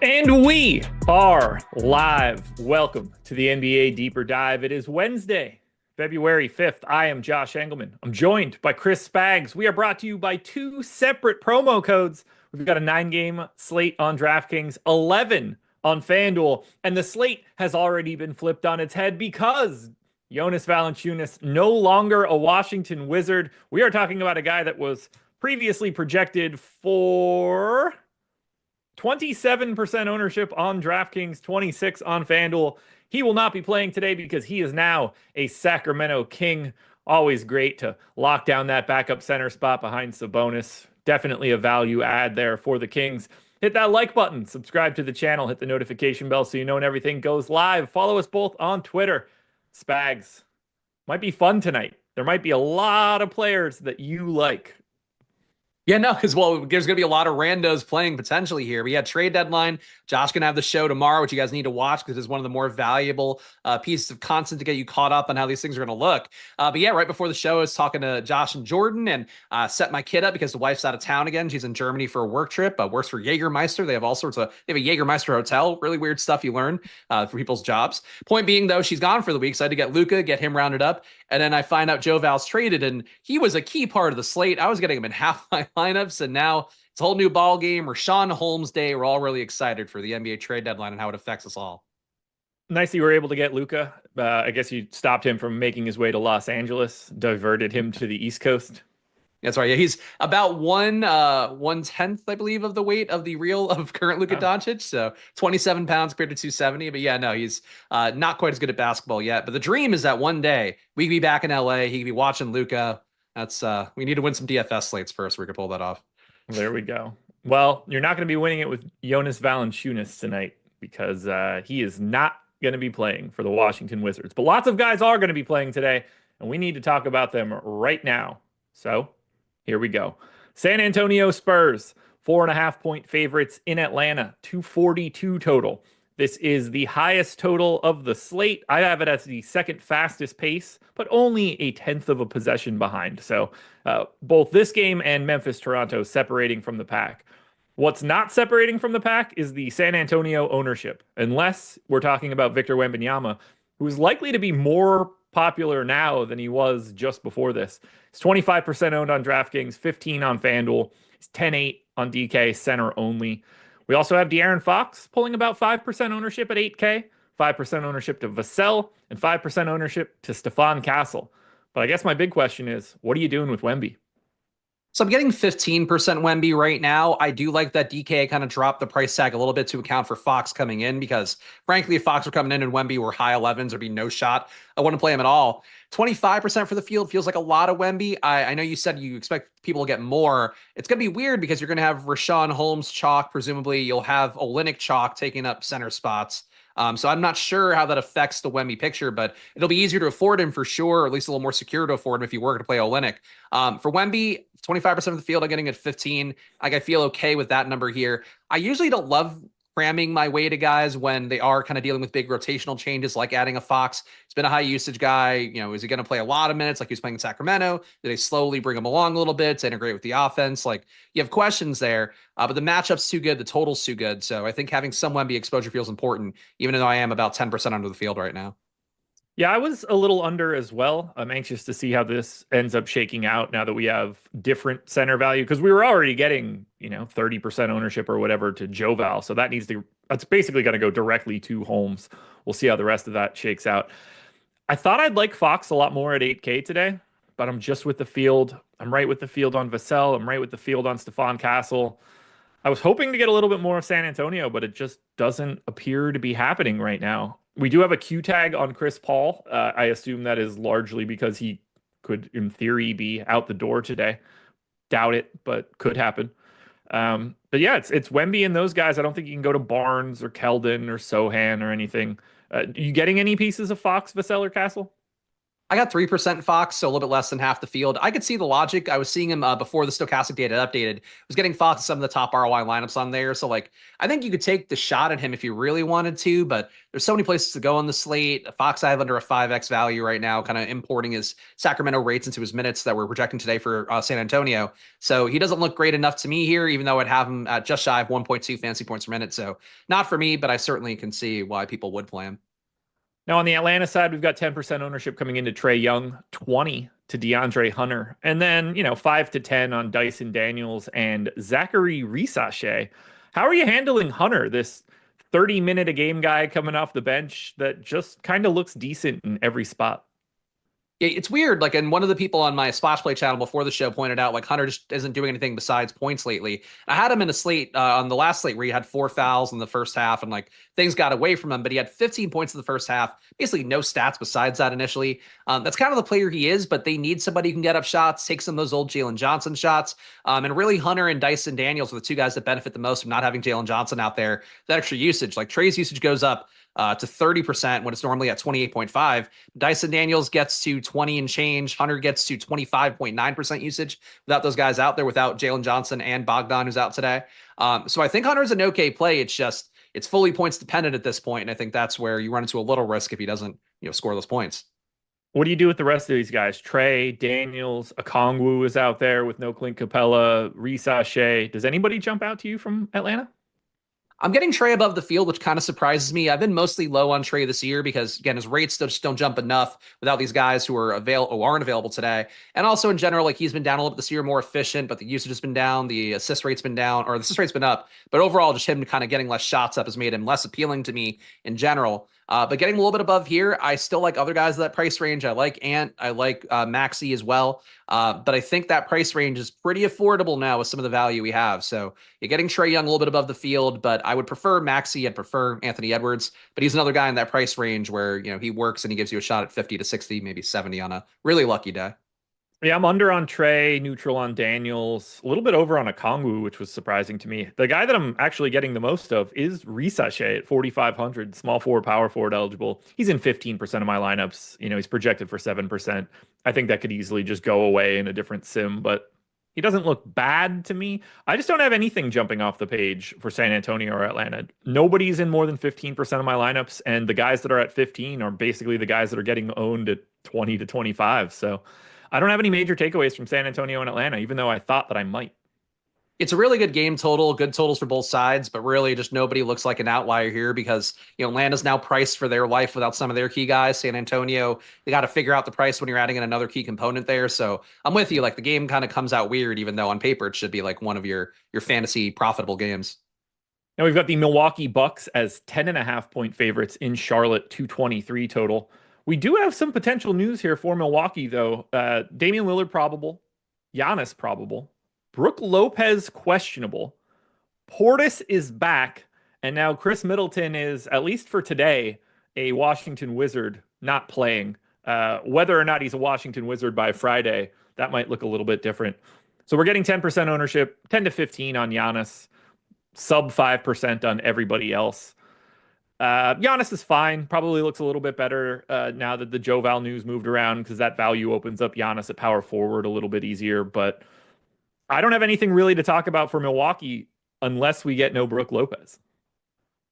And we are live. Welcome to the NBA Deeper Dive. It is Wednesday, February 5th. I am Josh Engleman. I'm joined by Chris Spags. We are brought to you by two separate promo codes. We've got a 9-game slate on DraftKings, 11 on FanDuel, and the slate has already been flipped on its head because Jonas Valanciunas no longer a Washington Wizard. We are talking about a guy that was previously projected for 27% ownership on DraftKings, 26 on FanDuel. He will not be playing today because he is now a Sacramento King. Always great to lock down that backup center spot behind Sabonis. Definitely a value add there for the Kings. Hit that like button, subscribe to the channel, hit the notification bell so you know when everything goes live. Follow us both on Twitter. Spags, might be fun tonight. There might be a lot of players that you like. Yeah, no, because, well, there's going to be a lot of randos playing potentially here. We had trade deadline. Josh going to have the show tomorrow, which you guys need to watch because it's one of the more valuable pieces of content to get you caught up on how these things are going to look. But yeah, right before the show, I was talking to Josh and Jordan and set my kid up because the wife's out of town again. She's in Germany for a work trip, works for Jägermeister. They have all sorts of, they have a Jägermeister hotel, really weird stuff you learn for people's jobs. Point being, though, she's gone for the week, so I had to get Luka, get him rounded up. And then I find out Joe Val's traded, and he was a key part of the slate. I was getting him in half my lineups, and now it's a whole new ball game. Rashawn Holmes Day. We're all really excited for the NBA trade deadline and how it affects us all. Nice you were able to get Luka. I guess you stopped him from making his way to Los Angeles, diverted him to the East Coast. That's right. Yeah, he's about 1/10, I believe, of the weight of the real of current Luka Doncic. So 27 pounds compared to 270. But yeah, no, he's not quite as good at basketball yet. But the dream is that one day we could be back in LA. He could be watching Luka. That's we need to win some DFS slates first. We could pull that off. There we go. Well, you're not going to be winning it with Jonas Valanciunas tonight because he is not going to be playing for the Washington Wizards. But lots of guys are going to be playing today, and we need to talk about them right now. So here we go. San Antonio Spurs, 4.5-point favorites in Atlanta, 242 total. This is the highest total of the slate. I have it as the second fastest pace, but only a tenth of a possession behind. So both this game and Memphis-Toronto separating from the pack. What's not separating from the pack is the San Antonio ownership, unless we're talking about Victor Wembanyama, who is likely to be more popular now than he was just before this. He's 25% owned on DraftKings, 15 on FanDuel. He's 10-8 on DK, center only. We also have De'Aaron Fox pulling about 5% ownership at 8K, 5% ownership to Vassell, and 5% ownership to Stephon Castle. But I guess my big question is, what are you doing with Wemby? So I'm getting 15% Wemby right now. I do like that DK kind of dropped the price tag a little bit to account for Fox coming in because, frankly, if Fox were coming in and Wemby were high 11s, there'd be no shot. I wouldn't play him at all. 25% for the field feels like a lot of Wemby. I know you said you expect people to get more. It's going to be weird because you're going to have Rashawn Holmes chalk. Presumably, you'll have Olynyk chalk taking up center spots. So I'm not sure how that affects the Wemby picture, but it'll be easier to afford him for sure, or at least a little more secure to afford him if you were to play Olynyk. For Wemby, 25% of the field, I'm getting at 15. Like, I feel okay with that number here. I usually don't love cramming my way to guys when they are kind of dealing with big rotational changes, like adding a Fox. He's been a high usage guy. You know, is he going to play a lot of minutes like he was playing in Sacramento? Do they slowly bring him along a little bit to integrate with the offense? Like, you have questions there, but the matchup's too good. The total's too good. So I think having some Wemby exposure feels important, even though I am about 10% under the field right now. Yeah, I was a little under as well. I'm anxious to see how this ends up shaking out now that we have different center value, because we were already getting, 30% ownership or whatever to Joe Val. So that's basically going to go directly to Holmes. We'll see how the rest of that shakes out. I thought I'd like Fox a lot more at 8K today, but I'm just with the field. I'm right with the field on Vassell. I'm right with the field on Stephon Castle. I was hoping to get a little bit more of San Antonio, but it just doesn't appear to be happening right now. We do have a Q tag on Chris Paul. I assume that is largely because he could, in theory, be out the door today. Doubt it, but could happen. But yeah, it's Wemby and those guys. I don't think you can go to Barnes or Keldon or Sohan or anything. Are you getting any pieces of Fox, Vassell, or Castle? I got 3% Fox, so a little bit less than half the field. I could see the logic. I was seeing him before the Stokastic data updated. Was getting Fox some of the top ROI lineups on there. So like, I think you could take the shot at him if you really wanted to, but there's so many places to go on the slate. Fox I have under a 5x value right now, kind of importing his Sacramento rates into his minutes that we're projecting today for San Antonio. So he doesn't look great enough to me here, even though I'd have him at just shy of 1.2 fantasy points per minute. So not for me, but I certainly can see why people would play him. Now on the Atlanta side, we've got 10% ownership coming into Trae Young, 20 to DeAndre Hunter, and then 5 to 10 on Dyson Daniels and Zachary Risachet. How are you handling Hunter, this 30-minute a game guy coming off the bench that just kind of looks decent in every spot? It's weird. Like, and one of the people on my Splash Play channel before the show pointed out, like, Hunter just isn't doing anything besides points lately. I had him in a slate on the last slate where he had 4 fouls in the first half and like things got away from him, but he had 15 points in the first half, basically no stats besides that initially. That's kind of the player he is, but they need somebody who can get up shots, take some of those old Jalen Johnson shots. And really, Hunter and Dyson Daniels are the two guys that benefit the most from not having Jalen Johnson out there. That extra usage, like Trae's usage goes up to 30% when it's normally at 28.5. Dyson Daniels gets to 20 and change. Hunter gets to 25.9% usage without those guys out there, without Jalen Johnson and Bogdan, who's out today. So I think Hunter's an okay play. It's fully points dependent at this point, and I think that's where you run into a little risk if he doesn't, score those points. What do you do with the rest of these guys? Trae, Daniels, Okongwu is out there with no Clint Capella, Risachet. Does anybody jump out to you from Atlanta? I'm getting Trae above the field, which kind of surprises me. I've been mostly low on Trae this year because, again, his rates just don't jump enough without these guys who aren't available today. And also in general, like he's been down a little bit this year, more efficient, but the usage has been down. The assist rate's been down, or the assist rate's been up. But overall, just him kind of getting less shots up has made him less appealing to me in general. But getting a little bit above here, I still like other guys at that price range. I like Ant. I like Maxey as well. But I think that price range is pretty affordable now with some of the value we have. So you're getting Trae Young a little bit above the field, but I would prefer Maxey. I'd prefer Anthony Edwards. But he's another guy in that price range where, he works and he gives you a shot at 50 to 60, maybe 70 on a really lucky day. Yeah, I'm under on Trae, neutral on Daniels, a little bit over on Okongwu, which was surprising to me. The guy that I'm actually getting the most of is Risachet at 4,500, small forward, power forward eligible. He's in 15% of my lineups. He's projected for 7%. I think that could easily just go away in a different sim, but he doesn't look bad to me. I just don't have anything jumping off the page for San Antonio or Atlanta. Nobody's in more than 15% of my lineups, and the guys that are at 15 are basically the guys that are getting owned at 20 to 25. So I don't have any major takeaways from San Antonio and Atlanta, even though I thought that I might. It's a really good game total, good totals for both sides, but really just nobody looks like an outlier here because, Atlanta's now priced for their life without some of their key guys. San Antonio, they got to figure out the price when you're adding in another key component there. So I'm with you. Like the game kind of comes out weird, even though on paper it should be like one of your fantasy profitable games. Now we've got the Milwaukee Bucks as 10.5-point favorites in Charlotte, 223 total. We do have some potential news here for Milwaukee, though. Damian Lillard probable, Giannis probable, Brook Lopez questionable, Portis is back, and now Chris Middleton is, at least for today, a Washington Wizard not playing. Whether or not he's a Washington Wizard by Friday, that might look a little bit different. So we're getting 10% ownership, 10 to 15 on Giannis, sub 5% on everybody else. Giannis is fine. Probably looks a little bit better now that the Joe Val news moved around because that value opens up Giannis at power forward a little bit easier. But I don't have anything really to talk about for Milwaukee unless we get no Brook Lopez.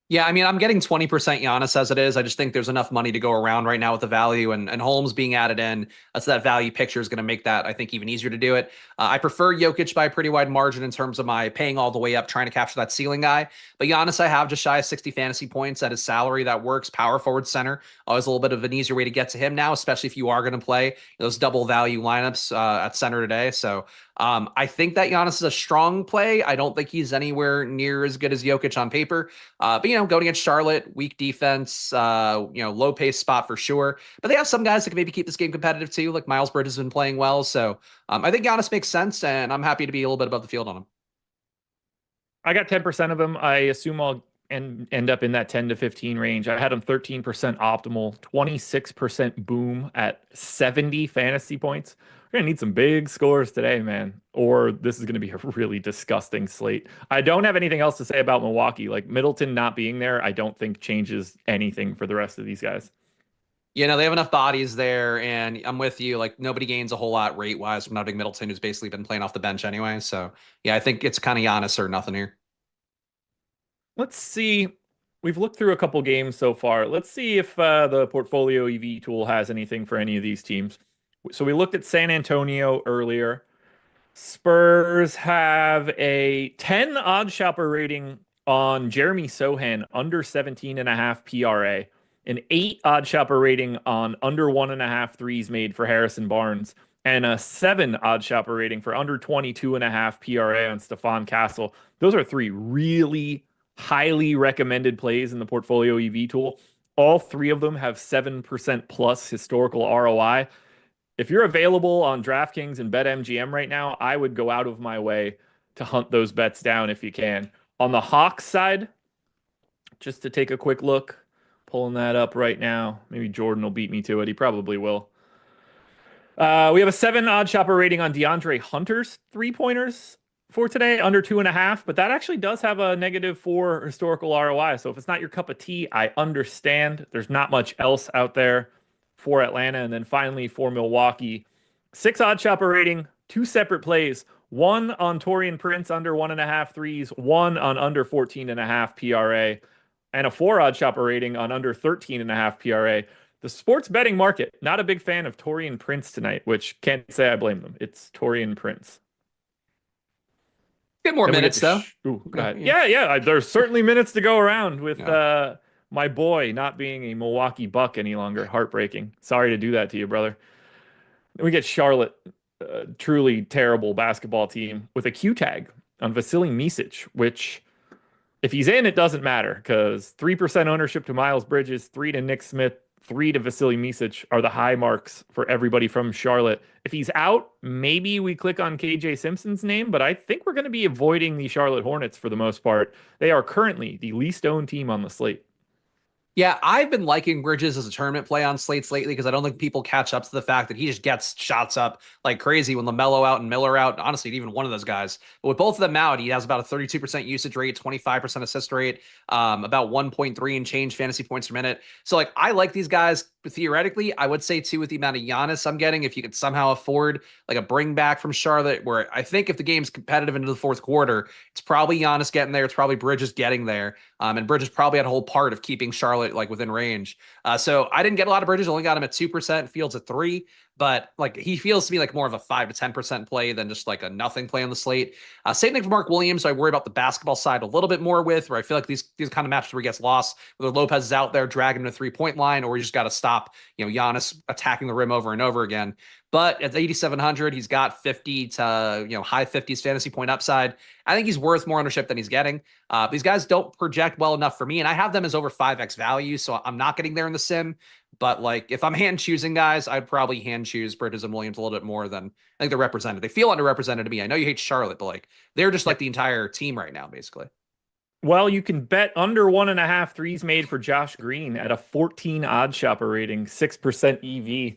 Yeah, I mean, I'm getting 20% Giannis as it is. I just think there's enough money to go around right now with the value and Holmes being added in. So that value picture is going to make that, I think, even easier to do it. I prefer Jokic by a pretty wide margin in terms of my paying all the way up, trying to capture that ceiling guy. But Giannis, I have just shy of 60 fantasy points at his salary. That works. Power forward center. Always a little bit of an easier way to get to him now, especially if you are going to play those double value lineups at center today. So I think that Giannis is a strong play. I don't think he's anywhere near as good as Jokic on paper. But, going against Charlotte, weak defense, low pace spot for sure. But they have some guys that can maybe keep this game competitive too, like Miles Bridges has been playing well. So I think Giannis makes sense, and I'm happy to be a little bit above the field on him. I got 10% of them. I assume I'll end up in that 10 to 15 range. I had him 13% optimal, 26% boom at 70 fantasy points. We're going to need some big scores today, man, or this is going to be a really disgusting slate. I don't have anything else to say about Milwaukee. Like Middleton not being there, I don't think changes anything for the rest of these guys. They have enough bodies there, and I'm with you. Like, nobody gains a whole lot rate wise from not having Middleton, who's basically been playing off the bench anyway. So, yeah, I think it's kind of Giannis or nothing here. Let's see. We've looked through a couple games so far. Let's see if the portfolio EV tool has anything for any of these teams. So we looked at San Antonio earlier. Spurs have a 10 odd shopper rating on Jeremy Sohan under 17.5 PRA, an 8 odd shopper rating on under 1.5 threes made for Harrison Barnes, and a 7 odd shopper rating for under 22.5 PRA on Stephon Castle. Those are 3 really highly recommended plays in the portfolio EV tool. All 3 of them have 7% plus historical ROI. If you're available on DraftKings and BetMGM right now, I would go out of my way to hunt those bets down if you can. On the Hawks side, just to take a quick look, pulling that up right now. Maybe Jordan will beat me to it. He probably will. We have a 7 odd shopper rating on DeAndre Hunter's 3-pointers for today, under 2.5, but that actually does have a -4 historical ROI. So if it's not your cup of tea, I understand. There's not much else out there for Atlanta. And then finally for Milwaukee, 6 odd shopper rating, 2 separate plays, 1 on Taurean Prince under 1.5 threes, 1 on under 14.5 PRA, and a 4 odd shopper rating on under 13.5 PRA. The sports betting market, not a big fan of Taurean Prince tonight, which can't say I blame them. It's Taurean Prince. Get more minutes, though. Ooh, go ahead. Yeah. There's certainly minutes to go around with my boy not being a Milwaukee Buck any longer. Heartbreaking. Sorry to do that to you, brother. We get Charlotte, truly terrible basketball team, with a Q tag on Vasily Micic, which, if he's in, it doesn't matter because 3% ownership to Miles Bridges, 3 to Nick Smith, 3 to Vasily Micic are the high marks for everybody from Charlotte. If he's out, maybe we click on KJ Simpson's name, but I think we're going to be avoiding the Charlotte Hornets for the most part. They are currently the least owned team on the slate. Yeah, I've been liking Bridges as a tournament play on slates lately because I don't think people catch up to the fact that he just gets shots up like crazy when LaMelo out and Miller out. Honestly, even one of those guys. But with both of them out, he has about a 32% usage rate, 25% assist rate, about 1.3 and change fantasy points per minute. So, like, I like these guys. Theoretically, I would say too, with the amount of Giannis I'm getting, if you could somehow afford like a bring back from Charlotte, where I think if the game's competitive into the fourth quarter, it's probably Giannis getting there. It's probably Bridges getting there. And Bridges probably had a whole part of keeping Charlotte like within range. So I didn't get a lot of Bridges, only got him at 2%, Fields at 3%. But like, he feels to me like more of a 5 to 10% play than just like a nothing play on the slate. Same thing for Mark Williams. So I worry about the basketball side a little bit more with, where I feel like these kind of matches where he gets lost, whether Lopez is out there dragging him to 3-point line, or you just got to stop, Giannis attacking the rim over and over again. But at 8,700, he's got 50 to, high 50s fantasy point upside. I think he's worth more ownership than he's getting. These guys don't project well enough for me, and I have them as over 5x value, so I'm not getting there in the sim. But like, if I'm hand choosing guys, I'd probably hand choose Bridges and Williams a little bit more than I think they're represented. They feel underrepresented to me. I know you hate Charlotte, but like, they're just like the entire team right now, basically. Well, you can bet under 1.5 threes made for Josh Green at a 14 odd shopper rating, 6% EV.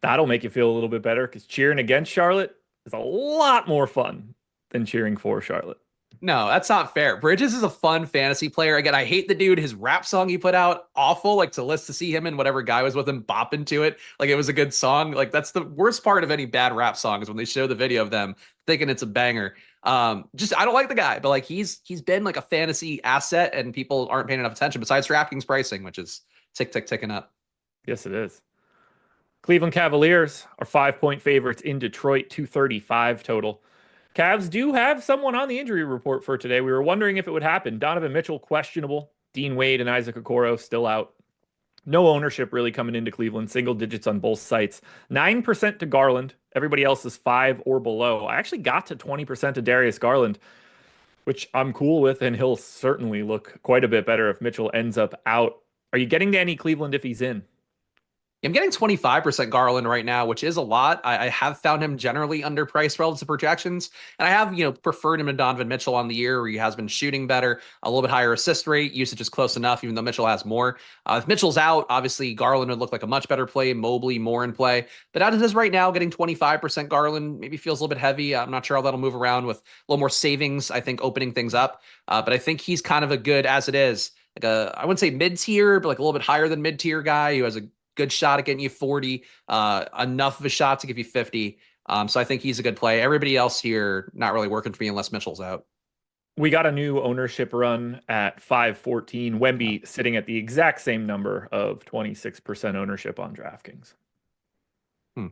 That'll make you feel a little bit better because cheering against Charlotte is a lot more fun than cheering for Charlotte. No, that's not fair. Bridges is a fun fantasy player. Again, I hate the dude. His rap song he put out, awful. Like, to see him and whatever guy was with him bopping to it, like it was a good song. Like, that's the worst part of any bad rap song, is when they show the video of them thinking it's a banger. I don't like the guy, but like, he's been like a fantasy asset, and people aren't paying enough attention besides DraftKings pricing, which is ticking up. Yes, it is. Cleveland Cavaliers are 5-point favorites in Detroit, 235 total. Cavs do have someone on the injury report for today. We were wondering if it would happen. Donovan Mitchell, questionable. Dean Wade and Isaac Okoro still out. No ownership really coming into Cleveland. Single digits on both sites. 9% to Garland. Everybody else is 5 or below. I actually got to 20% to Darius Garland, which I'm cool with, and he'll certainly look quite a bit better if Mitchell ends up out. Are you getting to any Cleveland if he's in? I'm getting 25% Garland right now, which is a lot. I have found him generally underpriced relative to projections. And I have, preferred him to Donovan Mitchell on the year, where he has been shooting better, a little bit higher assist rate. Usage is close enough, even though Mitchell has more. If Mitchell's out, obviously Garland would look like a much better play. Mobley more in play. But as it is right now, getting 25% Garland maybe feels a little bit heavy. I'm not sure how that'll move around with a little more savings, I think, opening things up. But I think he's kind of a good as it is. I wouldn't say mid tier, but like a little bit higher than mid tier guy who has a good shot at getting you 40, enough of a shot to give you 50. So I think he's a good play. Everybody else here not really working for me unless Mitchell's out. We got a new ownership run at 514. Wemby sitting at the exact same number of 26% ownership on DraftKings. Hmm.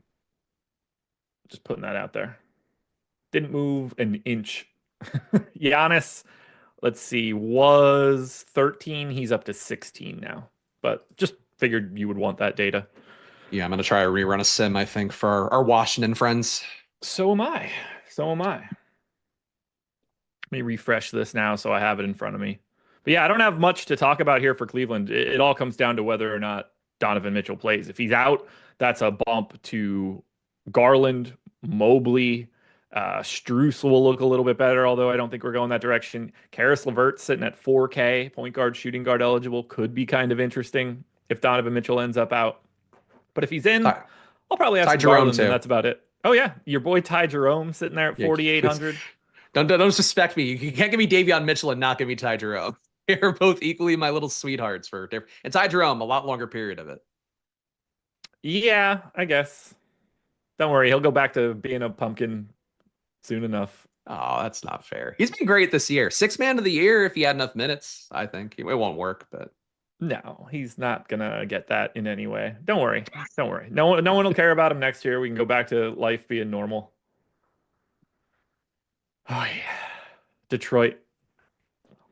Just putting that out there. Didn't move an inch. Giannis, let's see, was 13. He's up to 16 now. But just figured you would want that data. Yeah, I'm gonna try a rerun a sim, I think, for our Washington friends. So am I. So am I. Let me refresh this now so I have it in front of me. But yeah, I don't have much to talk about here for Cleveland. It all comes down to whether or not Donovan Mitchell plays. If he's out, that's a bump to Garland, Mobley. Strus will look a little bit better, although I don't think we're going that direction. Karis LeVert sitting at 4K, point guard, shooting guard eligible, could be kind of interesting if Donovan Mitchell ends up out. But if he's in, I'll probably have Ty some Jerome Garland, too. and that's about it. Oh yeah, your boy Ty Jerome sitting there at 4,800. Don't suspect me. You can't give me Davion Mitchell and not give me Ty Jerome. They're both equally my little sweethearts for different. And Ty Jerome, a lot longer period of it. Yeah, I guess. Don't worry, he'll go back to being a pumpkin soon enough. Oh, that's not fair. He's been great this year. 6th man of the year if he had enough minutes, I think. It won't work, but no, he's not gonna get that in any way. Don't worry. Don't worry. No one will care about him next year. We can go back to life being normal. Oh yeah. Detroit.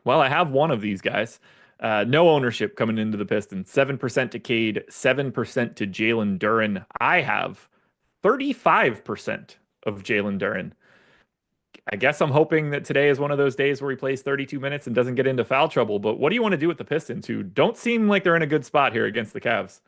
Well, I have one of these guys. No ownership coming into the Pistons. 7% to Cade, 7% to Jalen Duren. I have 35% of Jalen Duren. I guess I'm hoping that today is one of those days where he plays 32 minutes and doesn't get into foul trouble. But what do you want to do with the Pistons, who don't seem like they're in a good spot here against the Cavs?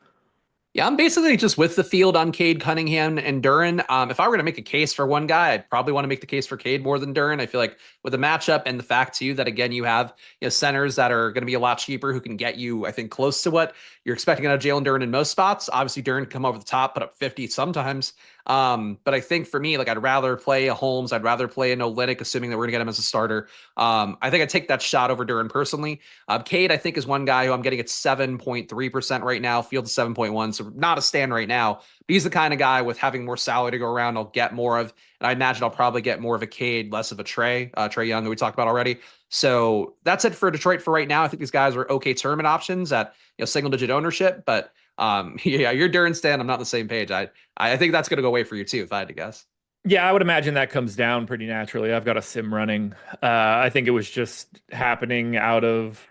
yeah, I'm basically just with the field on Cade, Cunningham, and Duren. If I were going to make a case for one guy, I'd probably want to make the case for Cade more than Duren. I feel like with the matchup and the fact too that again you have centers that are going to be a lot cheaper who can get you, I think, close to what you're expecting out of Jalen Duren in most spots. Obviously, Duren can come over the top, put up 50 sometimes. But I think for me, like I'd rather play a Holmes, I'd rather play an Olynyk, assuming that we're gonna get him as a starter. I think I'd take that shot over Duren personally. Cade, I think, is one guy who I'm getting at 7.3% right now, Field to 7.1, so not a stand right now. But he's the kind of guy with having more salary to go around, I'll get more of, and I imagine I'll probably get more of a Cade, less of a Trey Young that we talked about already. So that's it for Detroit for right now. I think these guys are okay tournament options at single digit ownership, but yeah, you're Duren Stan. I'm not on the same page. I think that's going to go away for you too, if I had to guess. Yeah, I would imagine that comes down pretty naturally. I've got a sim running. I think it was just happening out of,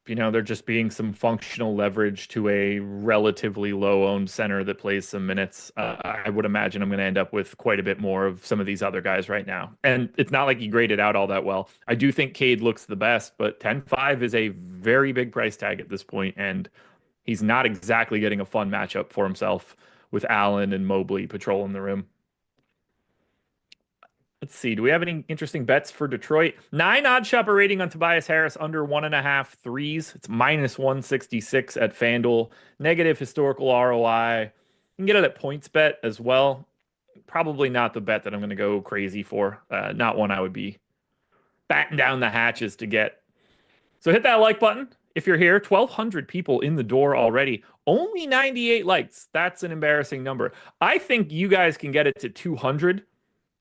there just being some functional leverage to a relatively low-owned center that plays some minutes. I would imagine I'm going to end up with quite a bit more of some of these other guys right now. And it's not like he graded out all that well. I do think Cade looks the best, but 10.5 is a very big price tag at this point, and he's not exactly getting a fun matchup for himself with Allen and Mobley patrolling the rim. Let's see. Do we have any interesting bets for Detroit? 9 odd shopper rating on Tobias Harris, under 1.5 threes. It's minus 166 at FanDuel. Negative historical ROI. You can get it at PointsBet as well. Probably not the bet that I'm going to go crazy for. Not one I would be batten down the hatches to get. So hit that like button if you're here. 1,200 people in the door already. Only 98 likes. That's an embarrassing number. I think you guys can get it to 200.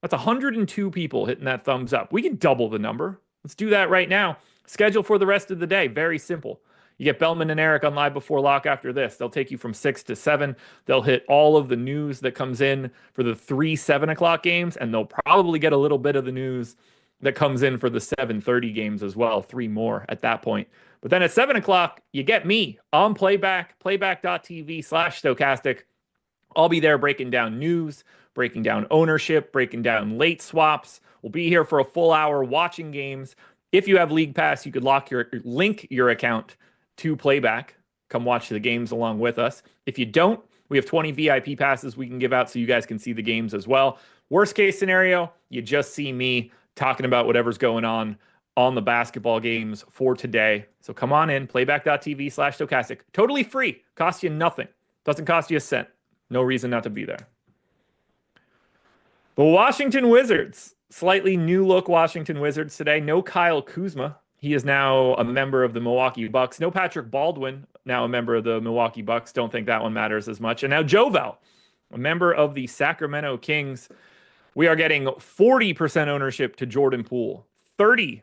That's 102 people hitting that thumbs up. We can double the number. Let's do that right now. Schedule for the rest of the day. Very simple. You get Belman and Eric on Live Before Lock after this. They'll take you from 6 to 7. They'll hit all of the news that comes in for the 3 7 o'clock games, and they'll probably get a little bit of the news that comes in for the 7:30 games as well. 3 more at that point. But then at 7 o'clock, you get me on playback, playback.tv/Stokastic. I'll be there breaking down news, breaking down ownership, breaking down late swaps. We'll be here for a full hour watching games. If you have League Pass, you could link your account to playback. Come watch the games along with us. If you don't, we have 20 VIP passes we can give out so you guys can see the games as well. Worst case scenario, you just see me talking about whatever's going on the basketball games for today. So come on in, playback.tv/Stokastic. Totally free. Costs you nothing. Doesn't cost you a cent. No reason not to be there. The Washington Wizards. Slightly new look Washington Wizards today. No Kyle Kuzma. He is now a member of the Milwaukee Bucks. No Patrick Baldwin, now a member of the Milwaukee Bucks. Don't think that one matters as much. And now Jovel, a member of the Sacramento Kings. We are getting 40% ownership to Jordan Poole, 30%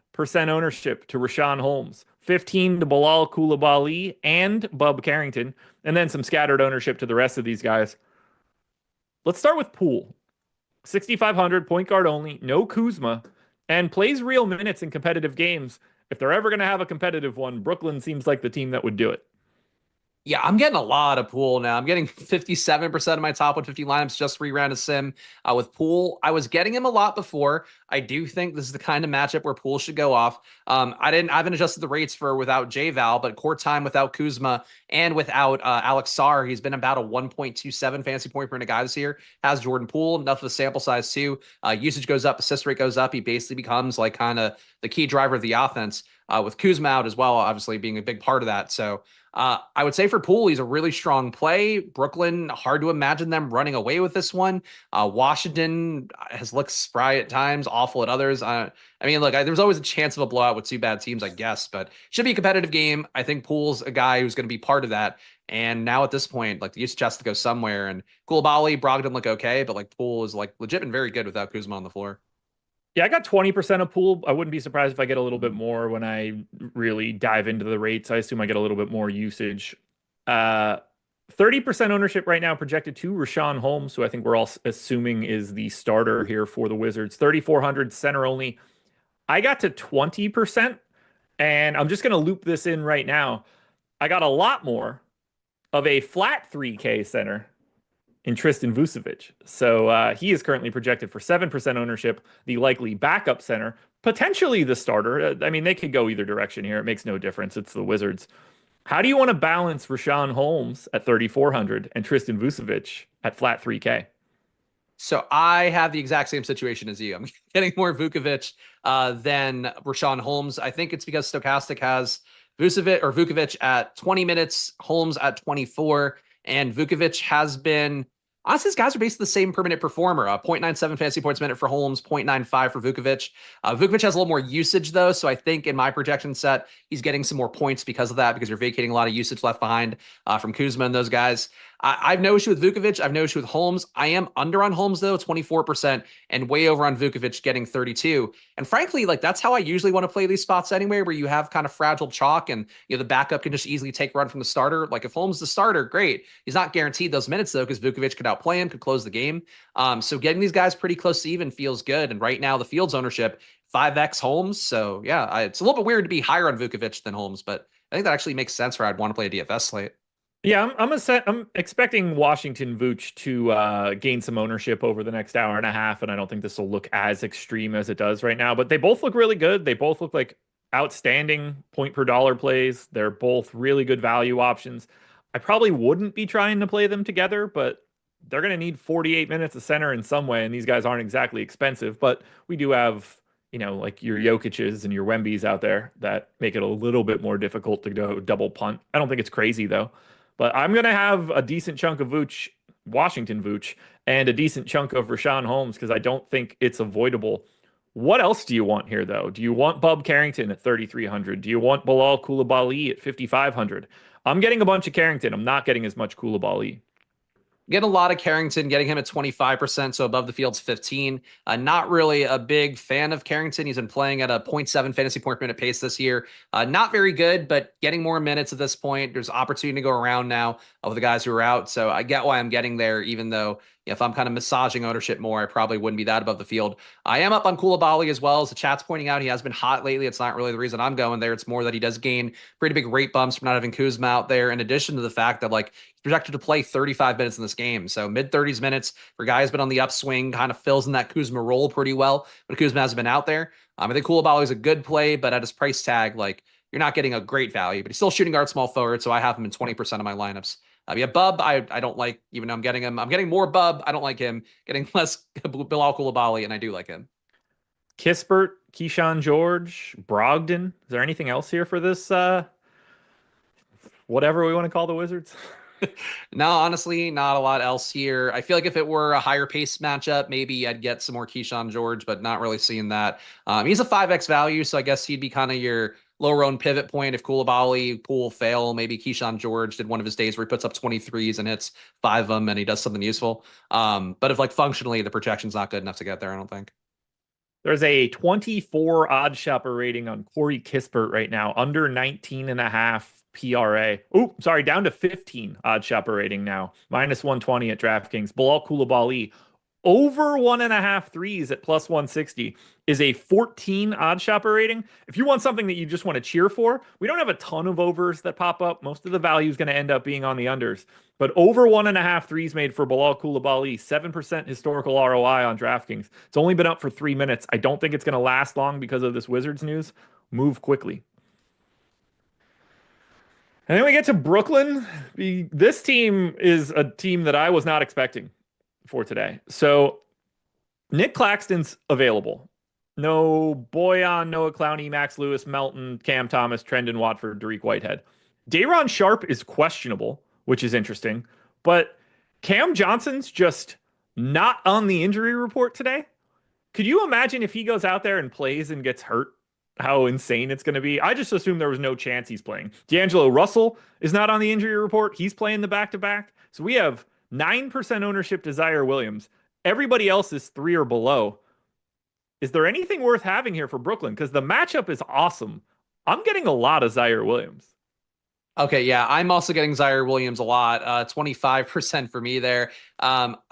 ownership to Rashawn Holmes, 15 to Bilal Coulibaly and Bub Carrington, and then some scattered ownership to the rest of these guys. Let's start with Poole. 6,500, point guard only, no Kuzma, and plays real minutes in competitive games. If they're ever going to have a competitive one, Brooklyn seems like the team that would do it. Yeah, I'm getting a lot of Poole now. I'm getting 57% of my top 150 lineups just reran a sim with Poole. I was getting him a lot before. I do think this is the kind of matchup where Poole should go off. I haven't adjusted the rates for without J-Val, but court time without Kuzma and without Alex Sarr, he's been about a 1.27 fantasy point per minute guy this year. Has Jordan Poole, enough of a sample size too. Usage goes up, assist rate goes up. He basically becomes like kind of the key driver of the offense with Kuzma out as well, obviously being a big part of that. So I would say for Poole, he's a really strong play. Brooklyn, hard to imagine them running away with this one. Washington has looked spry at times, awful at others. I mean, look, there's always a chance of a blowout with two bad teams, I guess, but should be a competitive game. I think Poole's a guy who's going to be part of that. And now at this point, like the usage has to go somewhere. And Coulibaly, Brogdon look okay, but like Poole is like legit and very good without Kuzma on the floor. Yeah, I got 20% of Poole. I wouldn't be surprised if I get a little bit more when I really dive into the rates. I assume I get a little bit more usage. 30% ownership right now projected to Rashawn Holmes, who I think we're all assuming is the starter here for the Wizards. 3,400 center only. I got to 20%, and I'm just going to loop this in right now. I got a lot more of a flat 3K center in Tristan Vucevic. So he is currently projected for 7% ownership, the likely backup center, potentially the starter. I mean, they could go either direction here. It makes no difference. It's the Wizards. How do you want to balance Rashawn Holmes at 3,400 and Tristan Vucevic at flat 3K? So I have the exact same situation as you. I'm getting more Vucevic than Rashawn Holmes. I think it's because Stokastic has Vucevic at 20 minutes, Holmes at 24. And Vucevic has been, honestly, these guys are basically the same per minute performer. 0.97 fantasy points a minute for Holmes, 0.95 for Vucevic. Vucevic has a little more usage, though. So I think in my projection set, he's getting some more points because of that, because you're vacating a lot of usage left behind from Kuzma and those guys. I've no issue with Vucevic. I've no issue with Holmes. I am under on Holmes, though, 24%, and way over on Vucevic getting 32. And frankly, like that's how I usually want to play these spots anyway, where you have kind of fragile chalk and the backup can just easily take a run from the starter. Like if Holmes is the starter, great. He's not guaranteed those minutes, though, because Vucevic could outplay him, could close the game. So getting these guys pretty close to even feels good. And right now, the Fields ownership, 5x Holmes. So yeah, it's a little bit weird to be higher on Vucevic than Holmes, but I think that actually makes sense where I'd want to play a DFS slate. Yeah, I'm expecting Washington Vooch to gain some ownership over the next hour and a half, and I don't think this will look as extreme as it does right now. But they both look really good. They both look like outstanding point per dollar plays. They're both really good value options. I probably wouldn't be trying to play them together, but they're going to need 48 minutes of center in some way, and these guys aren't exactly expensive. But we do have, like your Jokic's and your Wemby's out there that make it a little bit more difficult to go double punt. I don't think it's crazy, though. But I'm going to have a decent chunk of Washington Vooch, and a decent chunk of Rashawn Holmes because I don't think it's avoidable. What else do you want here, though? Do you want Bub Carrington at 3,300? Do you want Bilal Coulibaly at 5,500? I'm getting a bunch of Carrington. I'm not getting as much Coulibaly. Get a lot of Carrington, getting him at 25%, so above the field's 15. Not really a big fan of Carrington. He's been playing at a 0.7 fantasy point per minute pace this year. Not very good, but getting more minutes at this point. There's opportunity to go around now with the guys who are out, so I get why I'm getting there, even though if I'm kind of massaging ownership more, I probably wouldn't be that above the field. I am up on Coulibaly as well. As the chat's pointing out, he has been hot lately. It's not really the reason I'm going there. It's more that he does gain pretty big rate bumps from not having Kuzma out there, in addition to the fact that he's projected to play 35 minutes in this game. So mid-30s minutes for a guy who's been on the upswing, kind of fills in that Kuzma role pretty well, but Kuzma hasn't been out there. I think Coulibaly is a good play, but at his price tag, you're not getting a great value, but he's still shooting guard small forward, so I have him in 20% of my lineups. Bub, I don't like, even though I'm getting him. I'm getting more Bub. I don't like him. Getting less Bilal Coulibaly, and I do like him. Kispert, Keyshawn George, Brogdon. Is there anything else here for this, whatever we want to call the Wizards? No, honestly, not a lot else here. I feel like if it were a higher pace matchup, maybe I'd get some more Keyshawn George, but not really seeing that. He's a 5x value, so I guess he'd be kind of your lower owned pivot point. If Koulibaly, Poole fail, maybe Keyshawn George did one of his days where he puts up 23s and hits 5 of them and he does something useful. But if like functionally the projection's not good enough to get there, I don't think. There's a 24 odd shopper rating on Corey Kispert right now, under 19.5 PRA. Oh, sorry, down to 15 odd shopper rating now, minus 120 at DraftKings. Bilal Koulibaly, over 1.5 threes at plus 160 is a 14 odd shopper rating. If you want something that you just want to cheer for, we don't have a ton of overs that pop up. Most of the value is going to end up being on the unders. But over 1.5 threes made for Bilal Koulibaly, 7% historical ROI on DraftKings. It's only been up for 3 minutes. I don't think it's going to last long because of this Wizards news. Move quickly. And then we get to Brooklyn. This team is a team that I was not expecting for today. So Nick Claxton's available. No Boyan, Noah Clowney, Max Lewis, Melton, Cam Thomas, Trendon Watford, Dariq Whitehead. Day'Ron Sharpe is questionable, which is interesting. But Cam Johnson's just not on the injury report today. Could you imagine if he goes out there and plays and gets hurt? How insane it's going to be. I just assumed there was no chance he's playing. D'Angelo Russell is not on the injury report. He's playing the back-to-back. So we have 9% ownership to Zaire Williams. Everybody else is 3 or below. Is there anything worth having here for Brooklyn? Because the matchup is awesome. I'm getting a lot of Zaire Williams. Okay, yeah, I'm also getting Zaire Williams a lot. 25% for me there.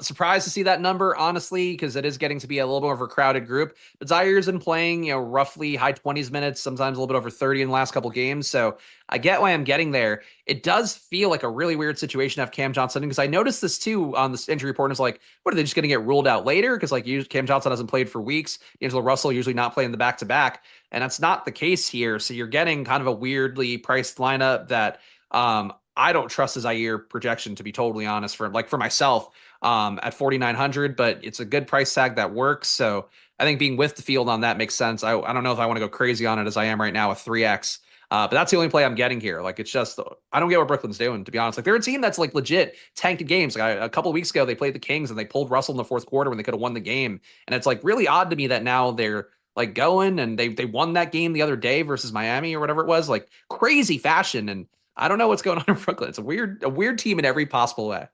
Surprised to see that number, honestly, because it is getting to be a little more of a crowded group. But Zaire's been playing, roughly high 20s minutes, sometimes a little bit over 30 in the last couple games. So I get why I'm getting there. It does feel like a really weird situation to have Cam Johnson, because I noticed this too on this injury report. It's like, what are they just going to get ruled out later? Because like Cam Johnson hasn't played for weeks. D'Angelo Russell usually not playing the back-to-back. And that's not the case here. So you're getting kind of a weirdly priced lineup that I don't trust the Zaire projection, to be totally honest, for myself at 4,900, but it's a good price tag that works. So I think being with the field on that makes sense. I don't know if I want to go crazy on it as I am right now with 3X. But that's the only play I'm getting here. Like, it's just, I don't get what Brooklyn's doing, to be honest. Like, they're a team that's like legit tanked games. Like, a couple of weeks ago, they played the Kings and they pulled Russell in the fourth quarter when they could have won the game. And it's like really odd to me that now they're like going and they won that game the other day versus Miami or whatever it was, like crazy fashion. And I don't know what's going on in Brooklyn. It's a weird team in every possible way.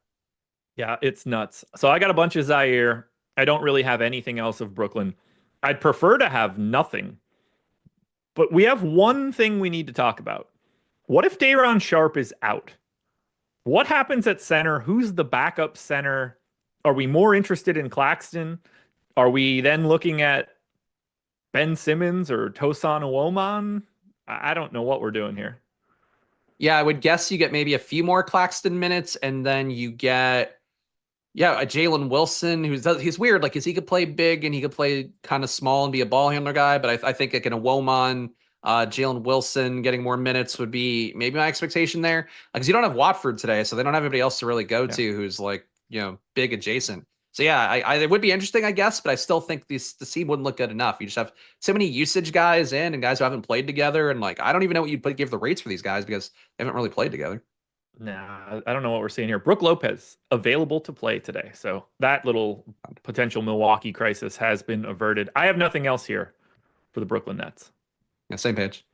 Yeah, it's nuts. So I got a bunch of Zaire. I don't really have anything else of Brooklyn. I'd prefer to have nothing. But we have one thing we need to talk about. What if Day'Ron Sharpe is out? What happens at center? Who's the backup center? Are we more interested in Claxton? Are we then looking at Ben Simmons or Tosan Uwoman? I don't know what we're doing here. Yeah, I would guess you get maybe a few more Claxton minutes, and then you get, a Jalen Wilson he's weird. Like, he could play big and he could play kind of small and be a ball handler guy. But I think like in a Woman, Jalen Wilson getting more minutes would be maybe my expectation there. Because you don't have Watford today, so they don't have anybody else to really go to who's like, big adjacent. So yeah, it would be interesting, I guess, but I still think the team wouldn't look good enough. You just have so many usage guys in and guys who haven't played together, and like I don't even know what you'd give the rates for these guys because they haven't really played together. Nah, I don't know what we're seeing here. Brook Lopez available to play today, so that little potential Milwaukee crisis has been averted. I have nothing else here for the Brooklyn Nets. Yeah, same page.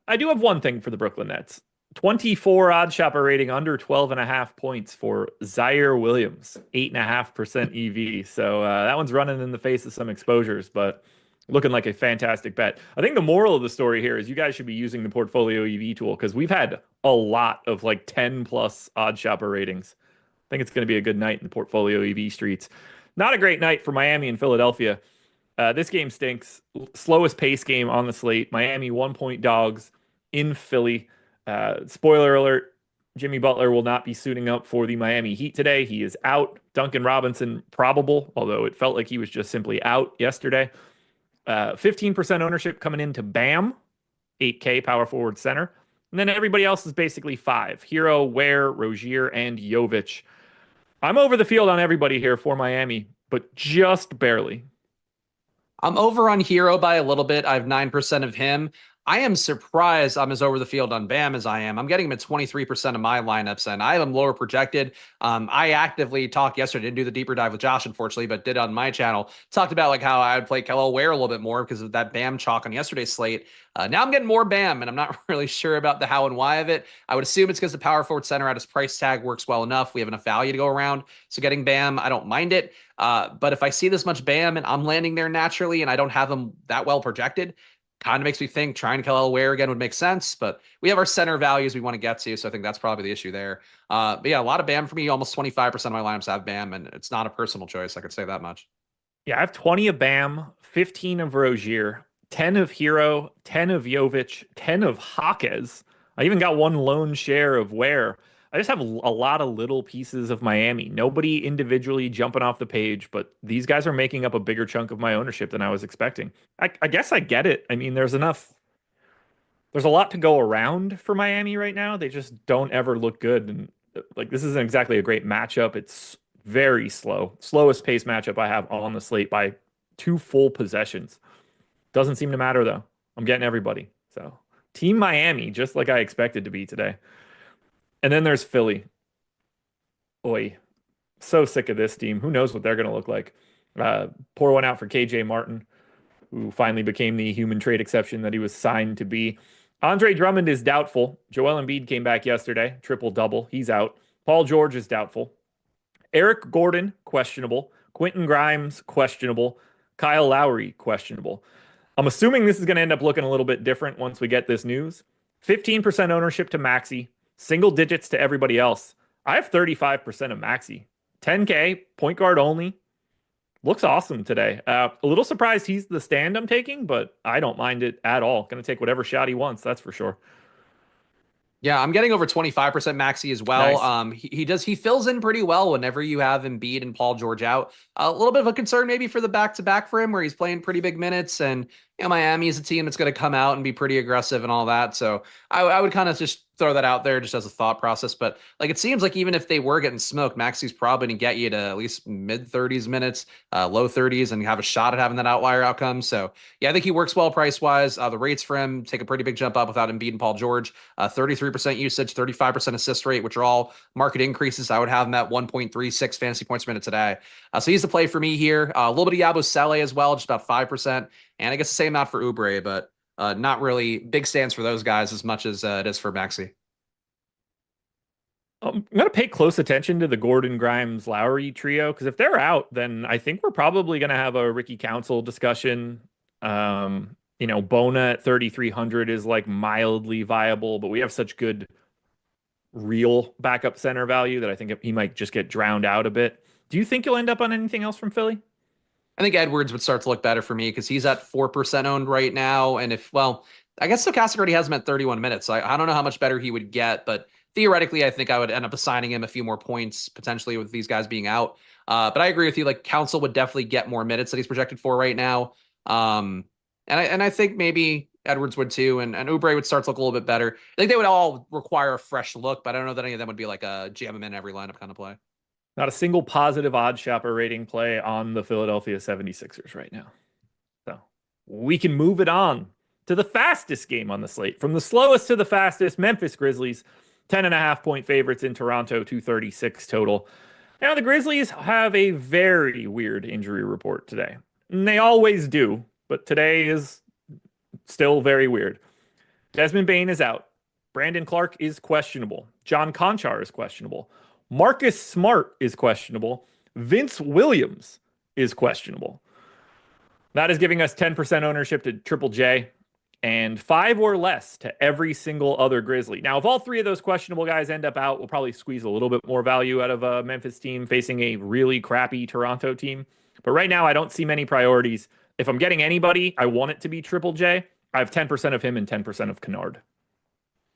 I do have one thing for the Brooklyn Nets. 24 odd shopper rating under 12.5 points for Zaire Williams, 8.5% EV. So that one's running in the face of some exposures, but looking like a fantastic bet. I think the moral of the story here is you guys should be using the portfolio EV tool because we've had a lot of like 10 plus odd shopper ratings. I think it's going to be a good night in the portfolio EV streets. Not a great night for Miami and Philadelphia. This game stinks. Slowest pace game on the slate. Miami 1-point dogs in Philly. Spoiler alert, Jimmy Butler will not be suiting up for the Miami Heat today. He is out. Duncan Robinson probable, although it felt like he was just simply out yesterday. 15% ownership coming into Bam, 8K power forward center. And then everybody else is basically 5. Hero, Ware, Rozier, and Jovic. I'm over the field on everybody here for Miami, but just barely. I'm over on Hero by a little bit. I have 9% of him. I am surprised I'm as over the field on Bam as I am. I'm getting him at 23% of my lineups, and I have him lower projected. I actively talked yesterday, didn't do the deeper dive with Josh, unfortunately, but did on my channel. Talked about like how I would play Kello Ware a little bit more because of that Bam chalk on yesterday's slate. Now I'm getting more Bam, and I'm not really sure about the how and why of it. I would assume it's because the power forward center at his price tag works well enough. We have enough value to go around. So getting Bam, I don't mind it. But if I see this much Bam and I'm landing there naturally and I don't have him that well projected, kind of makes me think trying to kill Elware again would make sense, but we have our center values we want to get to, so I think that's probably the issue there. But yeah, a lot of Bam for me. Almost 25% of my lineups have Bam, and it's not a personal choice. I could say that much. Yeah, I have 20 of Bam, 15 of Rozier, 10 of Hero, 10 of Jovic, 10 of Hawkes. I even got one lone share of Ware. I just have a lot of little pieces of Miami. Nobody individually jumping off the page, but these guys are making up a bigger chunk of my ownership than I was expecting. I guess I get it. I mean, there's a lot to go around for Miami right now. They just don't ever look good. And like, this isn't exactly a great matchup. It's very slow. Slowest pace matchup I have on the slate by 2 full possessions. Doesn't seem to matter though. I'm getting everybody. So Team Miami, just like I expected to be today. And then there's Philly. Oi, so sick of this team. Who knows what they're going to look like? Pour one out for KJ Martin, who finally became the human trade exception that he was signed to be. Andre Drummond is doubtful. Joel Embiid came back yesterday, triple-double. He's out. Paul George is doubtful. Eric Gordon, questionable. Quentin Grimes, questionable. Kyle Lowry, questionable. I'm assuming this is going to end up looking a little bit different once we get this news. 15% ownership to Maxey. Single digits to everybody else. I have 35% of Maxey. 10K, point guard only. Looks awesome today. A little surprised he's the stand I'm taking, but I don't mind it at all. Going to take whatever shot he wants, that's for sure. Yeah, I'm getting over 25% Maxey as well. Nice. He fills in pretty well whenever you have Embiid and Paul George out. A little bit of a concern maybe for the back-to-back for him where he's playing pretty big minutes, and Miami is a team that's going to come out and be pretty aggressive and all that. So I would kind of just throw that out there just as a thought process. But like, it seems like even if they were getting smoked, Maxey's probably going to get you to at least mid 30s minutes, low 30s, and have a shot at having that outlier outcome. So yeah, I think he works well price wise. The rates for him take a pretty big jump up without Embiid and Paul George. 33% usage, 35% assist rate, which are all market increases. I would have him at 1.36 fantasy points per minute today. So he's the play for me here. A little bit of Yabusele as well, just about 5%. And I guess the same amount for Oubre, but not really big stands for those guys as much as it is for Maxey. I'm going to pay close attention to the Gordon, Grimes, Lowry trio, because if they're out, then I think we're probably going to have a Ricky Council discussion. Bona at 3,300 is like mildly viable, but we have such good real backup center value that I think he might just get drowned out a bit. Do you think you'll end up on anything else from Philly? I think Edwards would start to look better for me because he's at 4% owned right now. And I guess Stokastic already has him at 31 minutes. So I don't know how much better he would get, but theoretically, I think I would end up assigning him a few more points potentially with these guys being out. But I agree with you. Like, Council would definitely get more minutes that he's projected for right now. And I think maybe Edwards would too, and Oubre would start to look a little bit better. I think they would all require a fresh look, but I don't know that any of them would be like a jam him in every lineup kind of play. Not a single positive odd shopper rating play on the Philadelphia 76ers right now. So we can move it on to the fastest game on the slate. From the slowest to the fastest, Memphis Grizzlies, 10.5-point favorites in Toronto, 236 total. Now, the Grizzlies have a very weird injury report today. And they always do, but today is still very weird. Desmond Bane is out. Brandon Clark is questionable. John Conchar is questionable. Marcus Smart is questionable. Vince Williams is questionable. That is giving us 10% ownership to Triple J and 5 or less to every single other Grizzly. Now, if all 3 of those questionable guys end up out, we'll probably squeeze a little bit more value out of a Memphis team facing a really crappy Toronto team. But right now, I don't see many priorities. If I'm getting anybody, I want it to be Triple J. I have 10% of him and 10% of Kennard.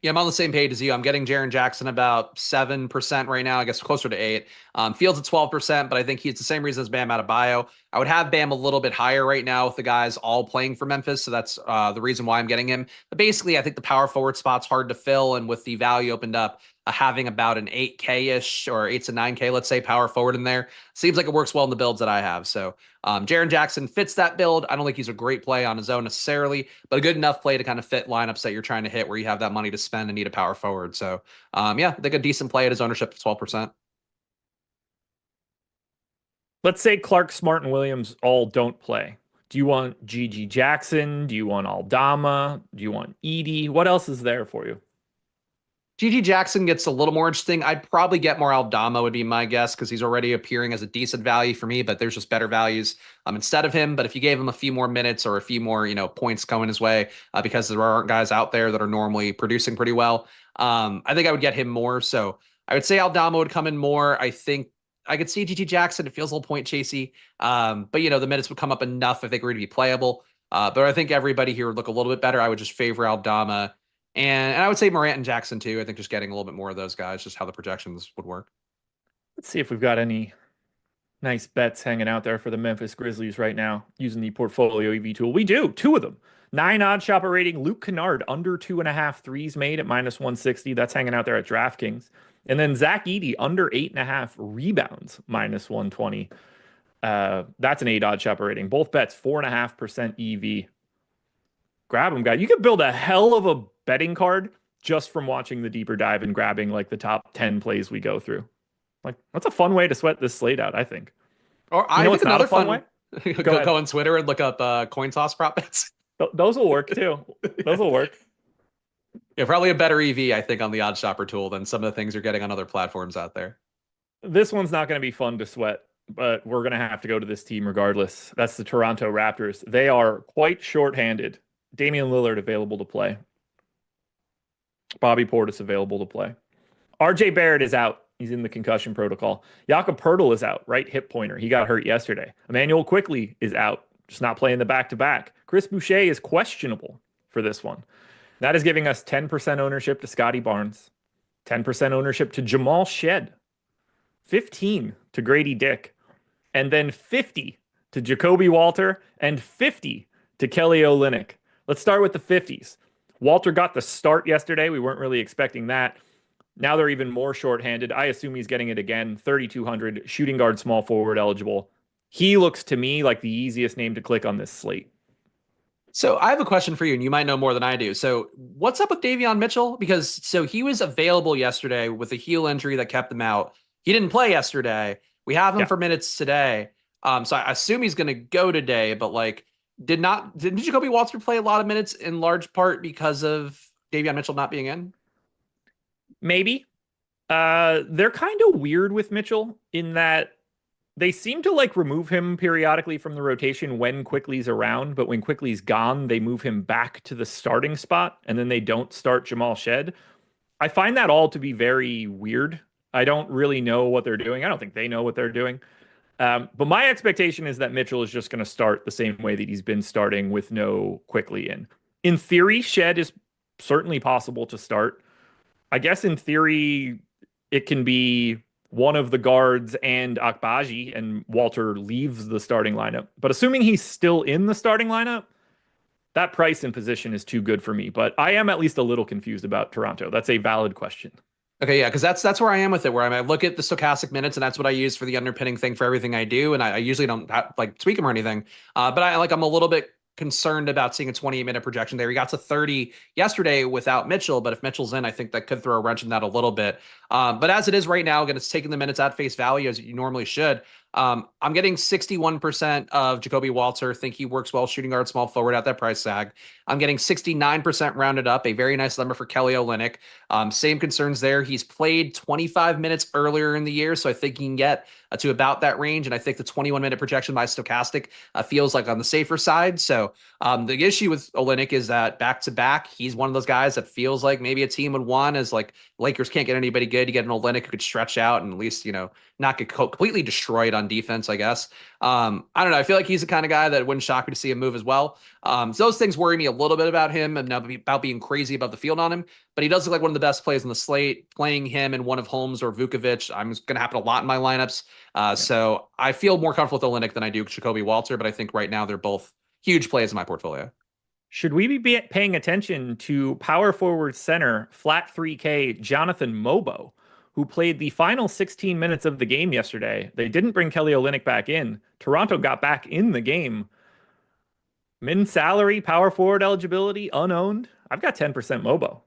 Yeah, I'm on the same page as you. I'm getting Jaren Jackson about 7% right now, I guess closer to 8. Fields at 12%, but I think he's the same reason as Bam Adebayo. I would have Bam a little bit higher right now with the guys all playing for Memphis, so that's the reason why I'm getting him. But basically, I think the power forward spot's hard to fill, and with the value opened up, having about an 8K-ish or 8 to 9K, let's say, power forward in there. Seems like it works well in the builds that I have. So Jaren Jackson fits that build. I don't think he's a great play on his own necessarily, but a good enough play to kind of fit lineups that you're trying to hit where you have that money to spend and need a power forward. So yeah, I think a decent play at his ownership of 12%. Let's say Clark, Smart, and Williams all don't play. Do you want GG Jackson? Do you want Aldama? Do you want Edie? What else is there for you? GG Jackson gets a little more interesting. I'd probably get more Aldama would be my guess because he's already appearing as a decent value for me, but there's just better values instead of him. But if you gave him a few more minutes or a few more, points coming his way because there aren't guys out there that are normally producing pretty well, I think I would get him more. So I would say Aldama would come in more. I think I could see GG Jackson. It feels a little point chasey, but the minutes would come up enough if they were to be playable. But I think everybody here would look a little bit better. I would just favor Aldama. And I would say Morant and Jackson too. I think just getting a little bit more of those guys, just how the projections would work. Let's see if we've got any nice bets hanging out there for the Memphis Grizzlies right now using the portfolio EV tool. We do, two of them. 9 odd shopper rating. Luke Kennard under 2.5 threes made at -160. That's hanging out there at DraftKings. And then Zach Edey under 8.5 rebounds -120. That's an 8 odd shopper rating. Both bets 4.5% EV. Grab them, guys. You could build a hell of a betting card just from watching the deeper dive and grabbing like the top 10 plays we go through. Like, that's a fun way to sweat this slate out, I think. Or I think another fun way. Go on Twitter and look up coin toss prop bets. Those will work too. Those will work. Yeah, probably a better EV, I think, on the odd shopper tool than some of the things you're getting on other platforms out there. This one's not going to be fun to sweat, but we're going to have to go to this team regardless. That's the Toronto Raptors. They are quite short-handed. Damian Lillard available to play. Bobby Portis available to play. RJ Barrett is out. He's in the concussion protocol. Jakob Poeltl is out, right hip pointer. He got hurt yesterday. Emmanuel Quickley is out, just not playing the back-to-back. Chris Boucher is questionable for this one. That is giving us 10% ownership to Scotty Barnes, 10% ownership to Jamal Shed, 15 to Grady Dick, and then 50 to Jacoby Walter, and 50 to Kelly Olynyk. Let's start with the 50s. Walter got the start yesterday. We weren't really expecting that. Now they're even more shorthanded. I assume he's getting it again. 3,200, shooting guard, small forward eligible. He looks to me like the easiest name to click on this slate. So I have a question for you, and you might know more than I do. So what's up with Davion Mitchell? Because he was available yesterday with a heel injury that kept him out. He didn't play yesterday. We have him for minutes today. So I assume he's going to go today, but didn't Jacoby Walter play a lot of minutes in large part because of Davion Mitchell not being in? Maybe. They're kind of weird with Mitchell in that they seem to remove him periodically from the rotation when Quickley's around, but when Quickley's gone, they move him back to the starting spot, and then they don't start Jamal Shed. I find that all to be very weird. I don't really know what they're doing. I don't think they know what they're doing. But my expectation is that Mitchell is just going to start the same way that he's been starting with no Quickley in. In theory, Shed is certainly possible to start. I guess in theory, it can be one of the guards and Akbaji, and Walter leaves the starting lineup. But assuming he's still in the starting lineup, that price and position is too good for me. But I am at least a little confused about Toronto. That's a valid question. Okay, yeah, because that's where I am with it, where I look at the stochastic minutes, and that's what I use for the underpinning thing for everything I do, and I usually don't tweak them or anything. But I'm a little bit concerned about seeing a 28-minute projection there. He got to 30 yesterday without Mitchell, but if Mitchell's in, I think that could throw a wrench in that a little bit. But as it is right now, again, it's taking the minutes at face value as you normally should. I'm getting 61% of Jacoby Walter. Think he works well shooting guard, small forward at that price tag. I'm getting 69% rounded up, a very nice number for Kelly Olynyk. Same concerns there. He's played 25 minutes earlier in the year, so I think he can get to about that range. And I think the 21-minute projection by Stokastic feels like on the safer side. So the issue with Olynyk is that back-to-back, he's one of those guys that feels like maybe a team would want as Lakers can't get anybody good. You get an Olynyk who could stretch out and at least, not get completely destroyed on defense, I guess. I don't know. I feel like he's the kind of guy that wouldn't shock me to see him move as well. So those things worry me a little bit about him and about being crazy about the field on him. But he does look like one of the best plays on the slate. Playing him in one of Holmes or Vukovic, I'm going to happen a lot in my lineups. So I feel more comfortable with Olynyk than I do Jacoby Walter, but I think right now they're both huge plays in my portfolio. Should we be paying attention to power forward center flat 3K Jonathan Mobo, who played the final 16 minutes of the game yesterday? They didn't bring Kelly Olynyk back in. Toronto got back in the game. Min salary, power forward eligibility, unowned. I've got 10% Mobo.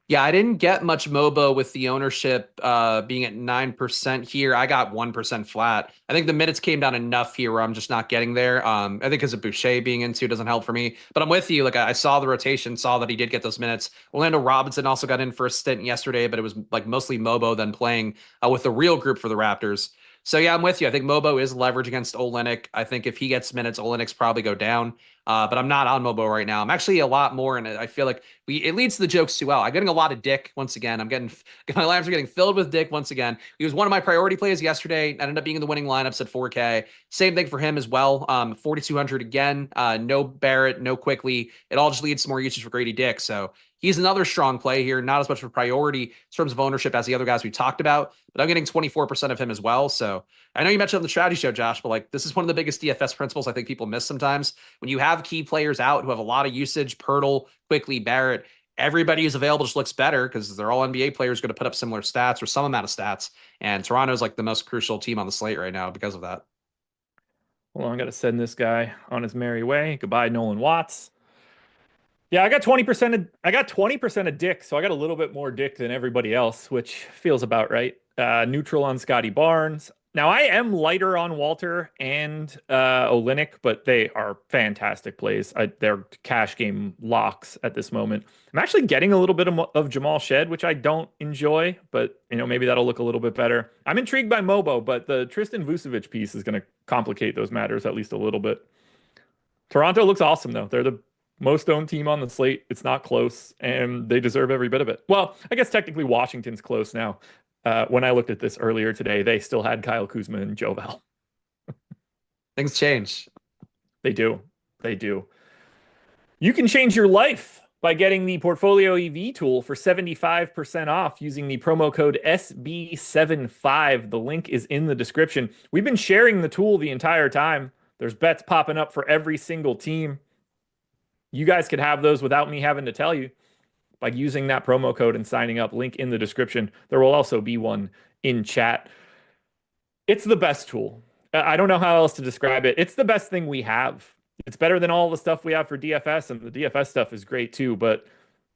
Yeah, I didn't get much MOBO with the ownership being at 9% here. I got 1% flat. I think the minutes came down enough here where I'm just not getting there. I think because of Boucher being into doesn't help for me. But I'm with you. Like I saw the rotation, saw that he did get those minutes. Orlando Robinson also got in for a stint yesterday, but it was like mostly MOBO than playing with the real group for the Raptors. So yeah, I'm with you. I think Mobo is leverage against Olynyk. I think if he gets minutes, Olynyk's probably go down. But I'm not on Mobo right now. I'm actually a lot more, and I feel like it leads to the jokes too well. I'm getting a lot of Dick once again. My lineups are getting filled with Dick once again. He was one of my priority plays yesterday. I ended up being in the winning lineups at 4K. Same thing for him as well. 4,200 again. No Barrett, no Quickly. It all just leads to more usage for Grady Dick. So he's another strong play here. Not as much of a priority in terms of ownership as the other guys we talked about, but I'm getting 24% of him as well. So I know you mentioned on the strategy show, Josh, but like this is one of the biggest DFS principles I think people miss sometimes. When you have key players out who have a lot of usage, Pirtle, Quickly, Barrett, everybody who's available just looks better because they're all NBA players going to put up similar stats or some amount of stats. And Toronto's like the most crucial team on the slate right now because of that. Hold on, I got to send this guy on his merry way. Goodbye, Nolan Watts. Yeah, I got 20% of Dick, so I got a little bit more Dick than everybody else, which feels about right. Neutral on Scotty Barnes. Now I am lighter on Walter and Olynyk, but they are fantastic plays. They're cash game locks at this moment. I'm actually getting a little bit of Jamal Shed, which I don't enjoy, but maybe that'll look a little bit better. I'm intrigued by Mobo, but the Tristan Vucevic piece is going to complicate those matters at least a little bit. Toronto looks awesome though. They're the most owned team on the slate. It's not close, and they deserve every bit of it. Well, I guess technically Washington's close now. When I looked at this earlier today, they still had Kyle Kuzma and Joe Val. Things change. They do. They do. You can change your life by getting the Portfolio EV tool for 75% off using the promo code SB75. The link is in the description. We've been sharing the tool the entire time. There's bets popping up for every single team. You guys could have those without me having to tell you by using that promo code and signing up. Link in the description. There will also be one in chat. It's the best tool. I don't know how else to describe it. It's the best thing we have. It's better than all the stuff we have for DFS, and the DFS stuff is great too, but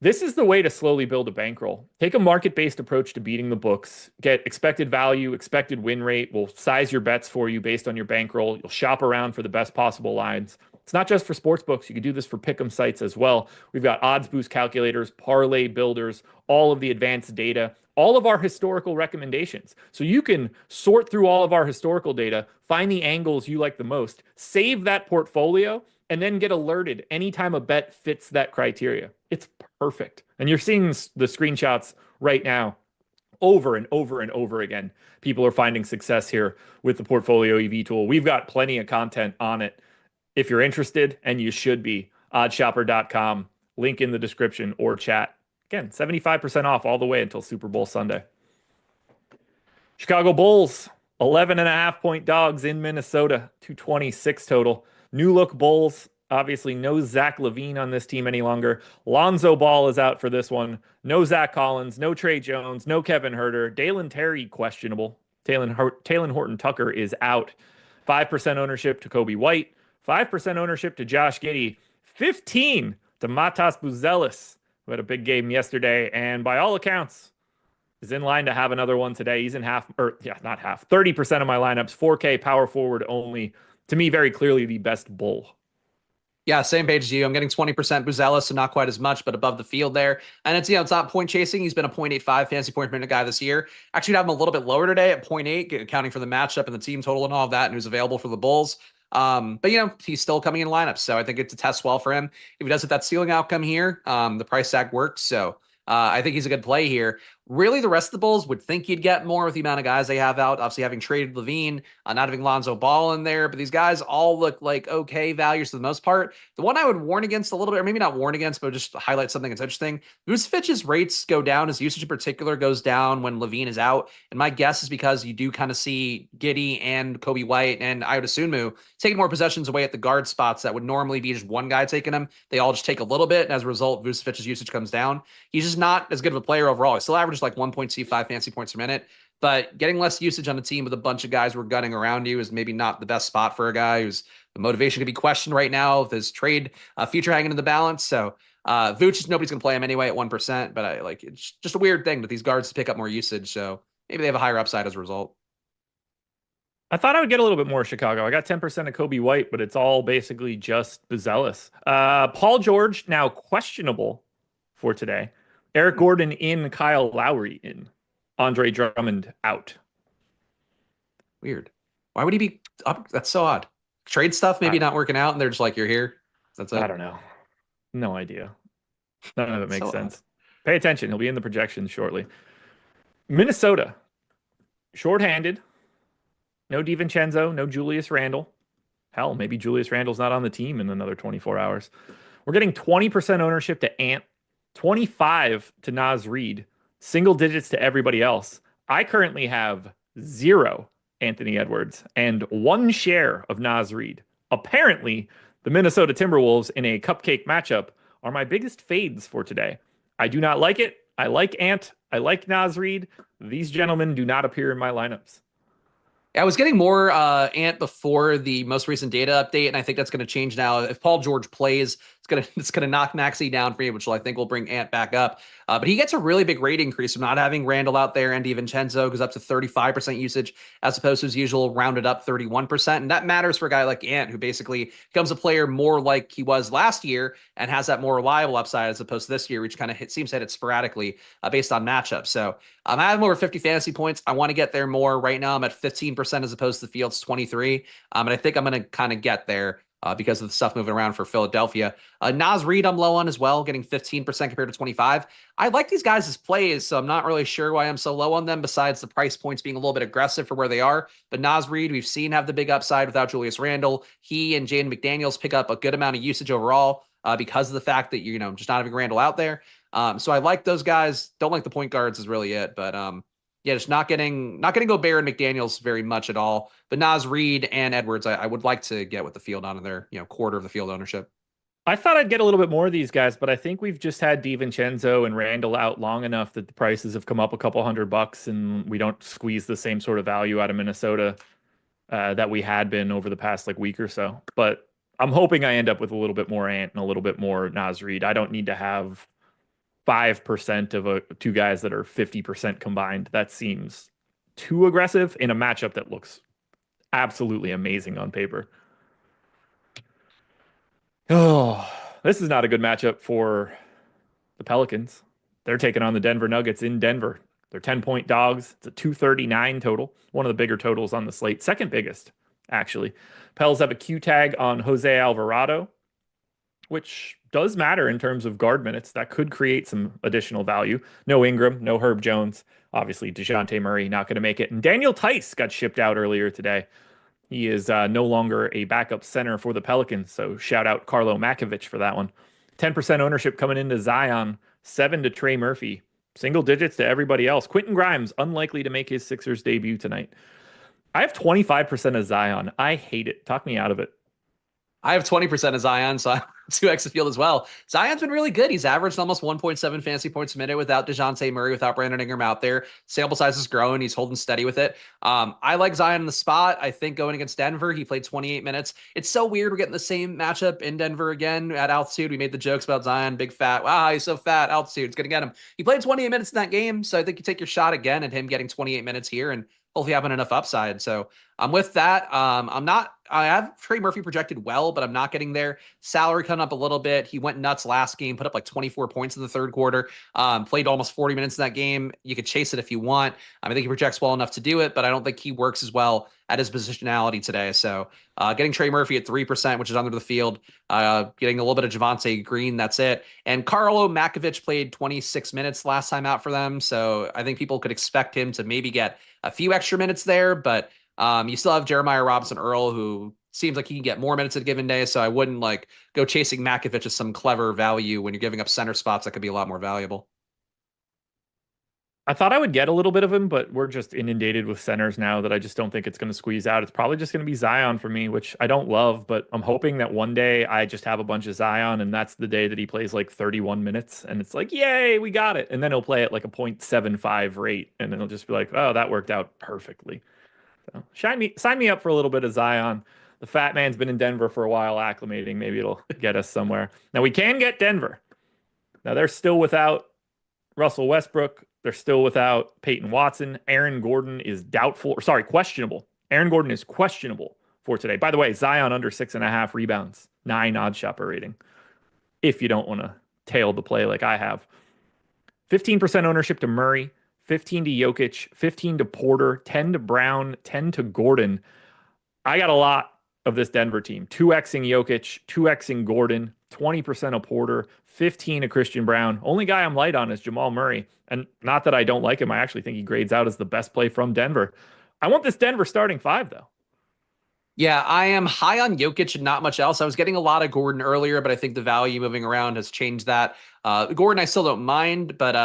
this is the way to slowly build a bankroll. Take a market-based approach to beating the books. Get expected value, expected win rate. We'll size your bets for you based on your bankroll. You'll shop around for the best possible lines. It's not just for sports books. You can do this for pick'em sites as well. We've got odds boost calculators, parlay builders, all of the advanced data, all of our historical recommendations. So you can sort through all of our historical data, find the angles you like the most, save that portfolio, and then get alerted anytime a bet fits that criteria. It's perfect. And you're seeing the screenshots right now over and over and over again. People are finding success here with the Portfolio EV tool. We've got plenty of content on it. If you're interested, and you should be, oddshopper.com, link in the description or chat. Again, 75% off all the way until Super Bowl Sunday. Chicago Bulls, 11.5-point dogs in Minnesota, 226 total. New look Bulls, obviously no Zach LaVine on this team any longer. Lonzo Ball is out for this one. No Zach Collins, no Trey Jones, no Kevin Huerter. Dalen Terry, questionable. Talen Horton-Tucker is out. 5% ownership to Kobe White. 5% ownership to Josh Giddey, 15 to Matas Buzelis, who had a big game yesterday, and by all accounts, is in line to have another one today. He's in not half, 30% of my lineups, 4K power forward only. To me, very clearly the best Bull. Yeah, same page as you. I'm getting 20% Buzelis, so not quite as much, but above the field there. And it's not point chasing. He's been a 0.85 fantasy point per minute guy this year. Actually, have him a little bit lower today at 0.8, accounting for the matchup and the team total and all of that, and who's available for the Bulls. But he's still coming in lineups, so I think it's a test well for him. If he does hit that ceiling outcome here, the price tag works. So I think he's a good play here. Really, the rest of the Bulls would think you'd get more with the amount of guys they have out. Obviously, having traded Levine, not having Lonzo Ball in there, but these guys all look like okay values for the most part. The one I would warn against a little bit, or maybe not warn against, but just highlight something that's interesting. Vucevic's rates go down, his usage in particular goes down when Levine is out. And my guess is because you do kind of see Giddey and Kobe White and Ayo Dosunmu taking more possessions away at the guard spots that would normally be just one guy taking them. They all just take a little bit. And as a result, Vucevic's usage comes down. He's just not as good of a player overall. He still averages like 1.25 fantasy points per minute, but getting less usage on a team with a bunch of guys who are gunning around you is maybe not the best spot for a guy who's the motivation could be questioned right now with his trade future hanging in the balance. So Vooch, nobody's going to play him anyway at 1%, but it's just a weird thing that these guards pick up more usage. So maybe they have a higher upside as a result. I thought I would get a little bit more Chicago. I got 10% of Kobe White, but it's all basically just Buzelis. Paul George, now questionable for today. Eric Gordon in, Kyle Lowry in. Andre Drummond out. Weird. Why would he be up? That's so odd. Trade stuff maybe not working out, and they're just like, you're here. That's it. I don't know. No idea. None of it makes sense. Pay attention. He'll be in the projections shortly. Minnesota. Shorthanded. No DiVincenzo, no Julius Randle. Hell, maybe Julius Randle's not on the team in another 24 hours. We're getting 20% ownership to Ant, 25 to Naz Reid, single digits to everybody else. I currently have 0 Anthony Edwards and 1 share of Naz Reid. Apparently, the Minnesota Timberwolves in a cupcake matchup are my biggest fades for today. I do not like it. I like Ant. I like Naz Reid. These gentlemen do not appear in my lineups. I was getting more Ant before the most recent data update, and I think that's going to change now. If Paul George plays, it's gonna knock Maxey down for you, which I think will bring Ant back up. But he gets a really big rate increase from not having Randall out there, and DiVincenzo goes up to 35% usage as opposed to his usual rounded up 31%. And that matters for a guy like Ant, who basically becomes a player more like he was last year and has that more reliable upside as opposed to this year, which kind of seems to hit it sporadically based on matchups. So I have over 50 fantasy points. I want to get there more. Right now I'm at 15% as opposed to the Fields 23. And I think I'm going to kind of get there because of the stuff moving around for Philadelphia. Naz Reid, I'm low on as well, getting 15% compared to 25. I like these guys as plays, so I'm not really sure why I'm so low on them besides the price points being a little bit aggressive for where they are. But Naz Reid, we've seen have the big upside without Julius Randle. He and Jaden McDaniels pick up a good amount of usage overall because of the fact that, just not having Randle out there. So I like those guys. Don't like the point guards is really it. But yeah, just not getting Gobert and McDaniels very much at all. But Naz Reid and Edwards, I would like to get with the field on their quarter of the field ownership. I thought I'd get a little bit more of these guys, but I think we've just had DiVincenzo and Randall out long enough that the prices have come up a couple $100, and we don't squeeze the same sort of value out of Minnesota that we had been over the past week or so. But I'm hoping I end up with a little bit more Ant and a little bit more Naz Reid. I don't need to have 5% of two guys that are 50% combined. That seems too aggressive in a matchup that looks absolutely amazing on paper. Oh, this is not a good matchup for the Pelicans. They're taking on the Denver Nuggets in Denver. They're 10-point dogs. It's a 239 total. One of the bigger totals on the slate. Second biggest, actually. Pels have a Q tag on Jose Alvarado, which does matter in terms of guard minutes. That could create some additional value. No Ingram, no Herb Jones. Obviously, DeJounte Murray not going to make it. And Daniel Tice got shipped out earlier today. He is no longer a backup center for the Pelicans, so shout out Carlo Makovich for that one. 10% ownership coming into Zion, 7 to Trey Murphy, single digits to everybody else. Quentin Grimes, unlikely to make his Sixers debut tonight. I have 25% of Zion. I hate it. Talk me out of it. I have 20% of Zion, so I'm 2x the field as well. Zion's been really good. He's averaged almost 1.7 fantasy points a minute without DeJounte Murray, without Brandon Ingram out there. Sample size is growing. He's holding steady with it. I like Zion in the spot. I think going against Denver, he played 28 minutes. It's so weird we're getting the same matchup in Denver again at altitude. We made the jokes about Zion, big fat. Wow, he's so fat. Altitude, it's going to get him. He played 28 minutes in that game, so I think you take your shot again at him getting 28 minutes here and hopefully having enough upside. So I'm with that. I'm not I have Trey Murphy projected well, but I'm not getting there. Salary coming up a little bit. He went nuts last game, put up like 24 points in the third quarter, played almost 40 minutes in that game. You could chase it if you want. I think he projects well enough to do it, but I don't think he works as well at his positionality today. So getting Trey Murphy at 3%, which is under the field, getting a little bit of Javonte Green, that's it. And Carlo Makovich played 26 minutes last time out for them. So I think people could expect him to maybe get a few extra minutes there, but you still have Jeremiah Robinson Earl, who seems like he can get more minutes at a given day. So I wouldn't like go chasing Makovich as some clever value when you're giving up center spots that could be a lot more valuable. I thought I would get a little bit of him, but we're just inundated with centers now that I just don't think it's going to squeeze out. It's probably just going to be Zion for me, which I don't love, but I'm hoping that one day I just have a bunch of Zion and that's the day that he plays like 31 minutes and it's like, yay, we got it. And then he'll play at like a 0.75 rate and then he'll just be like, oh, that worked out perfectly. So sign me up for a little bit of Zion. The fat man's been in Denver for a while acclimating. Maybe it'll get us somewhere. Now we can get Denver. Now they're still without Russell Westbrook. They're still without Peyton Watson. Aaron Gordon is doubtful. Sorry, questionable. Aaron Gordon is questionable for today. By the way, Zion under 6.5 rebounds, 9 odd shopper rating. If you don't want to tail the play like I have. 15% ownership to Murray, 15 to Jokic, 15 to Porter, 10 to Brown, 10 to Gordon. I got a lot of this Denver team. 2xing Jokic, 2xing Gordon, 20% of Porter, 15 of Christian Brown. Only guy I'm light on is Jamal Murray. And not that I don't like him. I actually think he grades out as the best play from Denver. I want this Denver starting 5, though. Yeah, I am high on Jokic and not much else. I was getting a lot of Gordon earlier, but I think the value moving around has changed that. Gordon, I still don't mind, but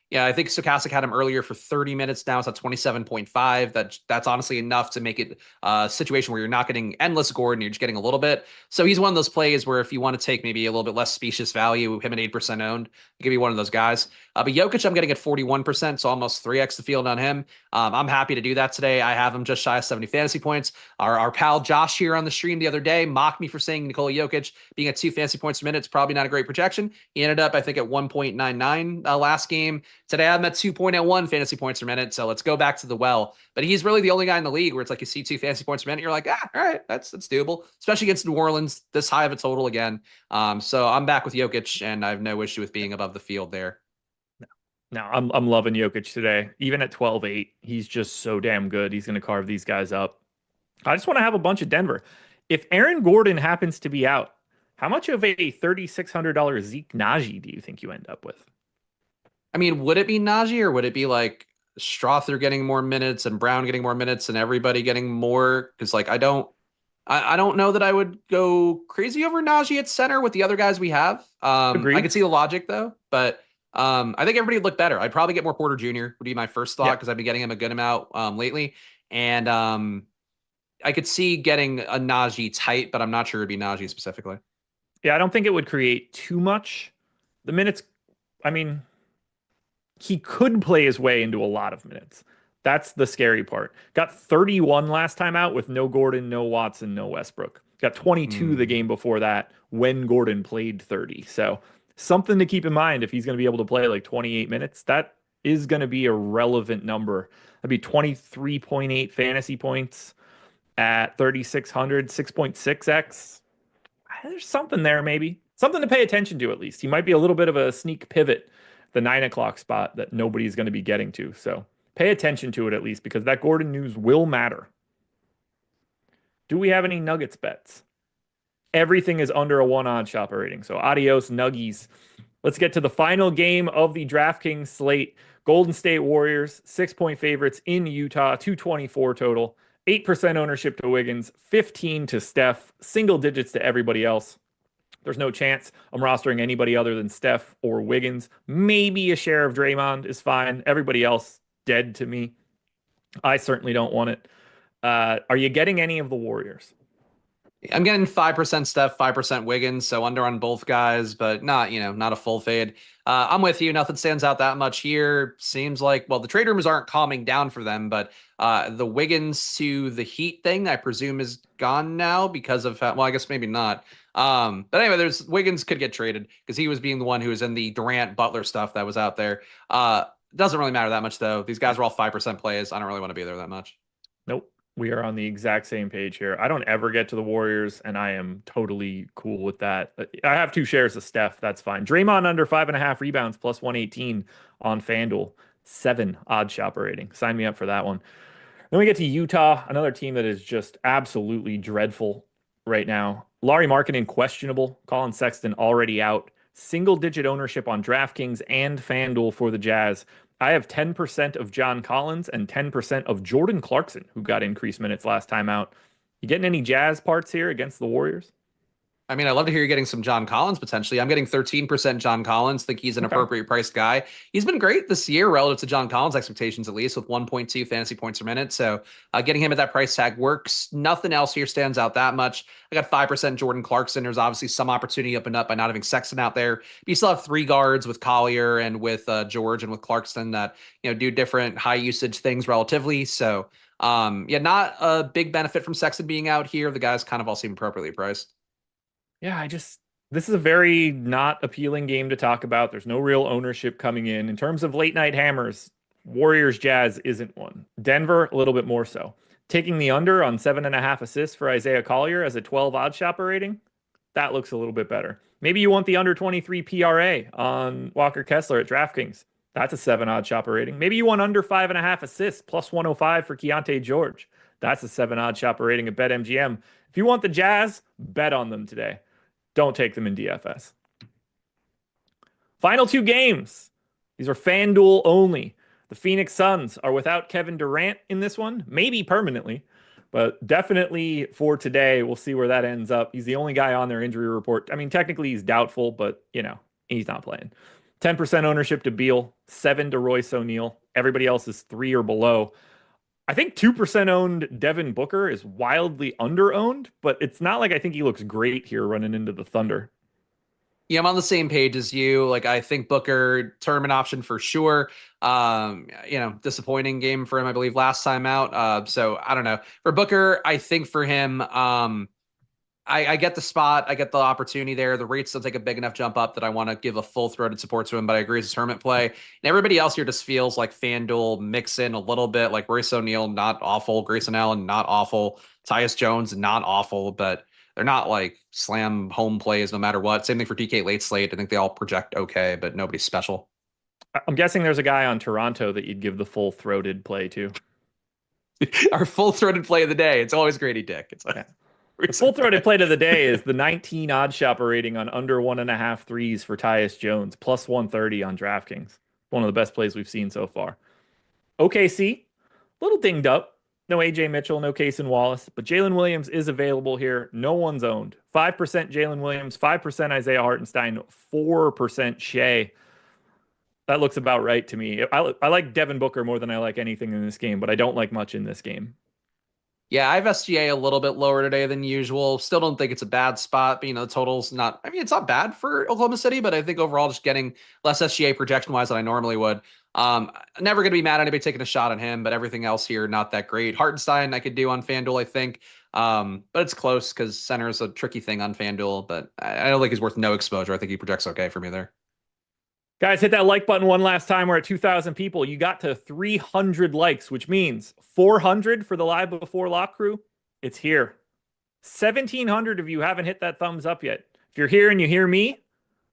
yeah, I think Stokastic had him earlier for 30 minutes. Now it's at 27.5. That's honestly enough to make it a situation where you're not getting endless Gordon, you're just getting a little bit. So he's one of those plays where if you want to take maybe a little bit less specious value, him at 8% owned, I'll give you one of those guys. But Jokic, I'm getting at 41%, so almost 3x the field on him. I'm happy to do that today. I have him just shy of 70 fantasy points. Our pal Josh here on the stream the other day mocked me for saying Nikola Jokic being at 2 fantasy points per minute is probably not a great projection. He ended up, I think, at 1.99 last game. Today I'm at 2.01 fantasy points per minute, so let's go back to the well. But he's really the only guy in the league where it's like you see 2 fantasy points per minute, you're like, all right, that's doable, especially against New Orleans, this high of a total again. So I'm back with Jokic, and I have no issue with being above the field there. Now I'm loving Jokic today. Even at 12.8, he's just so damn good. He's going to carve these guys up. I just want to have a bunch of Denver. If Aaron Gordon happens to be out, how much of a $3,600 Zeke Naji do you think you end up with? I mean, would it be Najee or would it be like Strother getting more minutes and Brown getting more minutes and everybody getting more? Because like I don't know that I would go crazy over Najee at center with the other guys we have. Agreed. I can see the logic though, but I think everybody would look better. I'd probably get more Porter Jr. would be my first thought because I've been getting him a good amount lately. And I could see getting a Najee tight, but I'm not sure it'd be Najee specifically. Yeah, I don't think it would create too much. The minutes, I mean, he could play his way into a lot of minutes. That's the scary part. Got 31 last time out with no Gordon, no Watson, no Westbrook. Got 22 the game before that when Gordon played 30. So something to keep in mind if he's going to be able to play like 28 minutes. That is going to be a relevant number. That'd be 23.8 fantasy points at 3,600, 6.6x. There's something there, maybe. Something to pay attention to, at least. He might be a little bit of a sneak pivot, the 9 o'clock spot that nobody's going to be getting to. So pay attention to it, at least, because that Gordon news will matter. Do we have any Nuggets bets? Everything is under a 1 odd shopper rating. So adios, Nuggies. Let's get to the final game of the DraftKings slate. Golden State Warriors, 6-point favorites in Utah, 224 total. 8% ownership to Wiggins, 15 to Steph, single digits to everybody else. There's no chance I'm rostering anybody other than Steph or Wiggins. Maybe a share of Draymond is fine. Everybody else dead to me. I certainly don't want it. Are you getting any of the Warriors? I'm getting 5% Steph, 5% Wiggins, so under on both guys, but not a full fade. I'm with you. Nothing stands out that much here. Seems like, well, the trade rumors aren't calming down for them, but the Wiggins to the Heat thing, I presume, is gone now because of, well, I guess maybe not. But anyway, there's Wiggins could get traded because he was being the one who was in the Durant Butler stuff that was out there. Doesn't really matter that much, though. These guys are all 5% plays. I don't really want to be there that much. Nope. We are on the exact same page here. I don't ever get to the Warriors, and I am totally cool with that. I have 2 shares of Steph. That's fine. Draymond under 5.5 rebounds plus 118 on FanDuel. 7 odd shopper rating. Sign me up for that one. Then we get to Utah, another team that is just absolutely dreadful right now. Laurie Markkinen questionable. Colin Sexton already out. Single digit ownership on DraftKings and FanDuel for the Jazz. I have 10% of John Collins and 10% of Jordan Clarkson, who got increased minutes last time out. You getting any Jazz parts here against the Warriors? I mean, I'd love to hear you getting some John Collins potentially. I'm getting 13% John Collins. Think he's an Okay. appropriate priced guy. He's been great this year relative to John Collins' expectations, at least with 1.2 fantasy points per minute. So getting him at that price tag works. Nothing else here stands out that much. I got 5% Jordan Clarkson. There's obviously some opportunity up and up by not having Sexton out there. But you still have 3 guards with Collier and with George and with Clarkson that do different high usage things relatively. So yeah, not a big benefit from Sexton being out here. The guys kind of all seem appropriately priced. Yeah, this is a very not appealing game to talk about. There's no real ownership coming in. In terms of late night hammers, Warriors Jazz isn't one. Denver, a little bit more so. Taking the under on 7.5 assists for Isaiah Collier as a 12 odd shopper rating, that looks a little bit better. Maybe you want the under 23 PRA on Walker Kessler at DraftKings. That's a 7 odd shopper rating. Maybe you want under 5.5 assists plus 105 for Keontae George. That's a 7 odd shopper rating at BetMGM. If you want the Jazz, bet on them today. Don't take them in DFS. Final 2 games. These are FanDuel only. The Phoenix Suns are without Kevin Durant in this one, maybe permanently, but definitely for today. We'll see where that ends up. He's the only guy on their injury report. I mean, technically he's doubtful, but he's not playing. 10% ownership to Beal, 7 to Royce O'Neal. Everybody else is 3 or below. I think 2% owned Devin Booker is wildly under-owned, but it's not like I think he looks great here running into the Thunder. Yeah, I'm on the same page as you. Like, I think Booker tournament option for sure. Disappointing game for him, I believe, last time out. So I don't know. For Booker, I think for him, I get the spot. I get the opportunity there. The rates still take a big enough jump up that I want to give a full-throated support to him, but I agree it's a tournament play. And everybody else here just feels like FanDuel mix in a little bit, like Royce O'Neal, not awful. Grayson Allen, not awful. Tyus Jones, not awful, but they're not like slam home plays no matter what. Same thing for DK late slate. I think they all project okay, but nobody's special. I'm guessing there's a guy on Toronto that you'd give the full-throated play to. Our full-throated play of the day. It's always Grady Dick. It's like, The full-throated play of the day is the 19 odd shopper rating on under 1.5 threes for Tyus Jones, plus 130 on DraftKings. One of the best plays we've seen so far. OKC, a little dinged up. No AJ Mitchell, no Cason Wallace, but Jalen Williams is available here. No one's owned. 5% Jalen Williams, 5% Isaiah Hartenstein, 4% Shea. That looks about right to me. I like Devin Booker more than I like anything in this game, but I don't like much in this game. Yeah, I have SGA a little bit lower today than usual. Still don't think it's a bad spot, but the total's not, I mean, it's not bad for Oklahoma City, but I think overall just getting less SGA projection wise than I normally would. Never going to be mad at anybody taking a shot on him, but everything else here, not that great. Hartenstein I could do on FanDuel, I think. But it's close because center is a tricky thing on FanDuel, but I don't think he's worth no exposure. I think he projects okay for me there. Guys, hit that like button one last time. We're at 2,000 people. You got to 300 likes, which means 400 for the Live Before Lock crew. It's here. 1,700 of you haven't hit that thumbs up yet. If you're here and you hear me,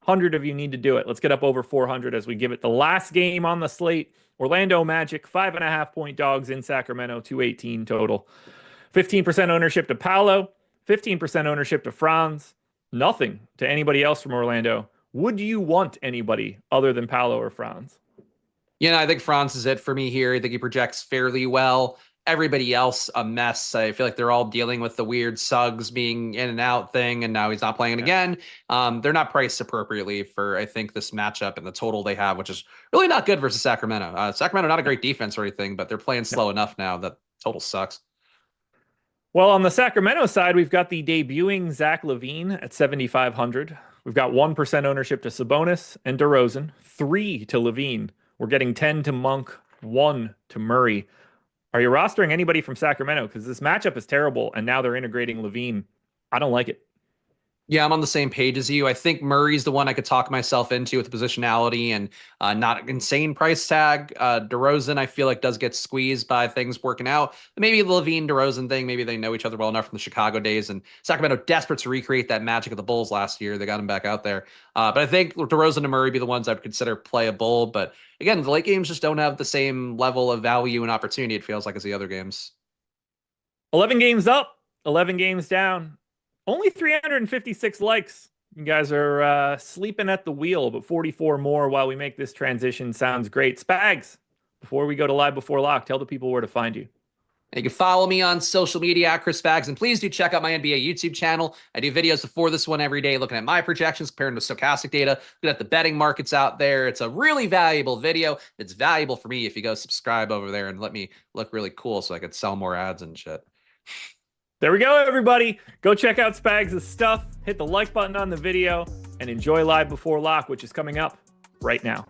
100 of you need to do it. Let's get up over 400 as we give it the last game on the slate. Orlando Magic, 5.5-point dogs in Sacramento, 218 total. 15% ownership to Paolo, 15% ownership to Franz. Nothing to anybody else from Orlando. Would you want anybody other than Paolo or Franz? I think Franz is it for me here. I think he projects fairly well. Everybody else, a mess. I feel like they're all dealing with the weird Suggs being in and out thing, and now he's not playing it again. They're not priced appropriately for, I think, this matchup and the total they have, which is really not good versus Sacramento. Sacramento, not a great defense or anything, but they're playing slow enough now that total sucks. Well, on the Sacramento side, we've got the debuting Zach LaVine at 7,500. We've got 1% ownership to Sabonis and DeRozan, 3 to LaVine. We're getting 10 to Monk, 1 to Murray. Are you rostering anybody from Sacramento? Because this matchup is terrible, and now they're integrating LaVine. I don't like it. Yeah, I'm on the same page as you. I think Murray's the one I could talk myself into with the positionality and not insane price tag. DeRozan, I feel like does get squeezed by things working out. Maybe the Levine DeRozan thing. Maybe they know each other well enough from the Chicago days, and Sacramento desperate to recreate that magic of the Bulls last year. They got him back out there. But I think DeRozan and Murray be the ones I would consider playable. But again, the late games just don't have the same level of value and opportunity. It feels like as the other games. 11 games up, 11 games down. Only 356 likes. You guys are sleeping at the wheel, but 44 more while we make this transition. Sounds great. Spags, before we go to live before lock, tell the people where to find you. You can follow me on social media at Chris Spags, and please do check out my NBA YouTube channel. I do videos before this one every day, looking at my projections, comparing to Stokastic data, looking at the betting markets out there. It's a really valuable video. It's valuable for me if you go subscribe over there and let me look really cool so I could sell more ads and shit. There we go, everybody. Go check out Spags' stuff, hit the like button on the video, and enjoy Live Before Lock, which is coming up right now.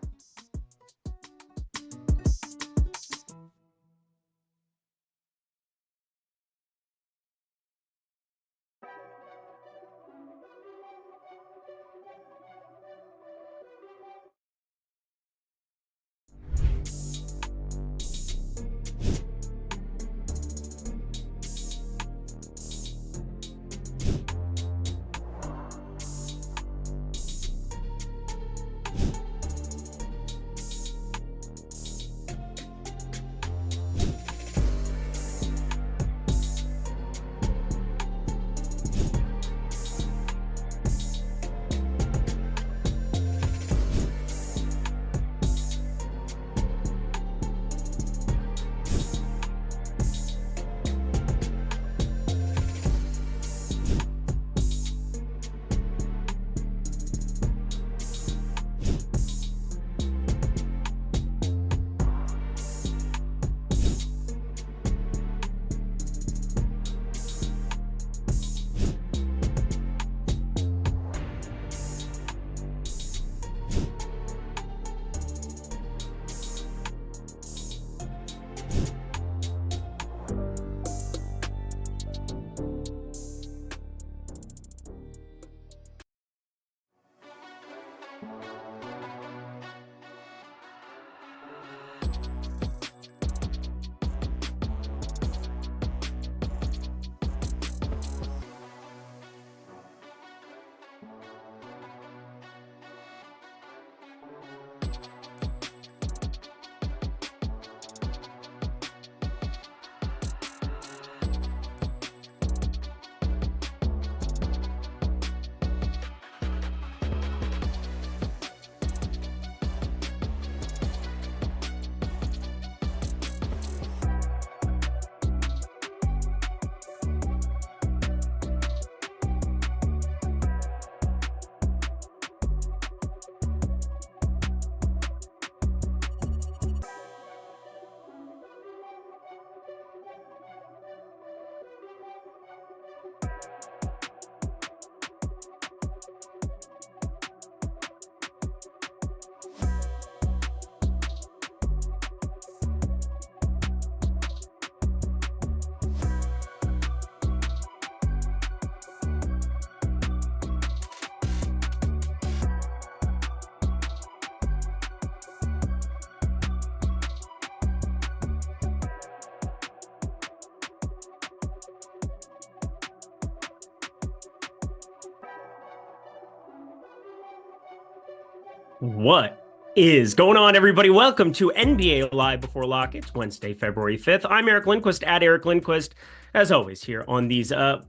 What is going on, everybody? Welcome to NBA Live Before Lock. It's Wednesday, February 5th. I'm Eric Lindquist at Eric Lindquist, as always, here on these, well,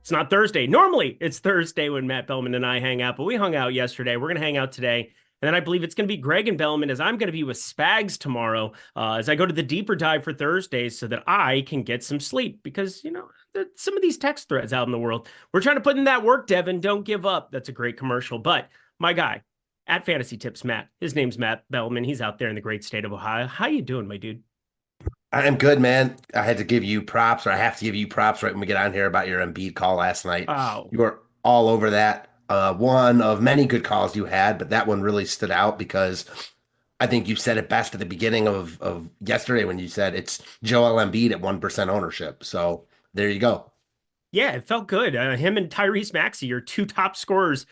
it's not Thursday. Normally, it's Thursday when Matt Belman and I hang out, but we hung out yesterday. We're going to hang out today. And then I believe it's going to be Greg and Belman, as I'm going to be with Spags tomorrow as I go to the deeper dive for Thursdays so that I can get some sleep. Because, you know, some of these text threads out in the world, we're trying to put in that work, Devin. Don't give up. That's a great commercial. But my guy, at Fantasy Tips, Matt. His name's Matt Belman. He's out there in the great state of Ohio. How you doing, my dude? I am good, man. I had to give you props, or I have to give you props right when we get on here about your Embiid call last night. Oh. You were all over that. One of many good calls you had, but that one really stood out because I think you said it best at the beginning of yesterday when you said it's Joel Embiid at 1% ownership. So there you go. Yeah, it felt good. Him and Tyrese Maxey are two top scorers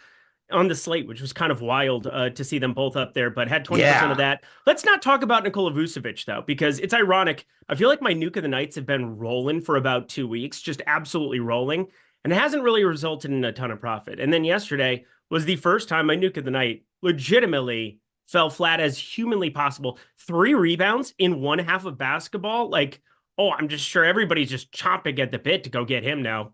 on the slate, which was kind of wild to see them both up there, but had 20% of Yeah. that. Let's not talk about Nikola Vucevic, though, because it's ironic. I feel like my Nuke of the Nights have been rolling for about 2 weeks, just absolutely rolling, and it hasn't really resulted in a ton of profit. And then yesterday was the first time my Nuke of the Night legitimately fell flat as humanly possible. 3 rebounds in one half of basketball. Like, oh, I'm just sure everybody's just chomping at the bit to go get him now.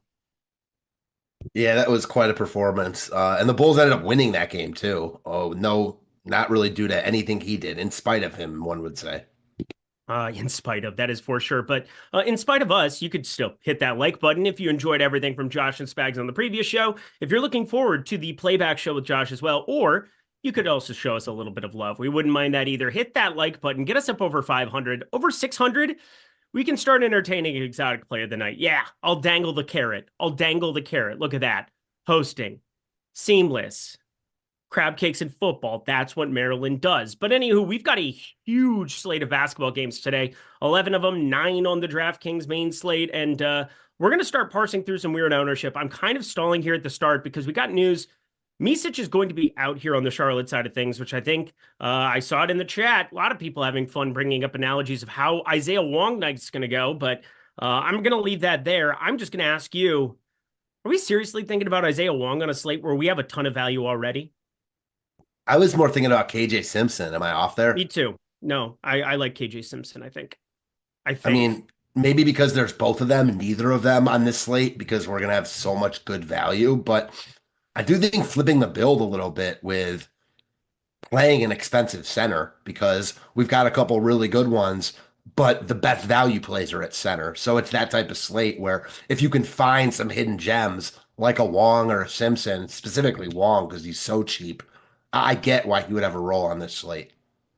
Yeah, that was quite a performance. And the Bulls ended up winning that game too. Oh, no, not really due to anything he did, in spite of him, one would say. In spite of that is for sure. But in spite of us, you could still hit that like button if you enjoyed everything from Josh and Spags on the previous show. If you're looking forward to the playback show with Josh as well, or you could also show us a little bit of love. We wouldn't mind that either. Hit that like button, get us up over 500, over 600. We can start entertaining an exotic play of the night. Yeah, I'll dangle the carrot. I'll dangle the carrot. Look at that. Hosting. Seamless. Crab cakes in football. That's what Maryland does. But anywho, we've got a huge slate of basketball games today. 11 of them, 9 on the DraftKings main slate. And we're going to start parsing through some weird ownership. I'm kind of stalling here at the start because we got news. Micic is going to be out here on the Charlotte side of things, which I think I saw it in the chat. A lot of people having fun bringing up analogies of how Isaiah Wong night's going to go, but I'm going to leave that there. I'm just going to ask you, are we seriously thinking about Isaiah Wong on a slate where we have a ton of value already? I was more thinking about KJ Simpson. Am I off there? Me too. No, I like KJ Simpson, I think. I mean, maybe because there's both of them, neither of them on this slate, because we're going to have so much good value, but I do think flipping the build a little bit with playing an expensive center, because we've got a couple really good ones, but the best value plays are at center. So it's that type of slate where if you can find some hidden gems like a Wong or a Simpson, specifically Wong because he's so cheap, I get why he would have a role on this slate.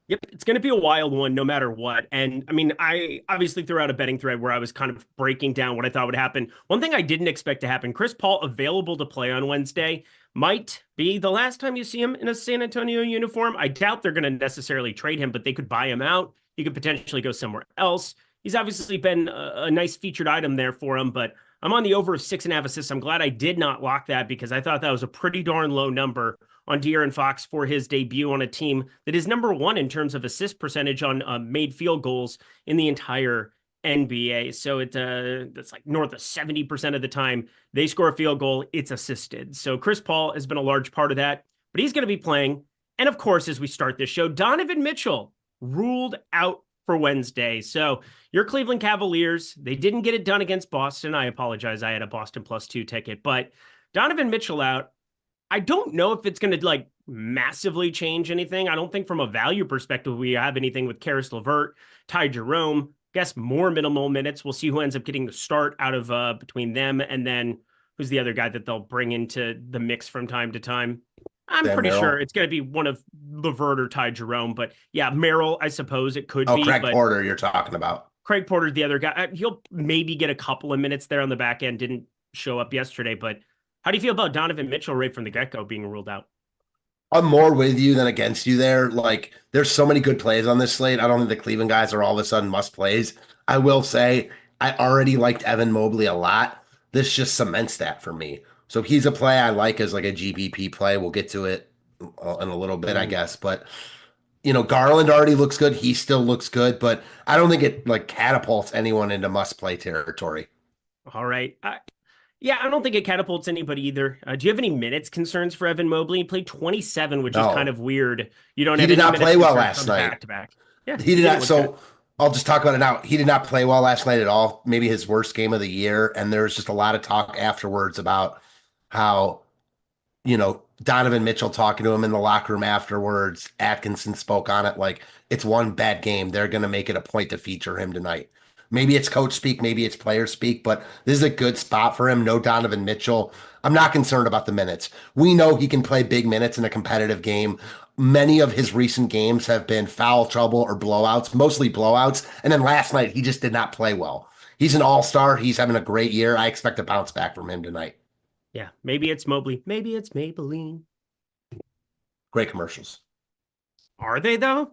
Yep, it's going to be a wild one no matter what. And I mean, I obviously threw out a betting thread where I was kind of breaking down what I thought would happen. One thing I didn't expect to happen, Chris Paul available to play on Wednesday might be the last time you see him in a San Antonio uniform. I doubt they're going to necessarily trade him, but they could buy him out. He could potentially go somewhere else. He's obviously been a nice featured item there for him, but I'm on the over of 6.5 assists. I'm glad I did not lock that because I thought that was a pretty darn low number on De'Aaron Fox for his debut on a team that is number one in terms of assist percentage on made field goals in the entire NBA. So it's like north of 70% of the time they score a field goal, it's assisted. So Chris Paul has been a large part of that, but he's going to be playing. And of course, as we start this show, Donovan Mitchell ruled out for Wednesday. So your Cleveland Cavaliers, they didn't get it done against Boston. I apologize. I had a Boston +2 ticket, but Donovan Mitchell out. I don't know if it's going to like massively change anything. I don't think from a value perspective, we have anything with Karis LeVert, Ty Jerome, guess more minimal minutes. We'll see who ends up getting the start out of between them. And then who's the other guy that they'll bring into the mix from time to time. I'm pretty sure it's going to be one of LeVert or Ty Jerome, but yeah, Merrill, I suppose it could be. Oh, Craig Porter you're talking about. Craig Porter, the other guy, he'll maybe get a couple of minutes there on the back end. Didn't show up yesterday, but how do you feel about Donovan Mitchell right from the get-go being ruled out? I'm more with you than against you there. Like, there's so many good plays on this slate. I don't think the Cleveland guys are all of a sudden must plays. I will say I already liked Evan Mobley a lot. This just cements that for me. So he's a play I like as like a GPP play. We'll get to it in a little bit, I guess. But, you know, Garland already looks good. He still looks good. But I don't think it like catapults anyone into must-play territory. All right. Yeah, I don't think it catapults anybody either. Do you have any minutes concerns for Evan Mobley? He played 27, which is kind of weird. You don't. He did not play well last night. Back-to-back. Yeah, he did not. So I'll just talk about it now. He did not play well last night at all. Maybe his worst game of the year. And there was just a lot of talk afterwards about how, you know, Donovan Mitchell talking to him in the locker room afterwards. Atkinson spoke on it like it's one bad game. They're going to make it a point to feature him tonight. Maybe it's coach speak, maybe it's player speak, but this is a good spot for him. No Donovan Mitchell. I'm not concerned about the minutes. We know he can play big minutes in a competitive game. Many of his recent games have been foul trouble or blowouts, mostly blowouts. And then last night, he just did not play well. He's an all-star. He's having a great year. I expect a bounce back from him tonight. Yeah, maybe it's Mobley. Maybe it's Maybelline. Great commercials. Are they, though?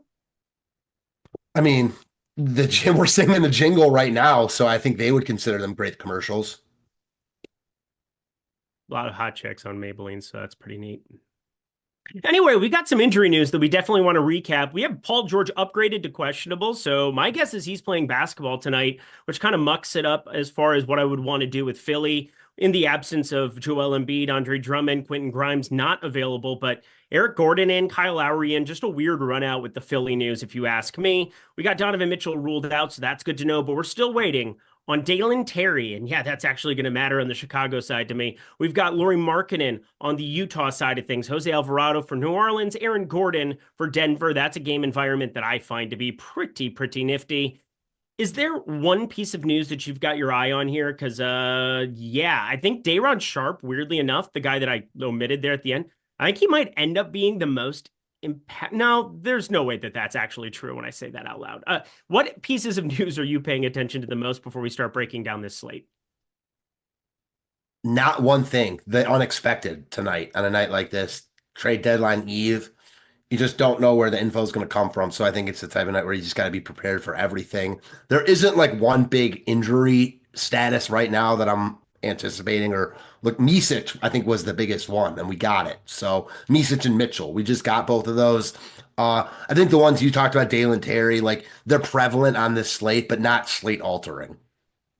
I mean, we're singing the jingle right now, so I think they would consider them great commercials. A lot of hot chicks on Maybelline, so that's pretty neat. Anyway, we got some injury news that we definitely want to recap. We have Paul George upgraded to questionable, so my guess is he's playing basketball tonight, which kind of mucks it up as far as what I would want to do with Philly in the absence of Joel Embiid, Andre Drummond, Quentin Grimes not available, but Eric Gordon in, Kyle Lowry in, just a weird run out with the Philly news, if you ask me. We got Donovan Mitchell ruled out, so that's good to know, but we're still waiting on Dalen Terry, and yeah, that's actually going to matter on the Chicago side to me. We've got Lauri Markkanen on the Utah side of things, Jose Alvarado for New Orleans, Aaron Gordon for Denver. That's a game environment that I find to be pretty nifty. Is there one piece of news that you've got your eye on here? Because, yeah, I think Day'Ron Sharpe, weirdly enough, the guy that I omitted there at the end, I think he might end up being the most impact. No, there's no way that that's actually true when I say that out loud. What pieces of news are you paying attention to the most before we start breaking down this slate? Not one thing. The unexpected tonight on a night like this, trade deadline eve. You just don't know where the info is going to come from. So I think it's the type of night where you just got to be prepared for everything. There isn't like one big injury status right now that I'm anticipating. Or look, Micic, I think, was the biggest one, and we got it. So Micic and Mitchell, we just got both of those. I think the ones you talked about, Dalen Terry, like they're prevalent on this slate, but not slate altering.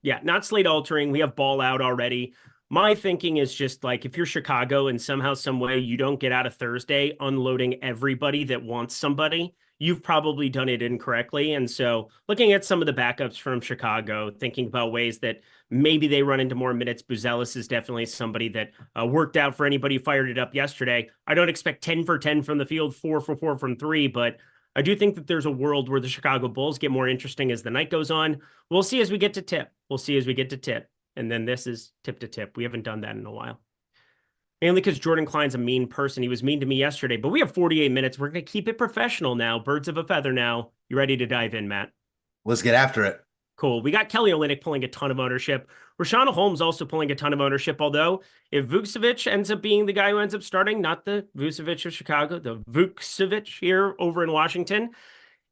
Yeah, not slate altering. We have ball out already. My thinking is just like if you're Chicago and somehow, some way you don't get out of Thursday unloading everybody that wants somebody, you've probably done it incorrectly. And so looking at some of the backups from Chicago, thinking about ways that maybe they run into more minutes. Buzelis is definitely somebody that worked out for anybody who fired it up yesterday. I don't expect 10 for 10 from the field, 4 for 4 from 3, but I do think that there's a world where the Chicago Bulls get more interesting as the night goes on. We'll see as we get to tip. And then this is tip to tip. We haven't done that in a while. Mainly because Jordan Klein's a mean person. He was mean to me yesterday, but we have 48 minutes. We're going to keep it professional now. Birds of a feather now. You ready to dive in, Matt? Let's get after it. Cool. We got Kelly Olynyk pulling a ton of ownership. Rashawn Holmes also pulling a ton of ownership, although if Vucevic ends up being the guy who ends up starting, not the Vucevic of Chicago, the Vucevic here over in Washington,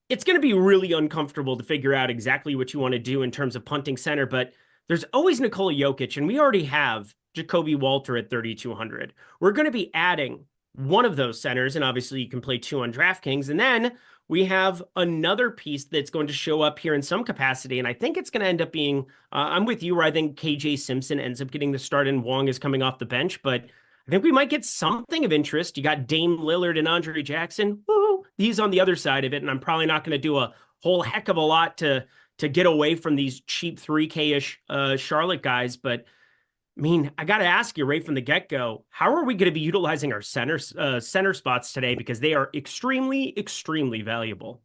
it's going to be really uncomfortable to figure out exactly what you want to do in terms of punting center, but there's always Nikola Jokic, and we already have Jacoby Walter at 3,200. We're going to be adding one of those centers, and obviously you can play 2 on DraftKings, and then we have another piece that's going to show up here in some capacity, and I think it's going to end up being, I'm with you, where I think KJ Simpson ends up getting the start and Wong is coming off the bench, but I think we might get something of interest. You got Dame Lillard and Andre Jackson. Woo! He's on the other side of it, and I'm probably not going to do a whole heck of a lot to get away from these cheap 3K-ish Charlotte guys. But, I mean, I got to ask you right from the get-go, how are we going to be utilizing our center spots today? Because they are extremely valuable.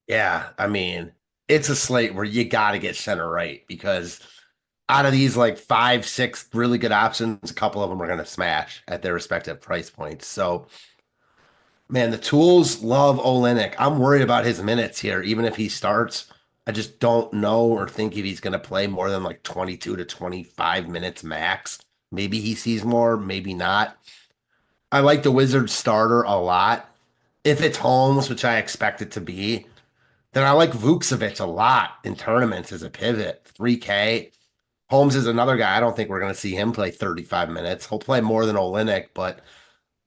Yeah, I mean, it's a slate where you got to get center right because out of these like 5, 6 really good options, a couple of them are going to smash at their respective price points. So, man, the tools love Olynyk. I'm worried about his minutes here. Even if he starts, I just don't know or think if he's going to play more than like 22 to 25 minutes max. Maybe he sees more, maybe not. I like the Wizards starter a lot. If it's Holmes, which I expect it to be, then I like Vucevic a lot in tournaments as a pivot. 3K. Holmes is another guy. I don't think we're going to see him play 35 minutes. He'll play more than Olynyk, but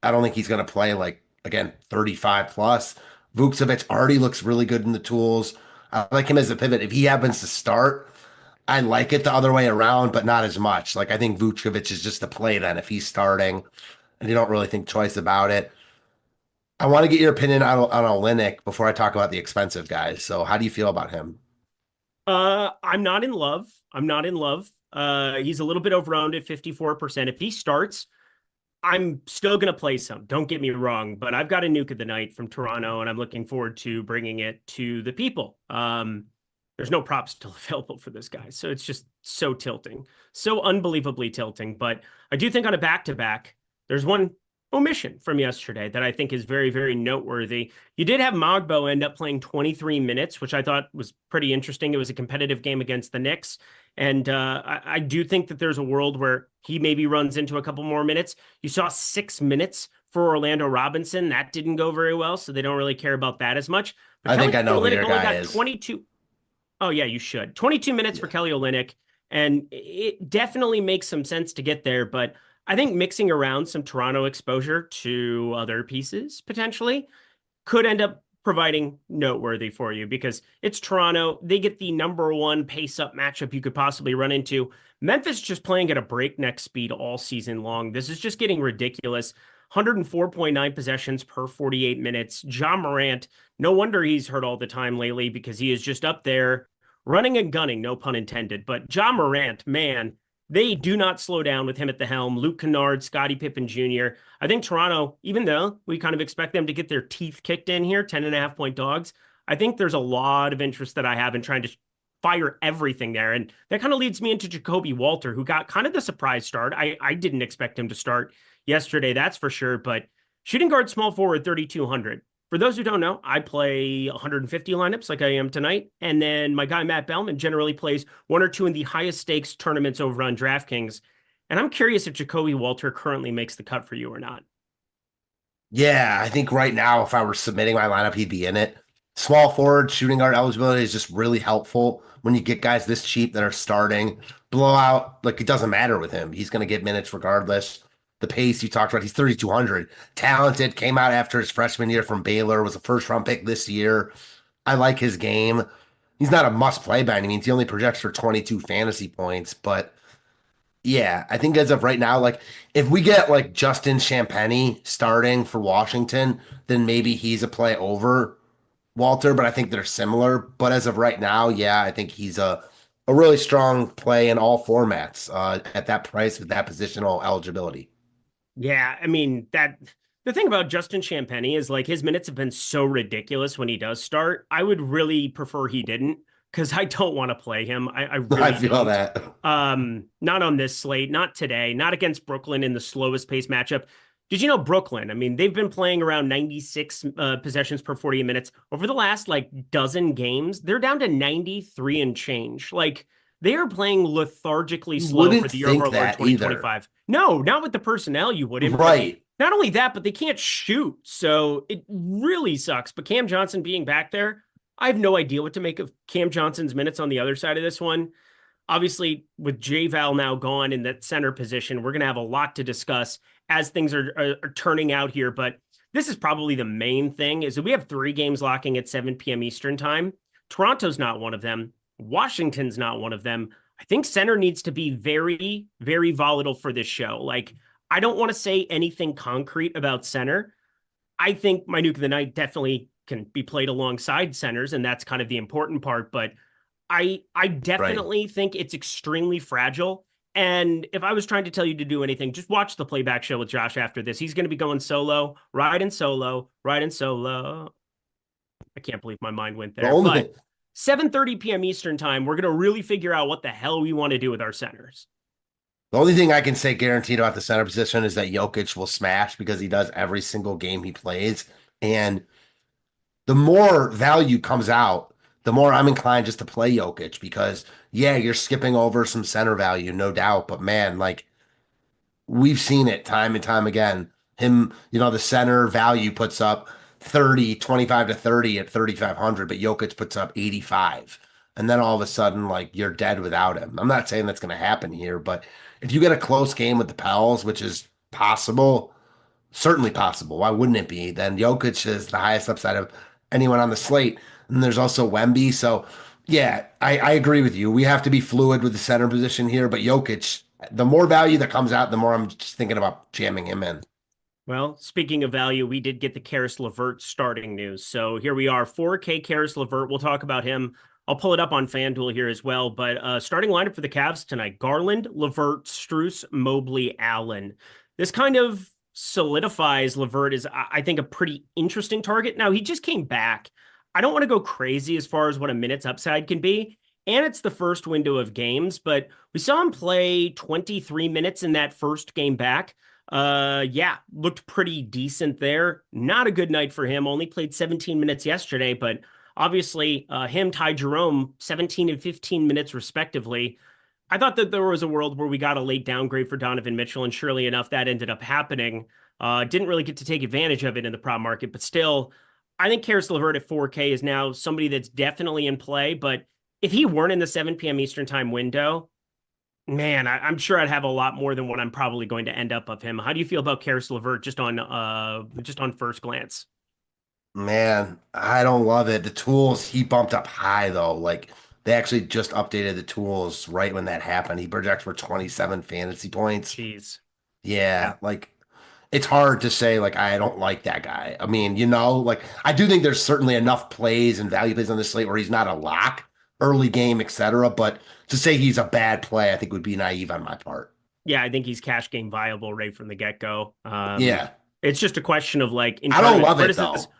I don't think he's going to play like, again, 35 plus. Vucevic already looks really good in the tools. I like him as a pivot. If he happens to start, I like it the other way around, but not as much. Like I think Vucevic is just a play then if he's starting and you don't really think twice about it. I want to get your opinion on Olynyk before I talk about the expensive guys. So how do you feel about him? I'm not in love. He's a little bit overowned at 54%. If he starts, I'm still going to play some. Don't get me wrong, but I've got a nuke of the night from Toronto, and I'm looking forward to bringing it to the people. There's no props still available for this guy, so it's just so tilting, so unbelievably tilting. But I do think on a back-to-back, there's one omission from yesterday that I think is very noteworthy. You did have Mogbo end up playing 23 minutes, which I thought was pretty interesting. It was a competitive game against the Knicks. And I do think that there's a world where he maybe runs into a couple more minutes. You saw 6 minutes for Orlando Robinson. That didn't go very well, so they don't really care about that as much. But I think I know who Olynyk your only guy got is. 22. Oh, yeah, you should. 22 minutes for Kelly Olynyk. And it definitely makes some sense to get there. But I think mixing around some Toronto exposure to other pieces potentially could end up providing noteworthy for you because it's Toronto. They get the number one pace up matchup you could possibly run into. Memphis just playing at a breakneck speed all season long. This is just getting ridiculous. 104.9 possessions per 48 minutes. Ja Morant, no wonder he's hurt all the time lately because he is just up there running and gunning, no pun intended. But Ja Morant, man, they do not slow down with him at the helm. Luke Kennard, Scottie Pippen Jr. I think Toronto, even though we kind of expect them to get their teeth kicked in here, 10.5-point dogs, I think there's a lot of interest that I have in trying to fire everything there. And that kind of leads me into Jacoby Walter, who got kind of the surprise start. I didn't expect him to start yesterday, that's for sure. But shooting guard, small forward, 3,200. For those who don't know, I play 150 lineups like I am tonight. And then my guy, Matt Belman, generally plays one or two in the highest stakes tournaments over on DraftKings. And I'm curious if Jacoby Walter currently makes the cut for you or not. Yeah, I think right now, if I were submitting my lineup, he'd be in it. Small forward shooting guard eligibility is just really helpful when you get guys this cheap that are starting. Blowout, like it doesn't matter with him. He's going to get minutes regardless. The pace you talked about, he's 3,200. Talented, came out after his freshman year from Baylor, was a first-round pick this year. I like his game. He's not a must-play by any means. He only projects for 22 fantasy points. But, yeah, I think as of right now, like, if we get, like, Justin Champagnie starting for Washington, then maybe he's a play over Walter, but I think they're similar. But as of right now, yeah, I think he's a really strong play in all formats at that price with that positional eligibility. Yeah, I mean, the thing about Justin Champagnie is like his minutes have been so ridiculous when he does start. I would really prefer he didn't because I don't want to play him. I really I feel don't. that. Not on this slate, not today, not against Brooklyn in the slowest pace matchup. Did you know Brooklyn? I mean, they've been playing around 96 possessions per 48 minutes over the last like dozen games. They're down to 93 and change. Like they are playing lethargically slow for the year overall 2025. No, not with the personnel you wouldn't. Right. Not only that, but they can't shoot. So it really sucks. But Cam Johnson being back there, I have no idea what to make of Cam Johnson's minutes on the other side of this one. Obviously, with J-Val now gone in that center position, we're going to have a lot to discuss as things are turning out here. But this is probably the main thing is that we have 3 games locking at 7 p.m. Eastern time. Toronto's not one of them. Washington's not one of them. I think center needs to be very, very volatile for this show. Like, I don't want to say anything concrete about center. I think my nuke of the night definitely can be played alongside centers, and that's kind of the important part. But I definitely think it's extremely fragile. And if I was trying to tell you to do anything, just watch the playback show with Josh after this. He's going to be going solo, riding solo. I can't believe my mind went there. But 7:30 p.m. Eastern time, we're going to really figure out what the hell we want to do with our centers. The only thing I can say guaranteed about the center position is that Jokic will smash because he does every single game he plays. And the more value comes out, the more I'm inclined just to play Jokic because, yeah, you're skipping over some center value, no doubt. But, man, like, we've seen it time and time again. Him, the center value puts up 25 to 30 at 3,500, but Jokic puts up 85. And then all of a sudden, like, you're dead without him. I'm not saying that's going to happen here, but if you get a close game with the Pels, which is possible, certainly possible, why wouldn't it be? Then Jokic is the highest upside of anyone on the slate. And there's also Wemby. So, yeah, I agree with you. We have to be fluid with the center position here, but Jokic, the more value that comes out, the more I'm just thinking about jamming him in. Well, speaking of value, we did get the Karis LeVert starting news. So here we are, 4K Karis LeVert. We'll talk about him. I'll pull it up on FanDuel here as well. But starting lineup for the Cavs tonight, Garland, LeVert, Strus, Mobley, Allen. This kind of solidifies LeVert as, I think, a pretty interesting target. Now, he just came back. I don't want to go crazy as far as what a minute's upside can be. And it's the first window of games, but we saw him play 23 minutes in that first game back. Looked pretty decent there. Not a good night for him. Only played 17 minutes yesterday, but obviously him, Ty Jerome, 17 and 15 minutes respectively. I thought that there was a world where we got a late downgrade for Donovan Mitchell, and surely enough, that ended up happening. Didn't really get to take advantage of it in the prop market, but still, I think Karis LeVert at 4K is now somebody that's definitely in play, but if he weren't in the 7 p.m. Eastern time window, Man, I'm sure I'd have a lot more than what I'm probably going to end up of him. How do you feel about Karis LeVert just on first glance? Man, I don't love it. The tools, he bumped up high though. Like they actually just updated the tools right when that happened. He projects for 27 fantasy points. Jeez. Yeah, like it's hard to say like I don't like that guy. I mean, like I do think there's certainly enough plays and value plays on this slate where he's not a lock, early game, etc. But to say he's a bad play, I think would be naive on my part. Yeah, I think he's cash game viable right from the get-go. Yeah. It's just a question of like in I don't tournament, love where it does this though.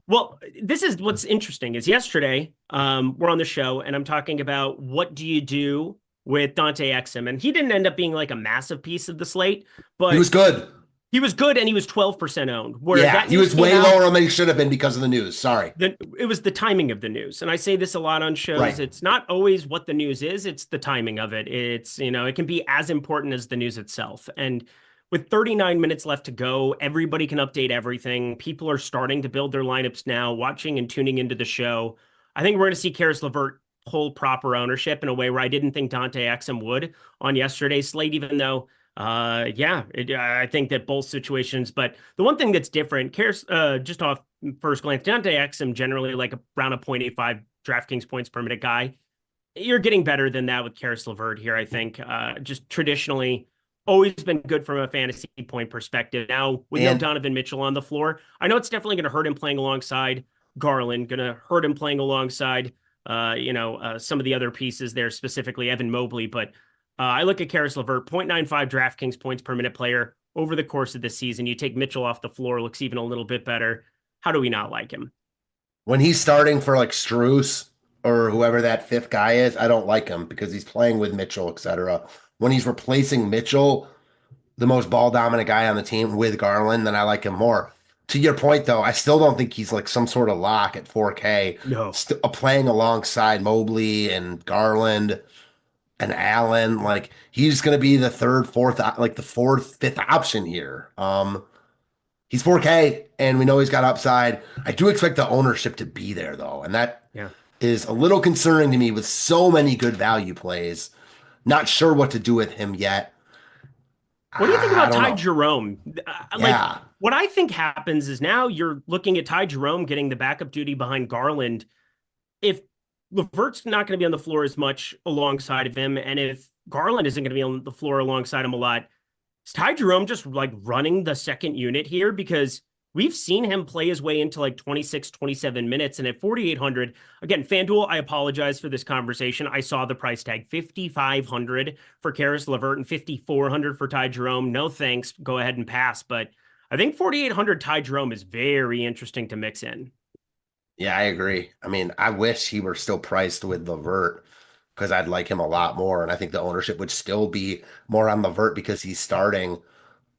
Well, this is what's interesting is yesterday, we're on the show and I'm talking about what do you do with Dante Exum, and he didn't end up being like a massive piece of the slate, He but was good. he was good and he was 12% owned. Where Yeah, that he news was came way out, lower than he should have been because of the news. Sorry. it was the timing of the news. And I say this a lot on shows. Right. It's not always what the news is, it's the timing of it. It's, it can be as important as the news itself. And with 39 minutes left to go, everybody can update everything. People are starting to build their lineups now, watching and tuning into the show. I think we're going to see Karis LeVert hold proper ownership in a way where I didn't think Dante Exum would on yesterday's slate, even though I think that both situations. But the one thing that's different, just off first glance, Dante Exum generally like around a 0.85 DraftKings points per minute guy. You're getting better than that with Karis LeVert here, I think. Just traditionally, always been good from a fantasy point perspective. Now, with no Donovan Mitchell on the floor, I know it's definitely going to hurt him playing alongside Garland, going to hurt him playing alongside, some of the other pieces there, specifically Evan Mobley. But I look at Karis LeVert, 0.95 DraftKings points per minute player over the course of the season. You take Mitchell off the floor, looks even a little bit better. How do we not like him? When he's starting for like Strus or whoever that fifth guy is, I don't like him because he's playing with Mitchell, etc. When he's replacing Mitchell, the most ball dominant guy on the team with Garland, then I like him more. To your point, though, I still don't think he's like some sort of lock at 4K. No. Playing alongside Mobley and Garland and Allen, like he's going to be the third, fourth, like the fourth, fifth option here. He's 4K, and we know he's got upside. I do expect the ownership to be there, though, and that is a little concerning to me with so many good value plays. Not sure what to do with him yet. What do you think about Ty Jerome? Yeah. What I think happens is now you're looking at Ty Jerome getting the backup duty behind Garland. If LeVert's not going to be on the floor as much alongside of him, and if Garland isn't going to be on the floor alongside him a lot, is Ty Jerome just like running the second unit here? Because we've seen him play his way into like 26, 27 minutes. And at 4,800, again, FanDuel, I apologize for this conversation. I saw the price tag 5,500 for Karis LeVert and 5,400 for Ty Jerome. No thanks. Go ahead and pass. But I think 4,800 Ty Jerome is very interesting to mix in. Yeah, I agree. I mean, I wish he were still priced with LeVert because I'd like him a lot more. And I think the ownership would still be more on LeVert because he's starting.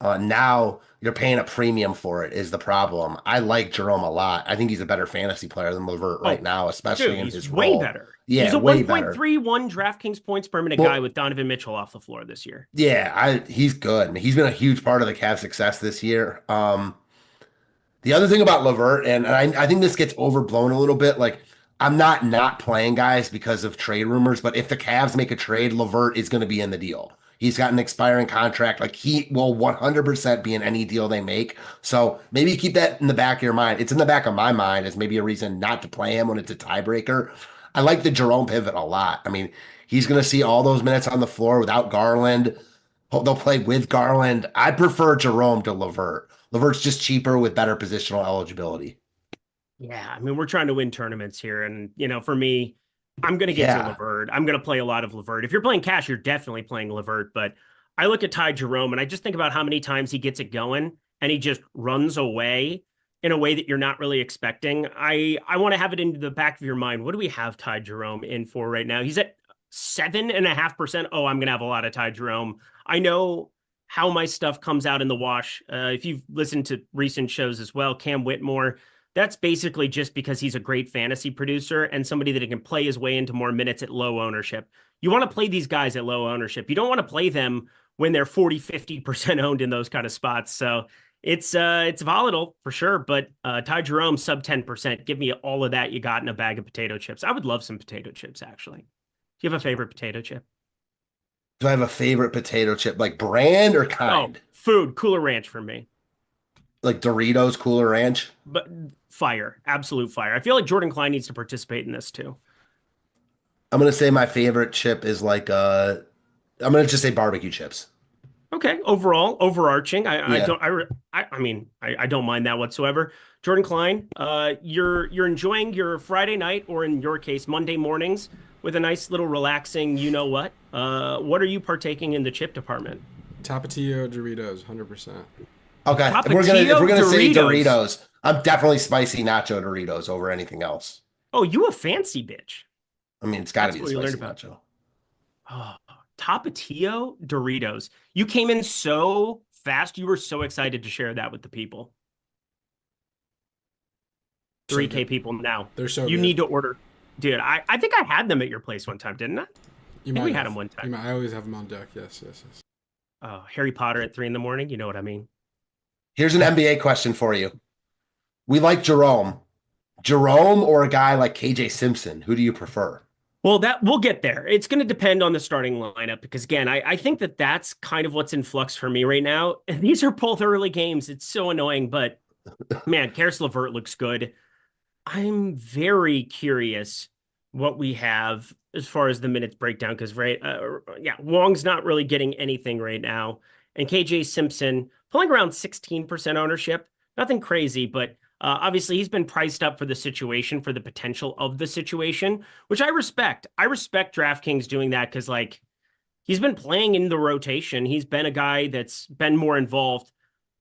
Now you're paying a premium for it is the problem. I like Jerome a lot. I think he's a better fantasy player than LeVert right now, especially in his role. Way better. Yeah, he's a way 1.31 DraftKings points per minute guy with Donovan Mitchell off the floor this year. Yeah, he's good. He's been a huge part of the Cavs' success this year. The other thing about LeVert, and I think this gets overblown a little bit, like I'm not playing guys because of trade rumors, but if the Cavs make a trade, LeVert is going to be in the deal. He's got an expiring contract. Like he will 100% be in any deal they make. So maybe keep that in the back of your mind. It's in the back of my mind as maybe a reason not to play him when it's a tiebreaker. I like the Jerome pivot a lot. I mean, he's going to see all those minutes on the floor without Garland. They'll play with Garland. I prefer Jerome to LeVert. LeVert's just cheaper with better positional eligibility. Yeah, I mean, we're trying to win tournaments here. And, for me, I'm going to get to LeVert. I'm going to play a lot of LeVert. If you're playing cash, you're definitely playing LeVert. But I look at Ty Jerome, and I just think about how many times he gets it going, and he just runs away in a way that you're not really expecting. I want to have it into the back of your mind. What do we have Ty Jerome in for right now? He's at 7.5%. Oh, I'm going to have a lot of Ty Jerome. I know how my stuff comes out in the wash. If you've listened to recent shows as well, Cam Whitmore, that's basically just because he's a great fantasy producer and somebody that can play his way into more minutes at low ownership. You want to play these guys at low ownership. You don't want to play them when they're 40, 50% owned in those kind of spots. So it's volatile for sure, but Ty Jerome sub 10%. Give me all of that you got in a bag of potato chips. I would love some potato chips, actually. Do you have a favorite potato chip? Do I have a favorite potato chip, like brand or Oh, kind? food, Cooler Ranch for me. Like Doritos, Cooler Ranch. But fire, absolute fire. I feel like Jordan Klein needs to participate in this too. I'm gonna say my favorite chip is like I'm gonna just say barbecue chips. Okay, overall, overarching, I Yeah. don't I mean I don't mind that whatsoever. Jordan Klein, you're enjoying your Friday night, or in your case, Monday mornings with a nice little relaxing, you know what? What are you partaking in the chip department? Tapatio Doritos, 100%. Okay. If we're gonna say Doritos, I'm definitely spicy nacho Doritos over anything else. Oh, you a fancy bitch. I mean, it's got to That's be a what we learned spicy about. nacho. Oh, Tapatio Doritos. You came in so fast. You were so excited to share that with the people. So 3K good. people now. They're so You good. need to order. Dude, I think I had them at your place one time, didn't I? You think we might had have. them one time. I always have them on deck. Yes. Oh, Harry Potter at 3 a.m. You know what I mean? Here's an NBA question for you. We like Jerome. Jerome or a guy like KJ Simpson? Who do you prefer? Well, that we'll get there. It's going to depend on the starting lineup because, again, I think that's kind of what's in flux for me right now. And these are both early games. It's so annoying, but man, Karis LeVert looks good. I'm very curious what we have as far as the minutes breakdown because, Wong's not really getting anything right now. And KJ Simpson pulling around 16% ownership. Nothing crazy, but obviously he's been priced up for the situation, for the potential of the situation, which I respect. I respect DraftKings doing that because, like, he's been playing in the rotation. He's been a guy that's been more involved.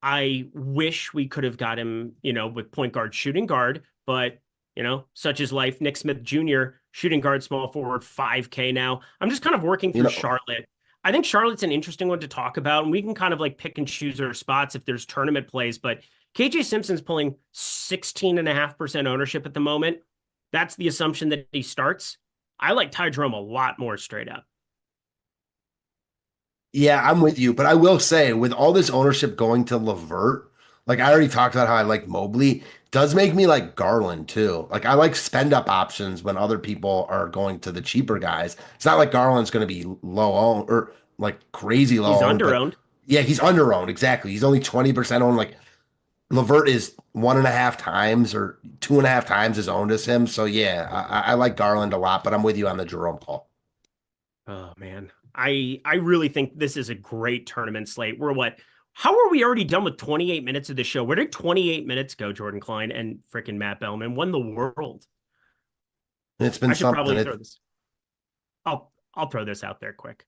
I wish we could have got him, with point guard, shooting guard, but such is life. Nick Smith Jr., shooting guard, small forward, 5K now. I'm just kind of working through Charlotte. I think Charlotte's an interesting one to talk about, and we can kind of like pick and choose our spots if there's tournament plays, but KJ Simpson's pulling 16.5% ownership at the moment. That's the assumption that he starts. I like Ty Jerome a lot more straight up. Yeah, I'm with you. But I will say, with all this ownership going to LeVert, like I already talked about how I like Mobley, does make me like Garland too. Like I like spend up options when other people are going to the cheaper guys. It's not like Garland's going to be low owned or like crazy low He's owned, under but owned. yeah, he's under owned. Exactly. He's only 20% owned. Like LeVert is 1.5 times or 2.5 times as owned as him. So yeah, I like Garland a lot, but I'm with you on the Jerome call. Oh man. I really think this is a great tournament slate. How are we already done with 28 minutes of the show? Where did 28 minutes go, Jordan Klein and freaking Matt Belman? Won the world. It's been I should something. probably throw this. I'll throw this out there quick.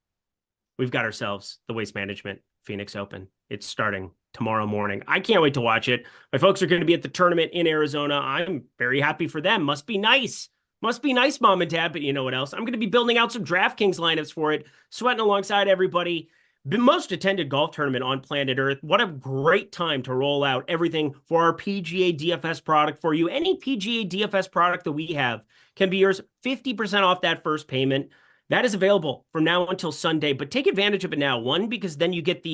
We've got ourselves the Waste Management Phoenix Open. It's starting tomorrow morning. I can't wait to watch it. My folks are going to be at the tournament in Arizona. I'm very happy for them. Must be nice. Must be nice, mom and dad. But you know what else? I'm going to be building out some DraftKings lineups for it, sweating alongside everybody. The most attended golf tournament on planet Earth. What a great time to roll out everything for our PGA DFS product for you. Any PGA DFS product that we have can be yours 50% off that first payment. That is available from now until Sunday, but take advantage of it now. One, because then you get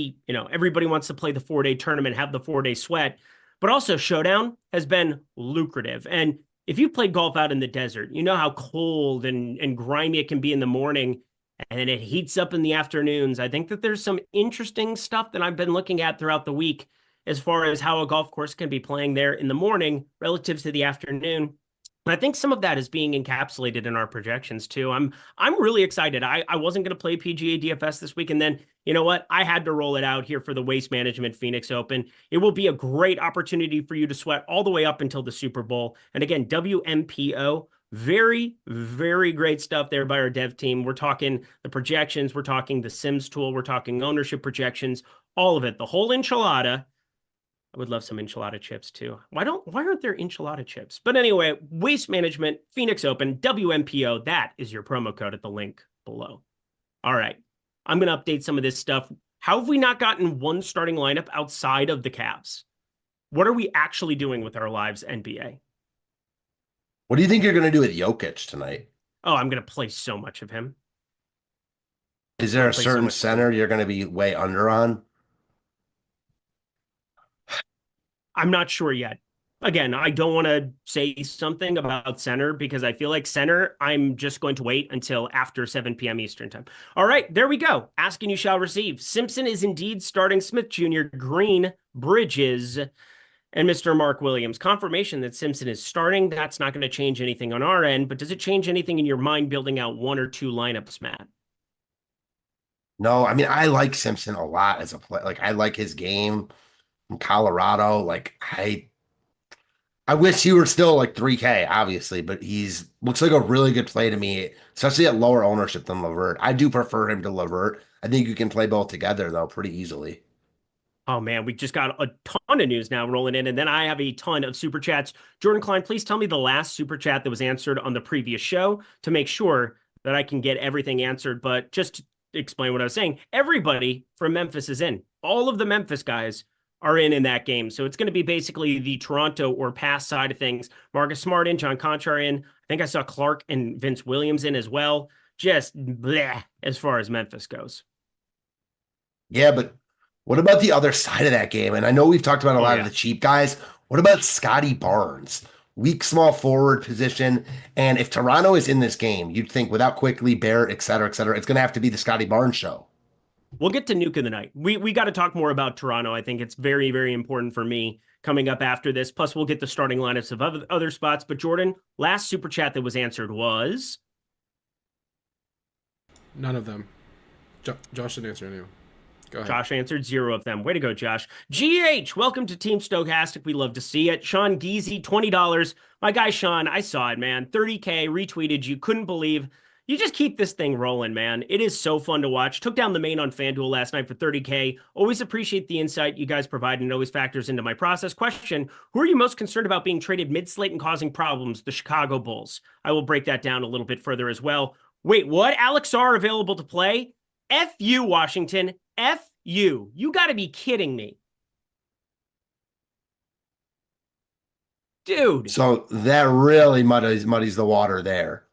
everybody wants to play the 4-day tournament, have the 4-day sweat, but also Showdown has been lucrative. And if you play golf out in the desert, you know how cold and grimy it can be in the morning, and then it heats up in the afternoons. I think that there's some interesting stuff that I've been looking at throughout the week as far as how a golf course can be playing there in the morning relative to the afternoon. And I think some of that is being encapsulated in our projections too. I'm really excited. I wasn't going to play PGA DFS this week, and then you know what? I had to roll it out here for the Waste Management Phoenix Open. It will be a great opportunity for you to sweat all the way up until the Super Bowl. And again, WMPO, very, very great stuff there by our dev team. We're talking the projections, we're talking the Sims tool, we're talking ownership projections, all of it, the whole enchilada. I would love some enchilada chips too. Why aren't there enchilada chips? But anyway, Waste Management, Phoenix Open, WMPO, that is your promo code at the link below. All right. I'm going to update some of this stuff. How have we not gotten one starting lineup outside of the Cavs? What are we actually doing with our lives, NBA? What do you think you're going to do with Jokic tonight? Oh, I'm going to play so much of him. Is there a certain center you're going to be way under on? I'm not sure yet. Again, I don't want to say something about center because I feel like center, I'm just going to wait until after 7 p.m. Eastern time. All right, there we go. Asking you shall receive. Simpson is indeed starting Smith Jr., Green, Bridges, and Mr. Mark Williams. Confirmation that Simpson is starting. That's not going to change anything on our end, but does it change anything in your mind building out 1 or 2 lineups, Matt? No, I mean, I like Simpson a lot as a play. Like, I like his game in Colorado. Like, I wish he were still like 3K, obviously, but he's looks like a really good play to me, especially at lower ownership than LeVert. I do prefer him to LeVert. I think you can play both together, though, pretty easily. Oh man, we just got a ton of news now rolling in, and then I have a ton of super chats. Jordan Klein, please tell me the last super chat that was answered on the previous show to make sure that I can get everything answered. But just to explain what I was saying, everybody from Memphis is in. All of the Memphis guys are in that game. So it's going to be basically the Toronto or pass side of things. Marcus Smart in, John Conchar in. I think I saw Clark and Vince Williams in as well. Just bleh as far as Memphis goes. Yeah, but what about the other side of that game? And I know we've talked about a lot of the cheap guys. What about Scotty Barnes? Weak small forward position. And if Toronto is in this game, you'd think without Quickly, Barrett, et cetera, it's going to have to be the Scotty Barnes show. We'll get to Nuke of the Night. We got to talk more about Toronto. I think it's very, very important for me coming up after this. Plus, we'll get the starting lineups of other spots. But Jordan, last super chat that was answered was... None of them. Josh didn't answer anyone. Go ahead. Josh answered 0 of them. Way to go, Josh. GH, welcome to Team Stokastic. We love to see it. Sean Geezy, $20. My guy, Sean, I saw it, man. 30K, retweeted you. Couldn't believe... You just keep this thing rolling, man. It is so fun to watch. Took down the main on FanDuel last night for 30K. Always appreciate the insight you guys provide, and it always factors into my process. Question, who are you most concerned about being traded mid-slate and causing problems? The Chicago Bulls. I will break that down a little bit further as well. Wait, what? Alex R available to play? F you, Washington. F you. You got to be kidding me. Dude. So that really muddies the water there.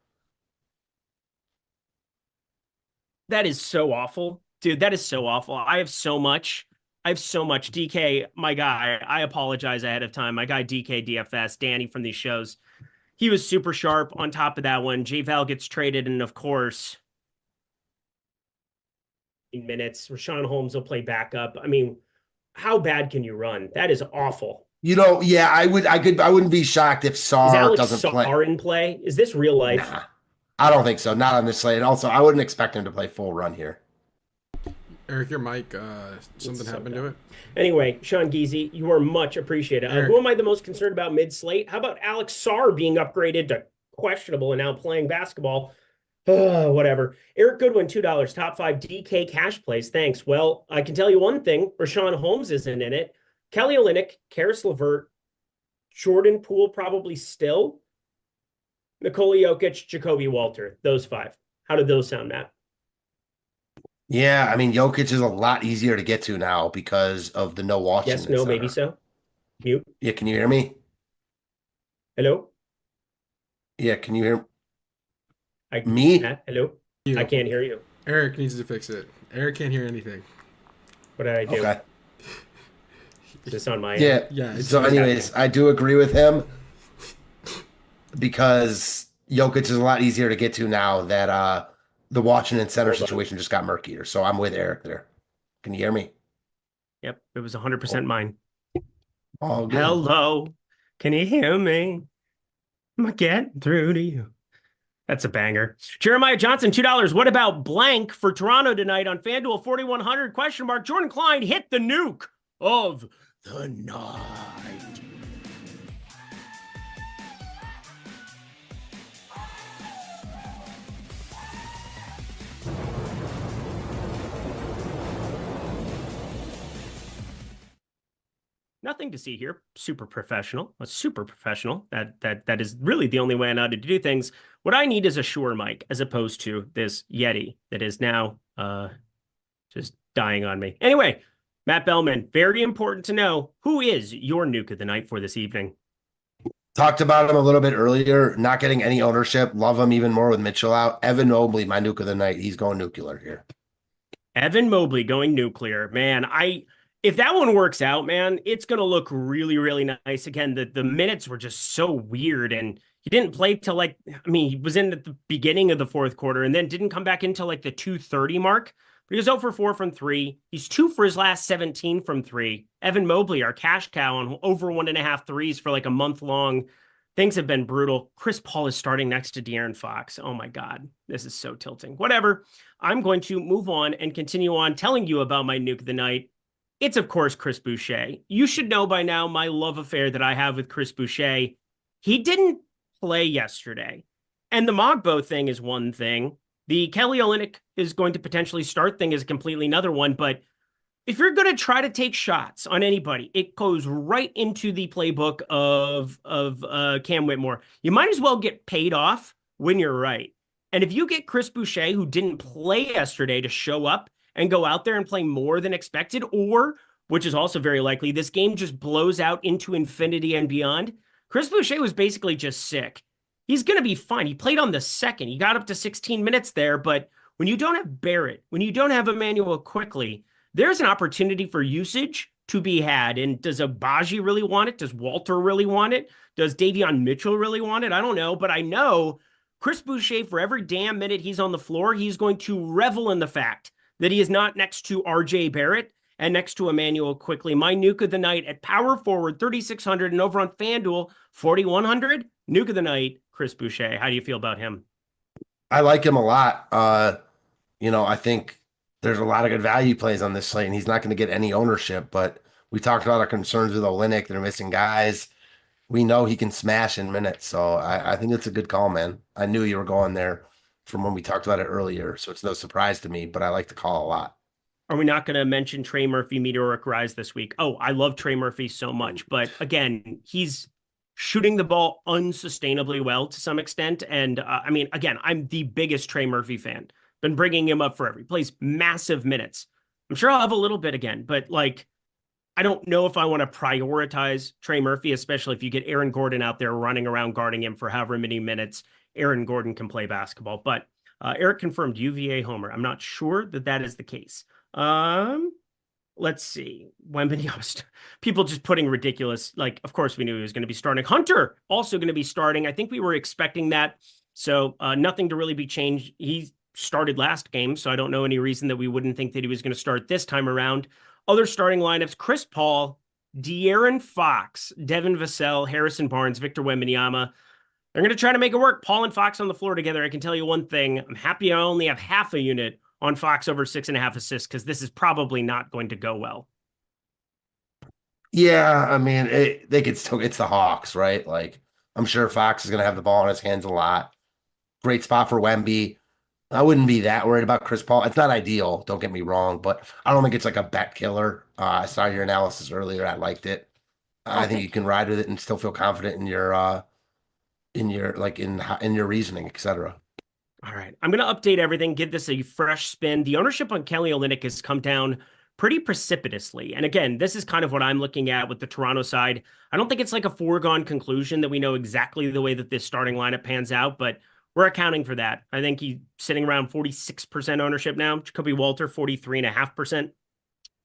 That is so awful. Dude, that is so awful. I have so much. DK, my guy, I apologize ahead of time. My guy, DK DFS, Danny from these shows. He was super sharp on top of that one. J-Val gets traded, and of course, in minutes, Rashawn Holmes will play backup. I mean, how bad can you run? That is awful. You know, yeah, I wouldn't be shocked if Sarr doesn't play. Is Alex Sarr in play? Is this real life? Nah. I don't think so. Not on this slate. And also, I wouldn't expect him to play full run here. Eric, your mic, something happened to it? Anyway, Sean Geezy, you are much appreciated. Who am I the most concerned about mid-slate? How about Alex Sarr being upgraded to questionable and now playing basketball? Whatever. Eric Goodwin, $2. Top 5 DK cash plays. Thanks. Well, I can tell you one thing. Rashawn Holmes isn't in it. Kelly Olynyk, Karis LeVert, Jordan Poole probably still. Nikola Jokic, Jacoby Walter, those 5. How did those sound, Matt? Yeah, I mean, Jokic is a lot easier to get to now because of the no Washington. Yes, no, maybe so. Mute. Yeah, can you hear me? Hello? Yeah, can you hear me? Matt, hello? You. I can't hear you. Eric needs to fix it. Eric can't hear anything. What did I do? Okay. Is this on my end? Yeah. So anyways, I do agree with him. Because Jokic is a lot easier to get to now that the Washington center situation just got murkier. So I'm with Eric there. Can you hear me? Yep, it was 100% mine. Oh, good. Hello, can you hear me? I'm getting through to you. That's a banger. Jeremiah Johnson, $2. What about blank for Toronto tonight on FanDuel 4100? Question mark. Jordan Klein hit the nuke of the night. Nothing to see here. Super professional. That is really the only way I know how to do things. What I need is a Shure mic as opposed to this Yeti that is now just dying on me. Anyway, Matt Belman, very important to know, who is your nuke of the night for this evening? Talked about him a little bit earlier, not getting any ownership. Love him even more with Mitchell out. Evan Mobley, my nuke of the night. He's going nuclear here. Evan Mobley going nuclear. Man, if that one works out, man, it's going to look really, really nice. Again, the minutes were just so weird, and he didn't play till he was in at the beginning of the fourth quarter and then didn't come back until like the 2:30 mark. But he was 0 for 4 from 3. He's 2 for his last 17 from 3. Evan Mobley, our cash cow, on over 1.5 threes for like a month long. Things have been brutal. Chris Paul is starting next to De'Aaron Fox. Oh my God, this is so tilting. Whatever. I'm going to move on and continue on telling you about my nuke of the night. It's, of course, Chris Boucher. You should know by now my love affair that I have with Chris Boucher. He didn't play yesterday. And the Mogbo thing is one thing. The Kelly Olynyk is going to potentially start thing is completely another one. But if you're going to try to take shots on anybody, it goes right into the playbook of Cam Whitmore. You might as well get paid off when you're right. And if you get Chris Boucher, who didn't play yesterday, to show up and go out there and play more than expected, or, which is also very likely, this game just blows out into infinity and beyond, Chris Boucher was basically just sick. He's going to be fine. He played on the second. He got up to 16 minutes there, but when you don't have Barrett, when you don't have Emmanuel Quickly, there's an opportunity for usage to be had. And does Abaji really want it? Does Walter really want it? Does Davion Mitchell really want it? I don't know, but I know Chris Boucher, for every damn minute he's on the floor, he's going to revel in the fact that he is not next to RJ Barrett and next to Emmanuel Quickly. My nuke of the night at power forward, 3,600, and over on FanDuel, 4,100. Nuke of the night, Chris Boucher. How do you feel about him? I like him a lot. I think there's a lot of good value plays on this slate, and he's not going to get any ownership, but we talked about our concerns with Olynyk. They're missing guys. We know he can smash in minutes, so I think it's a good call, man. I knew you were going there from when we talked about it earlier, so it's no surprise to me, but I like the call a lot. Are we not going to mention Trey Murphy meteoric rise this week? Oh, I love Trey Murphy so much, but again, he's shooting the ball unsustainably well to some extent, and again, I'm the biggest Trey Murphy fan. Been bringing him up forever. He plays massive minutes. I'm sure I'll have a little bit again, but I don't know if I want to prioritize Trey Murphy, especially if you get Aaron Gordon out there running around guarding him for however many minutes Aaron Gordon can play basketball. But Eric confirmed UVA homer. I'm not sure that is the case. Let's see. Wembanyama, people just putting ridiculous, of course we knew he was going to be starting. Hunter also going to be starting. I think we were expecting that. So nothing to really be changed. He started last game, so I don't know any reason that we wouldn't think that he was going to start this time around. Other starting lineups: Chris Paul, De'Aaron Fox, Devin Vassell, Harrison Barnes, Victor Wembanyama. They're going to try to make it work. Paul and Fox on the floor together. I can tell you one thing. I'm happy I only have half a unit on Fox over 6.5 assists, because this is probably not going to go well. Yeah, they could still, it's the Hawks, right? I'm sure Fox is going to have the ball in his hands a lot. Great spot for Wemby. I wouldn't be that worried about Chris Paul. It's not ideal, don't get me wrong, but I don't think it's like a bet killer. I saw your analysis earlier. I liked it. I think you can ride with it and still feel confident in your reasoning, etc. All right, I'm going to update everything, give this a fresh spin. The ownership on Kelly Olynyk has come down pretty precipitously. And again, this is kind of what I'm looking at with the Toronto side. I don't think it's like a foregone conclusion that we know exactly the way that this starting lineup pans out, but we're accounting for that. I think he's sitting around 46% ownership now. Jacoby Walter, 43.5%.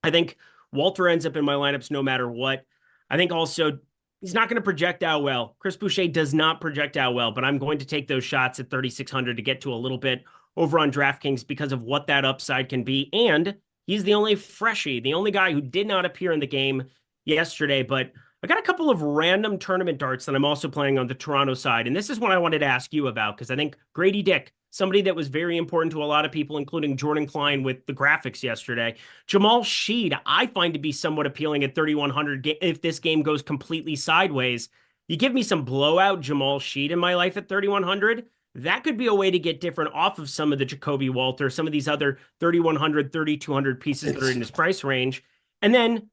I think Walter ends up in my lineups no matter what. I think also he's not going to project out well. Chris Boucher does not project out well, but I'm going to take those shots at 3,600 to get to a little bit over on DraftKings because of what that upside can be. And he's the only freshie, the only guy who did not appear in the game yesterday, but I got a couple of random tournament darts that I'm also playing on the Toronto side. And this is what I wanted to ask you about, because I think Grady Dick, somebody that was very important to a lot of people, including Jordan Klein with the graphics yesterday. Jamal Sheed, I find to be somewhat appealing at 3,100 if this game goes completely sideways. You give me some blowout Jamal Sheed in my life at 3,100, that could be a way to get different off of some of the Jacoby Walter, some of these other 3,100, 3,200 pieces that are in this price range. And then,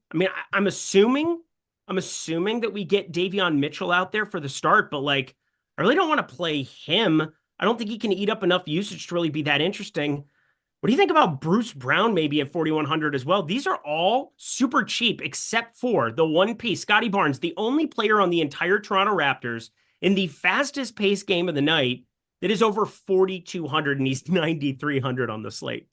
I'm assuming that we get Davion Mitchell out there for the start, but I really don't want to play him. I don't think he can eat up enough usage to really be that interesting. What do you think about Bruce Brown maybe at 4,100 as well? These are all super cheap except for the one piece, Scotty Barnes, the only player on the entire Toronto Raptors in the fastest paced game of the night that is over 4,200, and he's 9,300 on the slate.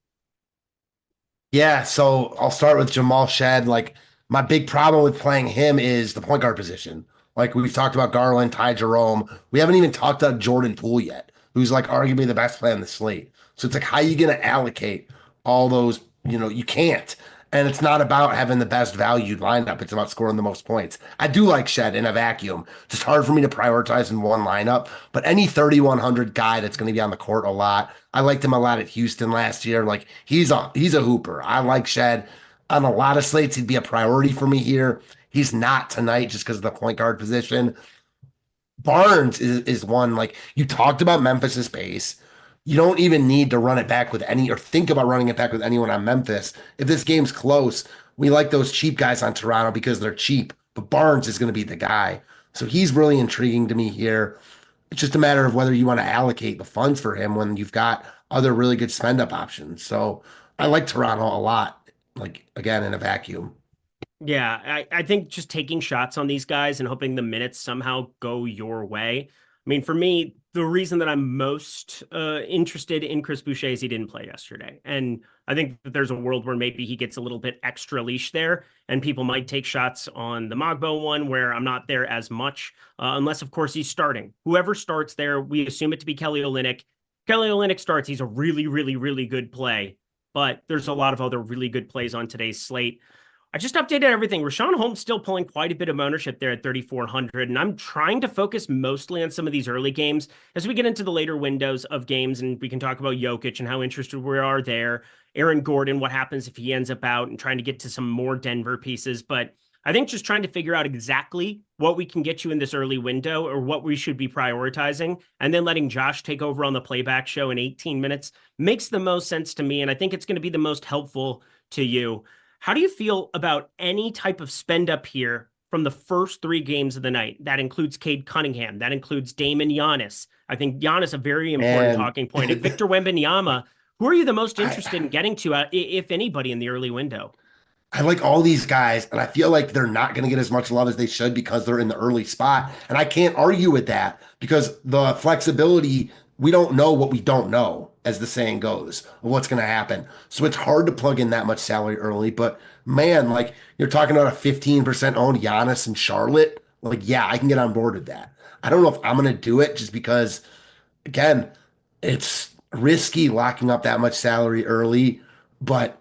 Yeah, so I'll start with Jamal Sheed. My big problem with playing him is the point guard position. Like we've talked about Garland, Ty Jerome. We haven't even talked about Jordan Poole yet, who's like arguably the best player on the slate. So it's like, how are you going to allocate all those? You can't. And it's not about having the best valued lineup. It's about scoring the most points. I do like Shed in a vacuum. Just hard for me to prioritize in one lineup. But any 3,100 guy that's going to be on the court a lot. I liked him a lot at Houston last year. Like he's a hooper. I like Shed on a lot of slates. He'd be a priority for me here. He's not tonight just because of the point guard position. Barnes is one, like you talked about Memphis's pace. You don't even need to run it back with any or think about running it back with anyone on Memphis. If this game's close, we like those cheap guys on Toronto because they're cheap, but Barnes is going to be the guy. So he's really intriguing to me here. It's just a matter of whether you want to allocate the funds for him when you've got other really good spend up options. So I like Toronto a lot, like again, in a vacuum. Yeah, I think just taking shots on these guys and hoping the minutes somehow go your way. I mean, for me, the reason that I'm most interested in Chris Boucher is he didn't play yesterday. And I think that there's a world where maybe he gets a little bit extra leash there and people might take shots on the Mogbo one where I'm not there as much, unless, of course, he's starting. Whoever starts there, we assume it to be Kelly Olynyk. Kelly Olynyk starts. He's a really, really, really good play. But there's a lot of other really good plays on today's slate. I just updated everything. Rashawn Holmes still pulling quite a bit of ownership there at 3,400, and I'm trying to focus mostly on some of these early games as we get into the later windows of games, and we can talk about Jokic and how interested we are there. Aaron Gordon, what happens if he ends up out, and trying to get to some more Denver pieces. But I think just trying to figure out exactly what we can get you in this early window or what we should be prioritizing, and then letting Josh take over on the playback show in 18 minutes makes the most sense to me, and I think it's going to be the most helpful to you. How do you feel about any type of spend up here from the first three games of the night? That includes Cade Cunningham. That includes Damon Giannis. I think Giannis a very important talking point. And Victor Wembanyama, who are you the most interested in getting to, if anybody, in the early window? I like all these guys, and I feel like they're not going to get as much love as they should because they're in the early spot. And I can't argue with that because the flexibility, we don't know what we don't know, as the saying goes, of what's going to happen. So it's hard to plug in that much salary early. But man, like you're talking about a 15% owned Giannis in Charlotte. Like, yeah, I can get on board with that. I don't know if I'm going to do it just because, again, it's risky locking up that much salary early. But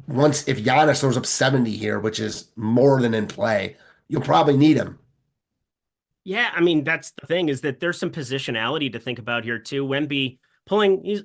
if Giannis throws up 70 here, which is more than in play, you'll probably need him. Yeah, I mean, that's the thing, is that there's some positionality to think about here too. Wemby he's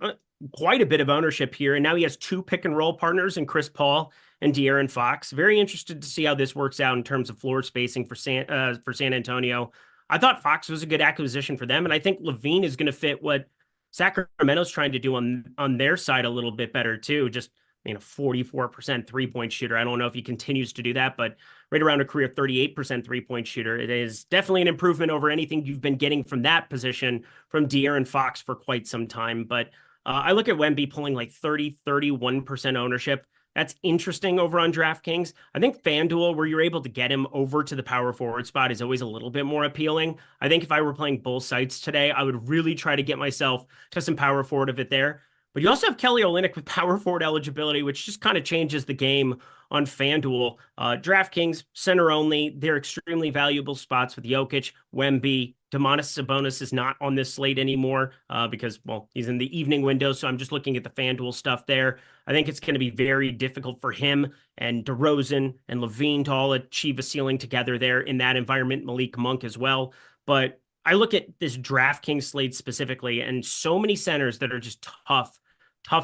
quite a bit of ownership here, and now he has two pick and roll partners in Chris Paul and De'Aaron Fox. Very interested to see how this works out in terms of floor spacing for San Antonio. I thought Fox was a good acquisition for them, and I think Levine is going to fit what Sacramento's trying to do on their side a little bit better too. Just 44% three-point shooter. I don't know if he continues to do that, but right around a career 38% three-point shooter. It is definitely an improvement over anything you've been getting from that position from De'Aaron Fox for quite some time. But I look at Wemby pulling like 31% ownership. That's interesting over on DraftKings. I think FanDuel, where you're able to get him over to the power forward spot, is always a little bit more appealing. I think if I were playing both sites today, I would really try to get myself to some power forward of it there. But you also have Kelly Olynyk with power forward eligibility, which just kind of changes the game on FanDuel. DraftKings, center only. They're extremely valuable spots with Jokic, Wemby. Domantas Sabonis is not on this slate anymore because, well, he's in the evening window, so I'm just looking at the FanDuel stuff there. I think it's going to be very difficult for him and DeRozan and Levine to all achieve a ceiling together there in that environment. Malik Monk as well. But I look at this DraftKings slate specifically, and so many centers that are just tough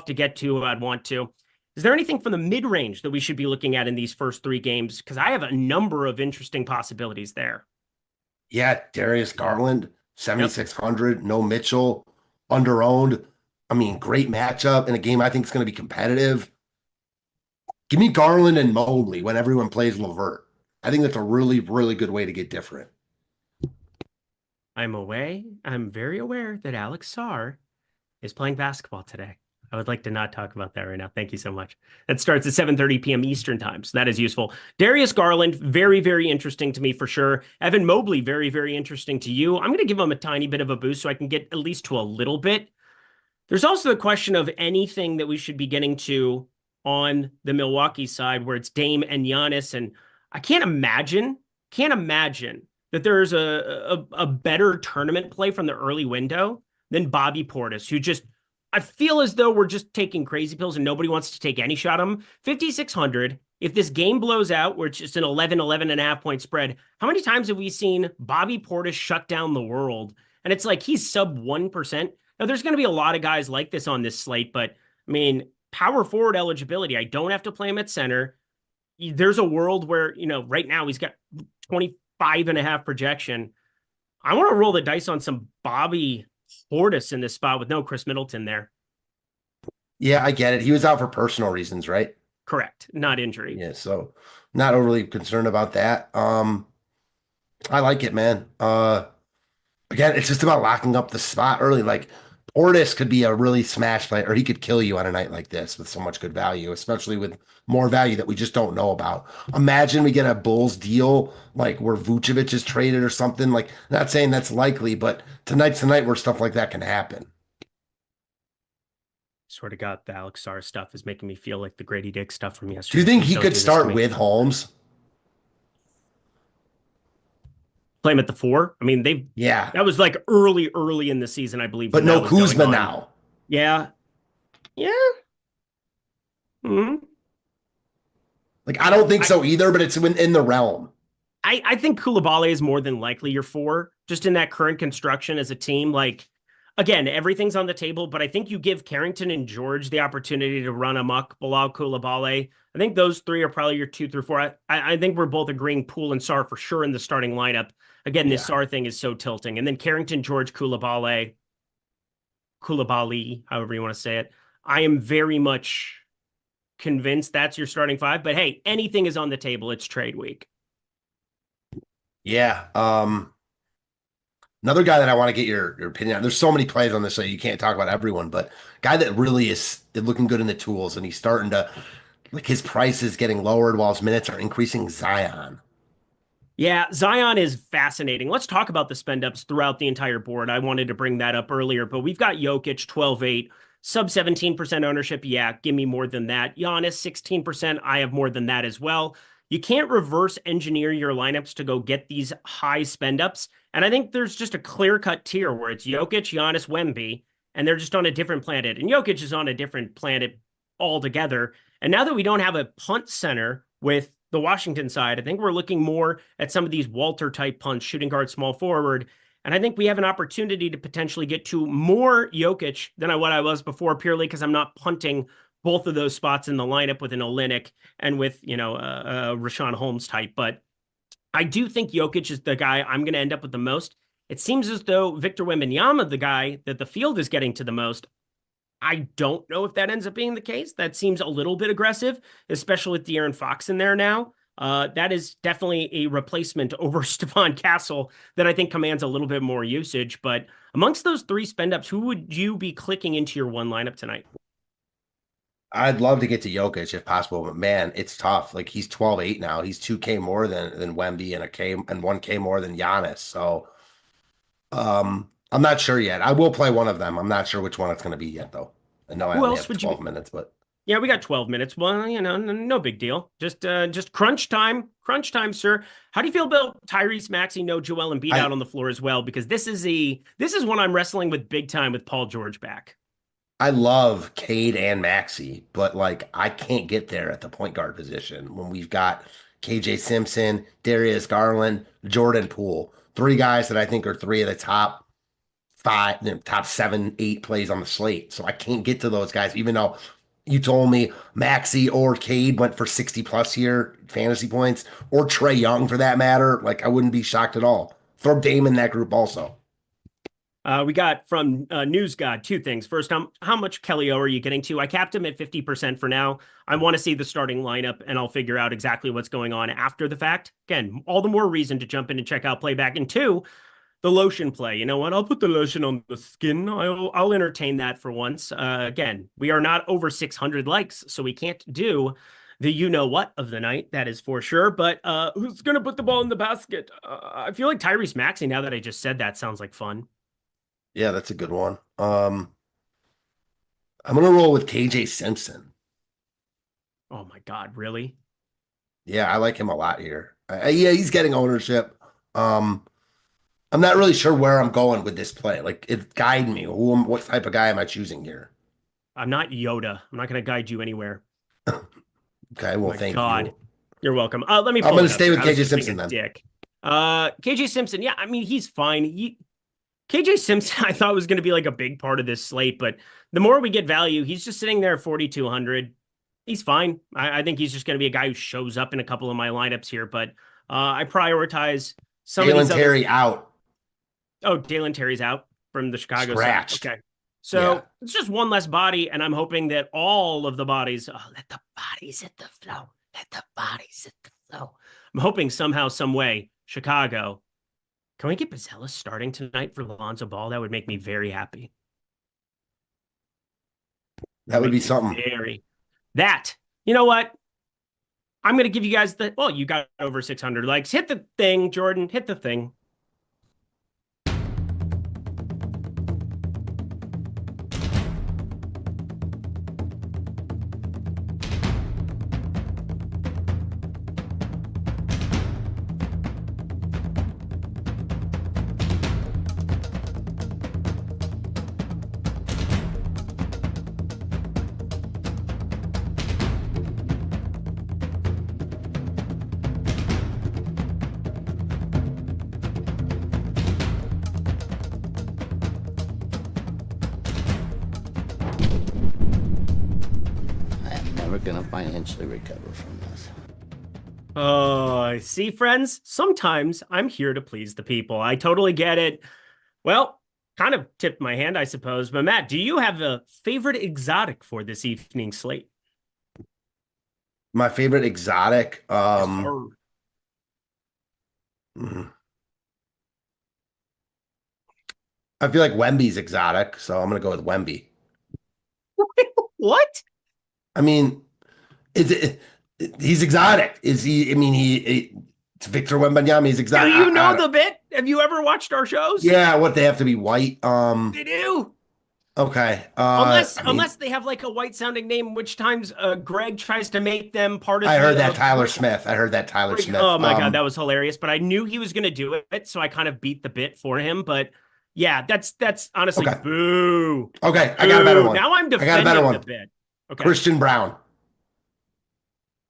to get to. I'd want to. Is there anything from the mid-range that we should be looking at in these first three games? Because I have a number of interesting possibilities there. Yeah, Darius Garland, 7,600, no Mitchell, under-owned. I mean, great matchup in a game I think is going to be competitive. Give me Garland and Mobley when everyone plays LeVert. I think that's a really, really good way to get different. I'm very aware that Alex Sarr is playing basketball today. I would like to not talk about that right now. Thank you so much. That starts at 7:30 p.m. Eastern time, so that is useful. Darius Garland, very, very interesting to me for sure. Evan Mobley, very, very interesting to you. I'm going to give him a tiny bit of a boost so I can get at least to a little bit. There's also the question of anything that we should be getting to on the Milwaukee side where it's Dame and Giannis, and I can't imagine that there's a better tournament play from the early window than Bobby Portis, who just, I feel as though we're just taking crazy pills and nobody wants to take any shot on him. 5,600. If this game blows out, where it's just an 11 and a half point spread, how many times have we seen Bobby Portis shut down the world? And it's like he's sub 1%. Now, there's going to be a lot of guys like this on this slate, but I mean, power forward eligibility, I don't have to play him at center. There's a world where, right now he's got 25 and a half projection. I want to roll the dice on some Bobby Portis in this spot with no Chris Middleton there. Yeah, I get it. He was out for personal reasons, right? Correct. Not injury. Yeah, so not overly concerned about that. I like it, man. Again, it's just about locking up the spot early. Like Portis could be a really smash play, or he could kill you on a night like this with so much good value, especially with more value that we just don't know about. Imagine we get a Bulls deal like where Vucevic is traded or something. Like, not saying that's likely, but tonight's the night where stuff like that can happen. Swear to God, the Alex Sarr stuff is making me feel like the Grady Dick stuff from yesterday. Do you think he could start with Holmes? Play him at the 4? I mean, that was like early in the season, I believe. But no Kuzma now. Yeah. Mm-hmm. Like, I don't think so either, but it's in the realm. I think Koulibaly is more than likely your 4, just in that current construction as a team. Like, again, everything's on the table, but I think you give Carrington and George the opportunity to run amok below Koulibaly. I think those 3 are probably your 2 through 4. I think we're both agreeing Poole and Sarr for sure in the starting lineup. Again, this Sarr thing is so tilting. And then Carrington, George, Koulibaly, however you want to say it. I am very much convinced that's your starting 5. But hey, anything is on the table. It's trade week. Yeah. Another guy that I want to get your opinion on. There's so many plays on this, so you can't talk about everyone, but guy that really is looking good in the tools, and he's starting to, like, his price is getting lowered while his minutes are increasing. Zion. Yeah, Zion is fascinating. Let's talk about the spend ups throughout the entire board. I wanted to bring that up earlier, but we've got Jokic 12-8, sub 17% ownership. Yeah, give me more than that. Giannis 16%. I have more than that as well. You can't reverse engineer your lineups to go get these high spend ups. And I think there's just a clear cut tier where it's Jokic, Giannis, Wemby, and they're just on a different planet. And Jokic is on a different planet altogether. And now that we don't have a punt center with the Washington side, I think we're looking more at some of these Walter type punts, shooting guard, small forward. And I think we have an opportunity to potentially get to more Jokic than what I was before, purely because I'm not punting both of those spots in the lineup with an Olynyk and with, Rashawn Holmes type. But I do think Jokic is the guy I'm going to end up with the most. It seems as though Victor Wembanyama, the guy that the field is getting to the most. I don't know if that ends up being the case. That seems a little bit aggressive, especially with De'Aaron Fox in there now. That is definitely a replacement over Stephon Castle that I think commands a little bit more usage. But amongst those 3 spend ups, who would you be clicking into your 1 lineup tonight? I'd love to get to Jokic if possible, but man, it's tough. Like, he's 12-8 now. He's 2K more than Wemby and 1K more than Giannis. So I'm not sure yet. I will play one of them. I'm not sure which one it's going to be yet, though. I know I only have 12 minutes, but yeah, we got 12 minutes. Well, no big deal. Just crunch time, sir. How do you feel about Tyrese Maxey, no Joel Embiid out on the floor as well? Because this is one I'm wrestling with big time with Paul George back. I love Cade and Maxey, but like, I can't get there at the point guard position when we've got KJ Simpson, Darius Garland, Jordan Poole, 3 guys that I think are 3 of the top 7, 8 plays on the slate. So I can't get to those guys, even though you told me Maxey or Cade went for 60 plus here fantasy points, or Trae Young for that matter. Like, I wouldn't be shocked at all. Throw Dame in that group also. We got from News God 2 things. First, how much Kelly O are you getting to? I capped him at 50% for now. I want to see the starting lineup, and I'll figure out exactly what's going on after the fact. Again, all the more reason to jump in and check out playback. And 2, the lotion play. You know what? I'll put the lotion on the skin. I'll entertain that for once. Again, we are not over 600 likes, so we can't do the you-know-what of the night. That is for sure. But who's going to put the ball in the basket? I feel like Tyrese Maxey, now that I just said that, sounds like fun. Yeah, that's a good one. I'm going to roll with KJ Simpson. Oh, my God. Really? Yeah, I like him a lot here. Yeah, he's getting ownership. I'm not really sure where I'm going with this play. Like, it guide me. What type of guy am I choosing here? I'm not Yoda. I'm not going to guide you anywhere. Okay, well, My thank God. you. You're welcome. Let me I'm pull going it to up stay here. with I was KJ just being Simpson a then. dick. KJ Simpson. Yeah, I mean, he's fine. KJ Simpson, I thought was going to be like a big part of this slate, but the more we get value, he's just sitting there at 4,200. He's fine. I think he's just going to be a guy who shows up in a couple of my lineups here, but I prioritize some of Jalen these Terry out. Oh, Dalen Terry's out from the Chicago Scratched. side. Okay. So Yeah. it's just one less body, and I'm hoping that all of the bodies, let the bodies hit the flow. Let the bodies hit the flow. I'm hoping somehow, some way, Chicago. Can we get Buzelis starting tonight for Lonzo Ball? That would make me very happy. That would be something. You know what? I'm going to give you guys you got over 600 likes. Hit the thing, Jordan. Hit the thing. Going to financially recover from this. See, friends, sometimes I'm here to please the people. I totally get it. Well, kind of tipped my hand, I suppose. But Matt, do you have a favorite exotic for this evening slate? My favorite exotic. Yes, I feel like Wemby's exotic, so I'm going to go with Wemby. What? I mean, he's exotic. Is he? I mean, it's Victor Wembanyama. He's exotic. Do you know the bit? Have you ever watched our shows? Yeah, what they have to be white. They do. Okay. Unless they have like a white sounding name, which times Greg tries to make them part of. I heard that Tyler Smith. Oh my God, that was hilarious. But I knew he was going to do it, so I kind of beat the bit for him. But yeah, that's honestly boo. Okay, I got a better one. Now I'm defending the bit. Okay. Christian Brown.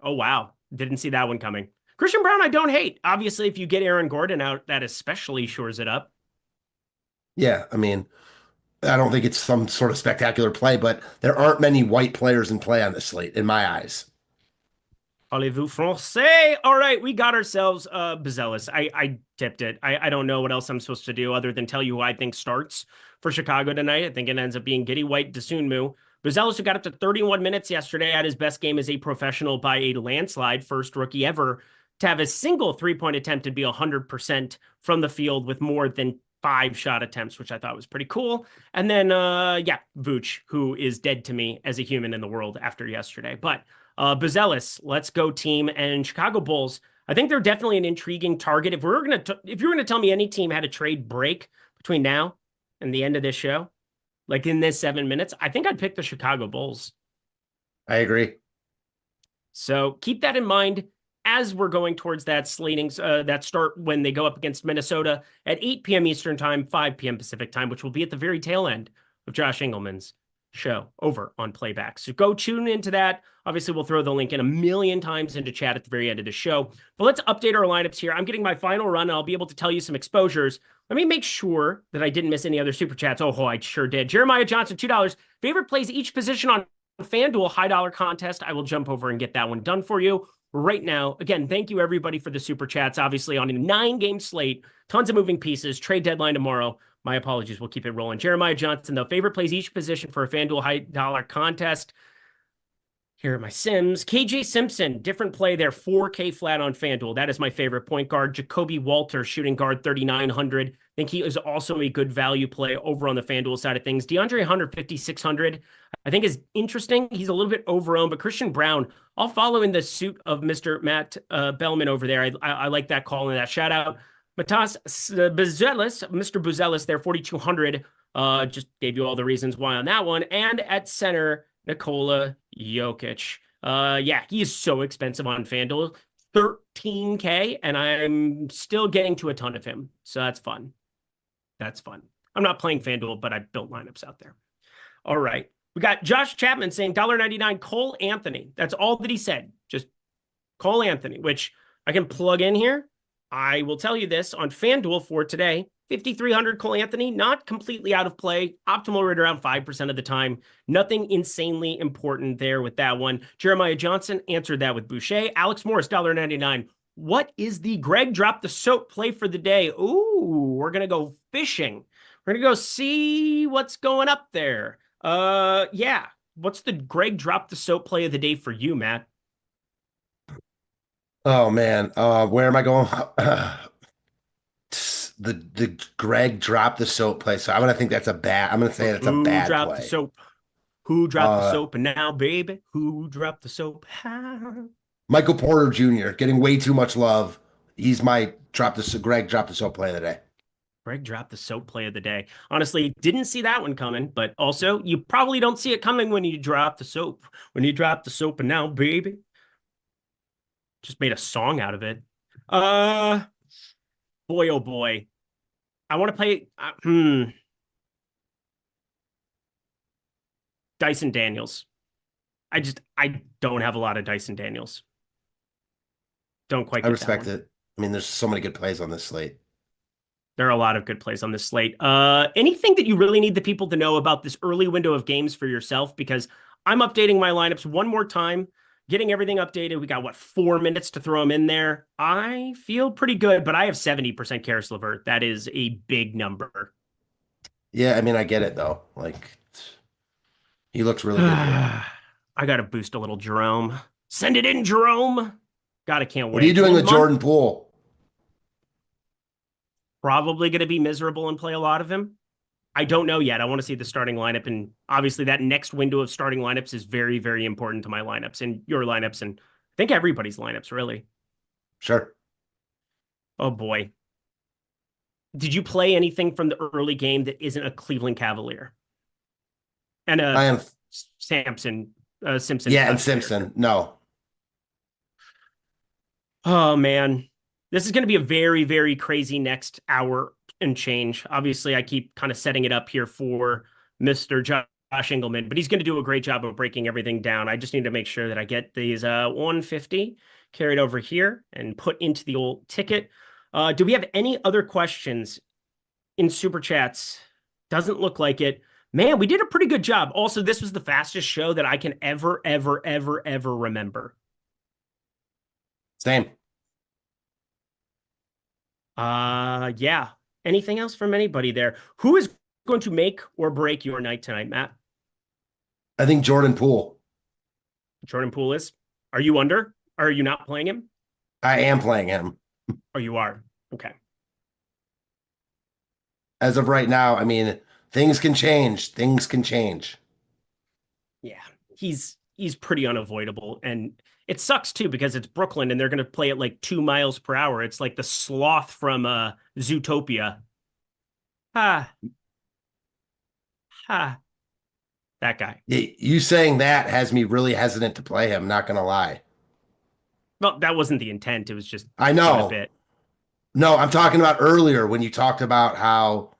Oh, wow. Didn't see that one coming. Christian Brown, I don't hate. Obviously, if you get Aaron Gordon out, that especially shores it up. Yeah, I mean, I don't think it's some sort of spectacular play, but there aren't many white players in play on this slate, in my eyes. Parlez-vous français? All right, we got ourselves Buzelis. I tipped it. I don't know what else I'm supposed to do other than tell you who I think starts for Chicago tonight. I think it ends up being Giddey White, Dosunmu. Buzelis, who got up to 31 minutes yesterday, had his best game as a professional by a landslide, first rookie ever to have a single three-point attempt and be 100% from the field with more than 5 shot attempts, which I thought was pretty cool. And then, Vooch, who is dead to me as a human in the world after yesterday. But Buzelis, let's go team, and Chicago Bulls. I think they're definitely an intriguing target. If you're going to tell me any team had a trade break between now and the end of this show, like in this 7 minutes, I think I'd pick the Chicago Bulls. I agree. So keep that in mind as we're going towards that slating, that start when they go up against Minnesota at 8 p.m. Eastern time, 5 p.m. Pacific time, which will be at the very tail end of Josh Engleman's show over on Playback. So go tune into that. Obviously, we'll throw the link in a million times into chat at the very end of the show. But let's update our lineups here. I'm getting my final run, and I'll be able to tell you some exposures. Let me make sure that I didn't miss any other super chats. Oh, I sure did. Jeremiah Johnson, $2. Favorite plays each position on FanDuel high dollar contest. I will jump over and get that one done for you right now. Again, thank you everybody for the super chats. Obviously on a 9-game slate, tons of moving pieces, trade deadline tomorrow. My apologies. We'll keep it rolling. Jeremiah Johnson, though, favorite plays each position for a FanDuel high dollar contest. Here are my Sims. KJ Simpson, different play there, 4K flat on FanDuel. That is my favorite point guard. Jacoby Walter, shooting guard, 3,900. I think he is also a good value play over on the FanDuel side of things. DeAndre Hunter, 5,600. I think is interesting. He's a little bit overowned, but Christian Brown, I'll follow in the suit of Mr. Matt Belman over there. I like that call and that shout out. Matas Buzelis, Mr. Buzelis there, 4,200. Just gave you all the reasons why on that one. And at center, Nikola Jokic. He is so expensive on FanDuel. 13K, and I'm still getting to a ton of him. So that's fun. That's fun. I'm not playing FanDuel, but I built lineups out there. All right. We got Josh Chapman saying $1.99 Cole Anthony. That's all that he said. Just Cole Anthony, which I can plug in here. I will tell you this on FanDuel for today. 5,300 Cole Anthony, not completely out of play. Optimal rate around 5% of the time. Nothing insanely important there with that one. Jeremiah Johnson answered that with Boucher. Alex Morris, $1.99. What is the Greg drop the soap play for the day? Ooh, we're going to go fishing. We're going to go see what's going up there. Yeah. What's the Greg drop the soap play of the day for you, Matt? Oh man, where am I going? The Greg dropped the soap play. So I'm gonna think that's a bad. I'm gonna say that's a bad dropped play. The soap? Who dropped the soap? And now, baby, who dropped the soap? Michael Porter Jr. getting way too much love. He's my Greg dropped the soap play of the day. Greg dropped the soap play of the day. Honestly, didn't see that one coming, but also you probably don't see it coming when you drop the soap. When you drop the soap, and now, baby, just made a song out of it. Boy, oh boy. I want to play Dyson Daniels. I don't have a lot of Dyson Daniels. Don't quite get I respect it. I mean, there's so many good plays on this slate. There are a lot of good plays on this slate. Anything that you really need the people to know about this early window of games for yourself? Because I'm updating my lineups one more time. Getting everything updated. We got, 4 minutes to throw them in there. I feel pretty good, but I have 70% Karis LeVert. That is a big number. Yeah, I mean, I get it, though. Like, he looks really good here. I got to boost a little Jerome. Send it in, Jerome. Can't wait. What are you doing with Jordan Poole? Probably going to be miserable and play a lot of him. I don't know yet. I want to see the starting lineup. And obviously that next window of starting lineups is very, very important to my lineups and your lineups. And I think everybody's lineups, really. Sure. Oh, boy. Did you play anything from the early game that isn't a Cleveland Cavalier? And I am Simpson. Yeah, and Simpson. No. Oh, man. This is going to be a very, very crazy next hour and change. Obviously, I keep kind of setting it up here for Mr. Josh Engleman, but he's going to do a great job of breaking everything down. I just need to make sure that I get these 150 carried over here and put into the old ticket. Do we have any other questions in Super Chats? Doesn't look like it. Man, we did a pretty good job. Also, this was the fastest show that I can ever remember. Same. Yeah. Anything else from anybody there? Who is going to make or break your night tonight, Matt? I think Jordan Poole. Jordan Poole is? Are you under? Are you not playing him? I am playing him. Oh, you are? Okay. As of right now, I mean, things can change. Things can change. Yeah. He's pretty unavoidable. And it sucks too, because it's Brooklyn and they're going to play at like 2 miles per hour. It's like the sloth from Zootopia. That guy. You saying that has me really hesitant to play him, not going to lie. Well, that wasn't the intent. It was just I know. A bit. No, I'm talking about earlier when you talked about how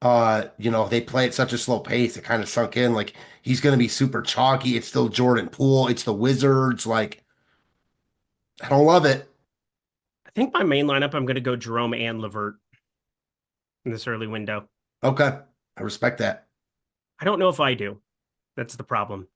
they play at such a slow pace. It kind of sunk in like he's going to be super chalky. It's still Jordan Poole. It's the Wizards. Like, I don't love it. I think my main lineup, I'm going to go Jerome and LeVert in this early window. Okay. I respect that. I don't know if I do. That's the problem.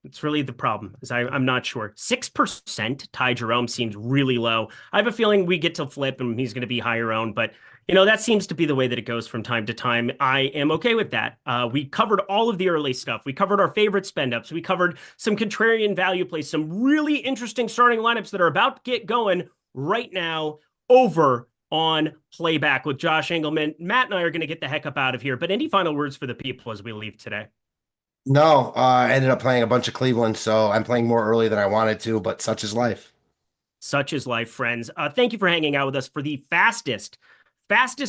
It's really the problem, is I'm not sure. 6% Ty Jerome seems really low. I have a feeling we get to flip and he's going to be higher owned, but that seems to be the way that it goes from time to time. I am okay with that. We covered all of the early stuff. We covered our favorite spend ups. We covered some contrarian value plays, some really interesting starting lineups that are about to get going right now over on Playback with Josh Engleman. Matt and I are going to get the heck up out of here, but any final words for the people as we leave today? No, I ended up playing a bunch of Cleveland, so I'm playing more early than I wanted to, but such is life. Such is life, friends. Thank you for hanging out with us for the fastest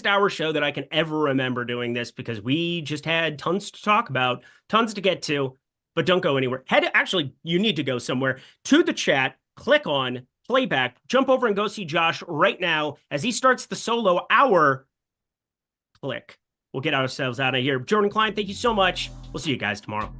hour show that I can ever remember doing this, because we just had tons to talk about, tons to get to, but don't go anywhere. Actually, you need to go somewhere to the chat, click on playback, jump over and go see Josh right now as he starts the solo hour. Click. We'll get ourselves out of here. Jordan Klein, thank you so much. We'll see you guys tomorrow.